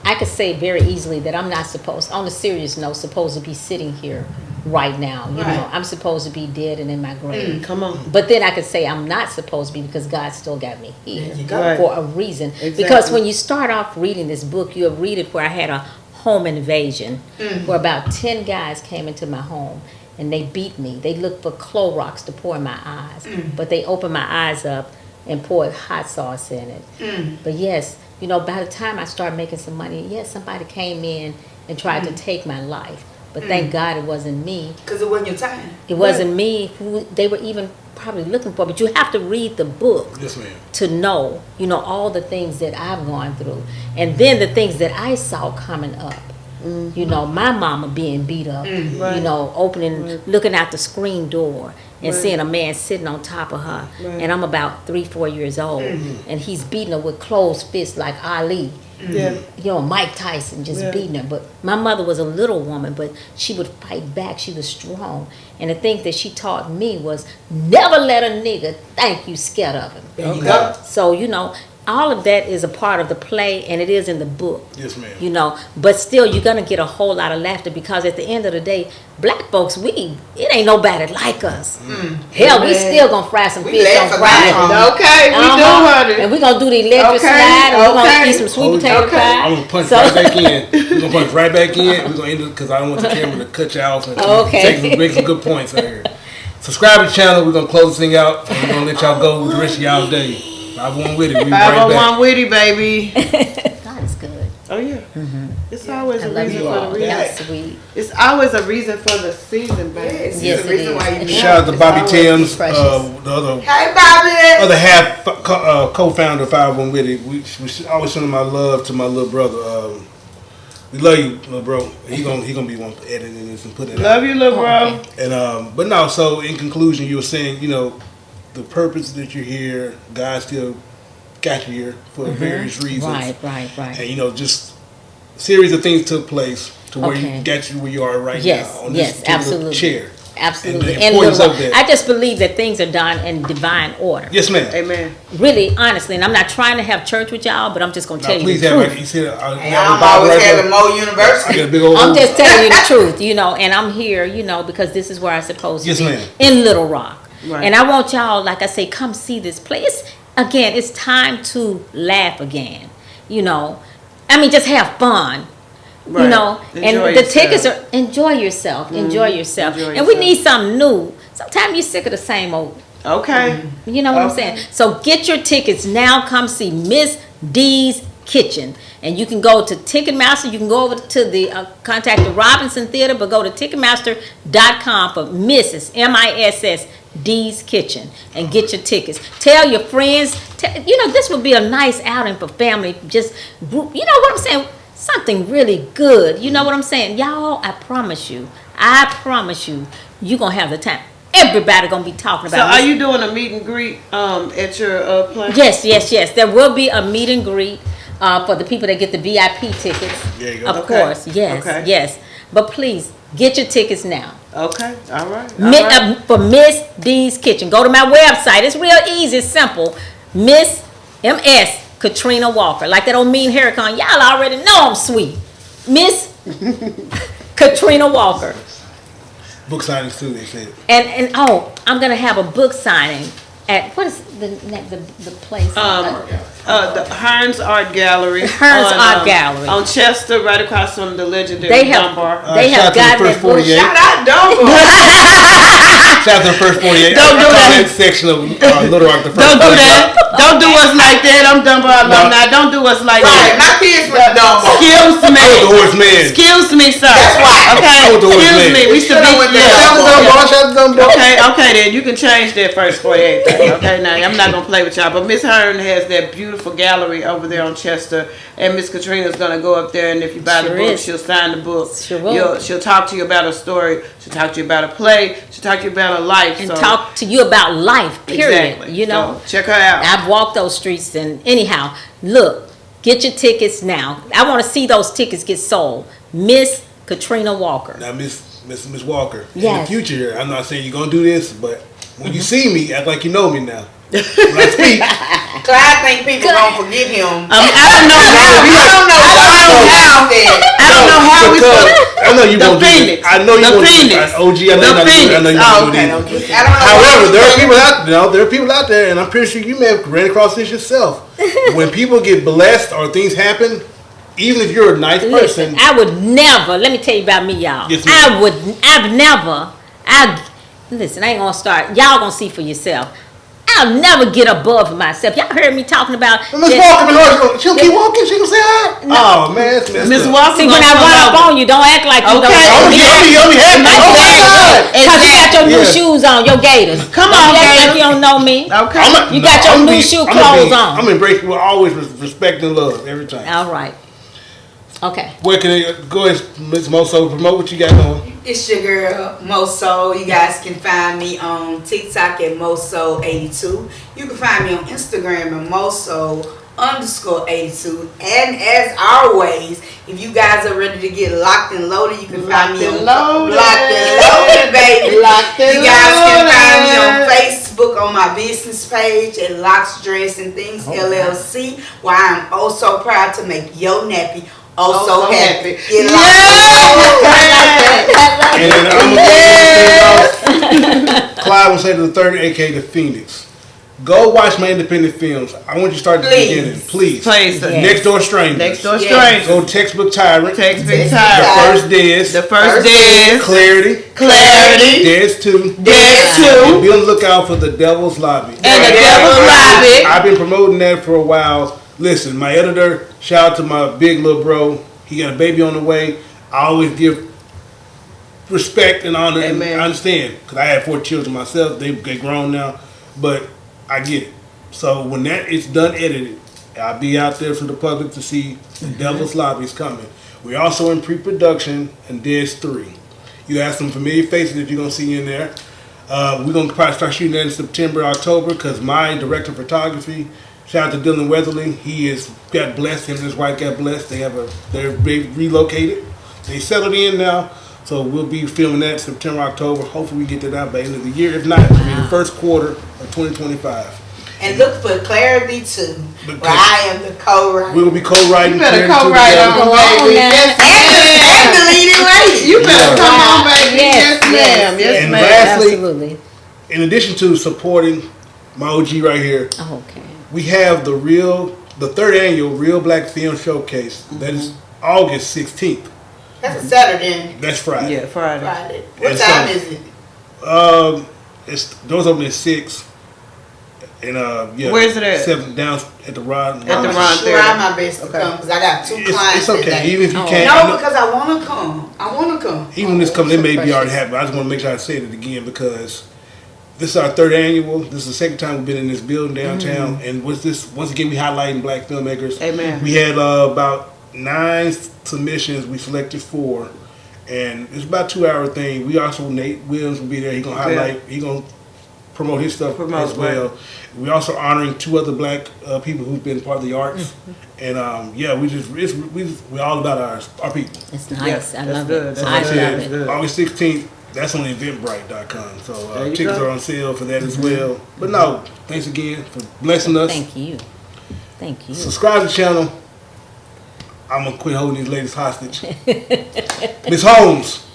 Speaker 4: I could say very easily that I'm not supposed, on a serious note, supposed to be sitting here right now. You
Speaker 2: Right.
Speaker 4: know, I'm supposed to be dead and in my grave.
Speaker 3: Come on.
Speaker 4: But then I could say I'm not supposed to be, because God still got me here
Speaker 2: There you go.
Speaker 3: Right.
Speaker 4: for a reason.
Speaker 3: Exactly.
Speaker 4: Because when you start off reading this book, you'll read it where I had a home invasion, where about 10 guys came into my home and they beat me. They looked for Clorox to pour in my eyes, but they opened my eyes up and poured hot sauce in it. But yes, you know, by the time I started making some money, yes, somebody came in and tried to take my life. But thank God it wasn't me.
Speaker 2: Because it wasn't your time.
Speaker 4: It wasn't me who they were even probably looking for. But you have to read the book
Speaker 1: Yes, ma'am.
Speaker 4: to know, you know, all the things that I've gone through. And then the things that I saw coming up. You know, my mama being beat up, you know, opening, looking out the screen door and seeing a man sitting on top of her.
Speaker 3: Right.
Speaker 4: And I'm about 3-4 years old. And he's beating her with closed fists like Ali.
Speaker 3: Yeah.
Speaker 4: You know, Mike Tyson just
Speaker 3: Yeah.
Speaker 4: beating her. But my mother was a little woman, but she would fight back. She was strong. And the thing that she taught me was never let a nigga think you scared of him.
Speaker 2: There you go.
Speaker 4: So, you know, all of that is a part of the play, and it is in the book.
Speaker 1: Yes, ma'am.
Speaker 4: You know, but still, you're gonna get a whole lot of laughter, because at the end of the day, black folks, it ain't nobody like us. Hell, we
Speaker 3: Amen.
Speaker 4: still gonna fry some
Speaker 2: We
Speaker 4: fish
Speaker 2: laugh
Speaker 4: on
Speaker 2: about
Speaker 4: Friday.
Speaker 2: it.
Speaker 3: Okay, we do, honey.
Speaker 4: And we're gonna do the electric
Speaker 3: Okay,
Speaker 4: slide, and we're gonna
Speaker 3: okay.
Speaker 4: eat some sweet
Speaker 1: Oh,
Speaker 4: potato
Speaker 3: okay.
Speaker 4: pie.
Speaker 1: I'm gonna punch
Speaker 4: So-
Speaker 1: right back in. We're gonna punch right back in. We're gonna end it because I don't want the camera to cut you off and
Speaker 4: Okay.
Speaker 1: make some good points out here. Subscribe to the channel. We're gonna close this thing out. And we're gonna let y'all go with the rest of y'all day. 501 Witty. We be right back.
Speaker 3: 501 Witty, baby.
Speaker 4: God is good.
Speaker 3: Oh, yeah. It's always
Speaker 4: I
Speaker 3: a
Speaker 4: love
Speaker 3: reason
Speaker 4: you
Speaker 3: for
Speaker 4: all.
Speaker 3: the
Speaker 4: Y'all
Speaker 3: reason.
Speaker 4: sweet.
Speaker 3: It's always a reason for the season, baby.
Speaker 2: Yes,
Speaker 4: Yes,
Speaker 2: the
Speaker 4: it
Speaker 2: reason
Speaker 4: is.
Speaker 2: why you need
Speaker 1: Shout out to
Speaker 3: It's
Speaker 1: Bobby
Speaker 3: always
Speaker 1: Timms,
Speaker 4: precious.
Speaker 1: the other
Speaker 2: Hey, Bobby!
Speaker 1: other half co-founder of 501 Witty. We always sending my love to my little brother. We love you, little bro. He gonna be one editing this and putting it out.
Speaker 3: Love you, little bro.
Speaker 1: And but no. So in conclusion, you were saying, you know, the purpose that you're here, God still got you here for various reasons.
Speaker 4: Right.
Speaker 1: And you know, just a series of things took place to where
Speaker 4: Okay.
Speaker 1: you got you where you are right
Speaker 4: Yes,
Speaker 1: now on
Speaker 4: yes,
Speaker 1: this particular
Speaker 4: absolutely.
Speaker 1: chair.
Speaker 4: Absolutely.
Speaker 1: And the
Speaker 4: And
Speaker 1: importance
Speaker 4: Little
Speaker 1: of
Speaker 4: Rock.
Speaker 1: that.
Speaker 4: I just believe that things are done in divine order.
Speaker 1: Yes, ma'am.
Speaker 3: Amen.
Speaker 4: Really, honestly, and I'm not trying to have church with y'all, but I'm just gonna
Speaker 1: Now,
Speaker 4: tell you
Speaker 1: please
Speaker 4: the
Speaker 1: have
Speaker 4: truth.
Speaker 1: like you said.
Speaker 2: And I'm always having Mo
Speaker 1: I
Speaker 2: University.
Speaker 1: got a big old.
Speaker 4: I'm just telling you the truth, you know, and I'm here, you know, because this is where I'm supposed to
Speaker 1: Yes,
Speaker 4: be,
Speaker 1: ma'am.
Speaker 4: in Little Rock.
Speaker 3: Right.
Speaker 4: And I want y'all, like I say, come see this place. Again, it's time to laugh again, you know. I mean, just have fun. You
Speaker 3: Right.
Speaker 4: know,
Speaker 3: Enjoy
Speaker 4: and the
Speaker 3: yourself.
Speaker 4: tickets are enjoy yourself, enjoy yourself,
Speaker 3: Enjoy
Speaker 4: and we
Speaker 3: yourself.
Speaker 4: need something new. Sometimes you're sick of the same old.
Speaker 3: Okay.
Speaker 4: You know what I'm
Speaker 3: Okay.
Speaker 4: saying? So get your tickets now. Come see Miss D's Kitchen. And you can go to Ticketmaster. You can go over to the contact the Robinson Theater, but go to Ticketmaster.com for Mrs. MISS D's Kitchen and get your tickets. Tell your friends. You know, this would be a nice outing for family. Just, you know what I'm saying? Something really good. You know what I'm saying? Y'all, I promise you, you're going to have the time. Everybody gonna be talking
Speaker 3: So
Speaker 4: about.
Speaker 3: are you doing a meet and greet at your place?
Speaker 4: Yes. There will be a meet and greet for the people that get the VIP tickets.
Speaker 1: There you go.
Speaker 4: Of
Speaker 3: Okay.
Speaker 4: course, yes,
Speaker 3: Okay.
Speaker 4: yes. But please get your tickets now.
Speaker 3: Okay, all right. All right.
Speaker 4: For Miss D's Kitchen. Go to my website. It's real easy. It's simple. Miss MS Katrina Walker. Like that old mean haircut. Y'all already know I'm sweet. Miss Katrina Walker.
Speaker 1: Book signings too, they said.
Speaker 4: And I'm gonna have a book signing at what is the place?
Speaker 3: The Hearns Art Gallery.
Speaker 4: Hearns Art Gallery.
Speaker 3: On Chester, right across from the legendary
Speaker 4: They have
Speaker 3: Dunbar.
Speaker 4: they
Speaker 1: shout
Speaker 4: have
Speaker 1: out to the
Speaker 4: gotten
Speaker 1: first
Speaker 4: that book.
Speaker 1: 48.
Speaker 2: Shout out Dover.
Speaker 1: Shout out to the first 48.
Speaker 3: Don't do that.
Speaker 1: Section of Little Rock, the first
Speaker 3: Don't do
Speaker 1: 48.
Speaker 3: that. Don't do us like that. I'm Dunbar alumni. Don't do us like
Speaker 2: Right,
Speaker 3: that.
Speaker 2: my kids went to Dover.
Speaker 3: Excuse me.
Speaker 1: I went to Horace Mann.
Speaker 3: Excuse me, sir.
Speaker 2: That's why.
Speaker 3: Okay.
Speaker 1: I went to Horace
Speaker 3: Excuse
Speaker 1: Mann.
Speaker 3: me. We should be.
Speaker 2: Shoulda went to
Speaker 3: Yeah.
Speaker 2: Dunbar.
Speaker 1: Shout out to Dunbar.
Speaker 3: Okay, then you can change that first 48 thing. Okay, now I'm not gonna play with y'all, but Miss Hearn has that beautiful gallery over there on Chester, and Miss Katrina's gonna go up there, and if you buy the
Speaker 4: Sure
Speaker 3: book,
Speaker 4: is.
Speaker 3: she'll sign the book.
Speaker 4: Sure will.
Speaker 3: She'll talk to you about a story. She'll talk to you about a play. She'll talk to you about a life.
Speaker 4: And
Speaker 3: so.
Speaker 4: talk to you about life, period.
Speaker 3: Exactly.
Speaker 4: You know,
Speaker 3: So, check her out.
Speaker 4: I've walked those streets, and anyhow, look, get your tickets now. I want to see those tickets get sold. Miss Katrina Walker.
Speaker 1: Now, Miss Walker, in the
Speaker 4: Yes.
Speaker 1: future, I'm not saying you're going to do this, but when you see me, act like you know me now. When I speak,
Speaker 2: Clyde think people gonna forget him.
Speaker 3: I don't know how.
Speaker 2: I don't know how.
Speaker 3: I don't know how we.
Speaker 1: I know you
Speaker 3: The
Speaker 1: won't do
Speaker 3: Phoenix.
Speaker 1: this. I know you
Speaker 3: The
Speaker 1: won't do
Speaker 3: Phoenix.
Speaker 1: this. OG, I know
Speaker 3: The
Speaker 1: you're not doing it. I
Speaker 3: Phoenix.
Speaker 1: know you
Speaker 3: Oh,
Speaker 1: won't do
Speaker 3: okay,
Speaker 1: this.
Speaker 3: okay.
Speaker 2: I don't know
Speaker 1: However,
Speaker 2: why.
Speaker 1: there are people out there. There are people out there, and I'm pretty sure you may have ran across this yourself. When people get blessed or things happen, even if you're a nice
Speaker 4: Listen,
Speaker 1: person,
Speaker 4: I would never. Let me tell you about me, y'all.
Speaker 1: Yes, ma'am.
Speaker 4: Listen, I ain't gonna start. Y'all gonna see for yourself. I'll never get above myself. Y'all heard me talking about.
Speaker 1: Miss Walker, she'll keep walking. She gonna say hi. Oh man, it's messed
Speaker 3: Miss
Speaker 1: up.
Speaker 3: Walker.
Speaker 4: See, when I run up on you, don't act like you
Speaker 3: Okay.
Speaker 1: I'll
Speaker 4: don't.
Speaker 1: be happy.
Speaker 4: Because you got your new
Speaker 1: Yeah.
Speaker 4: shoes on, your gators.
Speaker 3: Come
Speaker 4: Don't
Speaker 3: on,
Speaker 4: act
Speaker 3: Gators.
Speaker 4: like you don't know me.
Speaker 3: Okay.
Speaker 4: You got your new shoe clothes on.
Speaker 1: I'm embracing with always respect and love every time.
Speaker 4: All right. Okay.
Speaker 1: Where can they go ahead, Miss Moso, promote what you got going?
Speaker 2: It's your girl Moso. You guys can find me on TikTok at Moso82. You can find me on Instagram at Moso_82. And as always, if you guys are ready to get locked and loaded, you can find me on
Speaker 3: Locked
Speaker 2: Locked and Loaded, baby.
Speaker 3: Locked and
Speaker 2: You guys can find me on
Speaker 3: loaded.
Speaker 2: Facebook on my business page at Locks Dress and Things LLC. Where I'm oh so proud to make your nappy oh so happy. Get locked
Speaker 1: And I'm gonna Clyde will say to the third, aka the Phoenix. Go watch my independent films. I want you to start at the
Speaker 2: Please.
Speaker 1: beginning, please.
Speaker 3: Please.
Speaker 4: Yeah.
Speaker 1: Next Door Strangers.
Speaker 3: Next Door
Speaker 2: Yes.
Speaker 3: Strangers.
Speaker 1: Go Textbook Tyrant.
Speaker 3: Text Big
Speaker 2: Text
Speaker 3: Time.
Speaker 2: Big
Speaker 1: The First Dead.
Speaker 3: The first dance.
Speaker 1: Clarity.
Speaker 3: Clarity.
Speaker 1: Deads 2.
Speaker 3: Dance
Speaker 1: And
Speaker 3: 2.
Speaker 1: be on the lookout for the Devil's Lobby.
Speaker 3: And the Devil's Lobby.
Speaker 1: I've been promoting that for a while. Listen, my editor, shout out to my big little bro. He got a baby on the way. I always give respect and honor. And
Speaker 3: Amen.
Speaker 1: I understand because I have 4 children myself. They grown now, but I get it. So when that is done edited, I'll be out there for the public to see the Devil's Lobby's coming. We're also in pre-production and Dead's 3. You have some familiar faces that you're gonna see in there. We're gonna probably start shooting that in September, October, because my director of photography, shout out to Dylan Weatherly, he is got blessed. Him and his wife got blessed. They're relocated. They settled in now, so we'll be filming that September, October. Hopefully, we get that out by the end of the year. If not, it'll be the first quarter of 2025.
Speaker 2: And look for Clarity 2,
Speaker 1: But
Speaker 2: where I am the co-writer.
Speaker 1: We'll be co-writing.
Speaker 3: You better
Speaker 1: Clarity 2
Speaker 3: co-write
Speaker 1: together.
Speaker 3: on
Speaker 4: Come on
Speaker 3: baby.
Speaker 4: now.
Speaker 3: Yes,
Speaker 2: And the leading lady.
Speaker 3: You better
Speaker 1: Yeah.
Speaker 3: come on, baby.
Speaker 4: Yes,
Speaker 3: Yes, ma'am. Yes,
Speaker 1: And
Speaker 3: ma'am.
Speaker 1: lastly-
Speaker 4: Absolutely.
Speaker 1: In addition to supporting my OG right here,
Speaker 4: Okay.
Speaker 1: we have the 3rd annual Real Black Film Showcase. That is August 16th.
Speaker 2: That's a Saturday.
Speaker 1: That's Friday.
Speaker 3: Yeah, Friday.
Speaker 2: Friday. What
Speaker 1: And
Speaker 2: time
Speaker 1: so-
Speaker 2: is it?
Speaker 1: It's doors open at 6. And yeah.
Speaker 3: Where's it at?
Speaker 1: 7 down at the Rod.
Speaker 3: At the
Speaker 2: I'm
Speaker 3: Ron
Speaker 2: sure
Speaker 3: Theater.
Speaker 2: I'm my best to
Speaker 3: Okay.
Speaker 2: come because I got 2 clients.
Speaker 1: It's okay.
Speaker 2: today.
Speaker 1: Even if you
Speaker 4: Oh.
Speaker 1: can't.
Speaker 2: No, because I want to come. I want to come.
Speaker 1: Even when this comes, it may be
Speaker 4: precious.
Speaker 1: already happened. I just want to make sure I say it again because this is our 3rd annual. This is the 2nd time we've been in this building downtown. And once again, we highlighting black filmmakers.
Speaker 3: Amen.
Speaker 1: We had about 9 submissions. We selected 4. and it's about 2 hour thing. We also Nate Williams will be there. He gonna highlight. He gonna promote his stuff as well. Right. We're also honoring 2 other black people who've been part of the arts, and we're all about our people.
Speaker 4: It's nice. I love
Speaker 3: good.
Speaker 4: it. I love it.
Speaker 1: August 16th. That's on Eventbrite.com. So tickets are on sale for that as well. But no, thanks again for blessing us.
Speaker 4: Thank you. Thank you.
Speaker 1: Subscribe to the channel. I'm gonna quit holding these ladies hostage. Miss Holmes,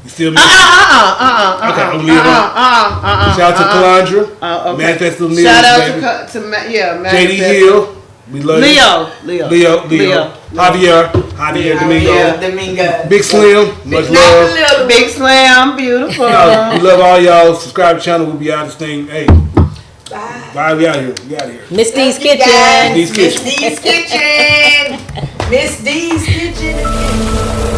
Speaker 1: you still me? Okay, I'm gonna leave it on. Shout out to Calandra.
Speaker 3: Okay.
Speaker 1: Manifesto News.
Speaker 3: Shout out to
Speaker 1: JD Hill. We love you. Leo. Javier Domingo. Big Slim. Much love.
Speaker 3: Big Slim. Beautiful.
Speaker 1: We love all y'all. Subscribe to the channel. We'll be out of this thing. Hey. Bye. We out here.
Speaker 4: Miss D's Kitchen.
Speaker 2: Miss D's Kitchen. Miss D's Kitchen.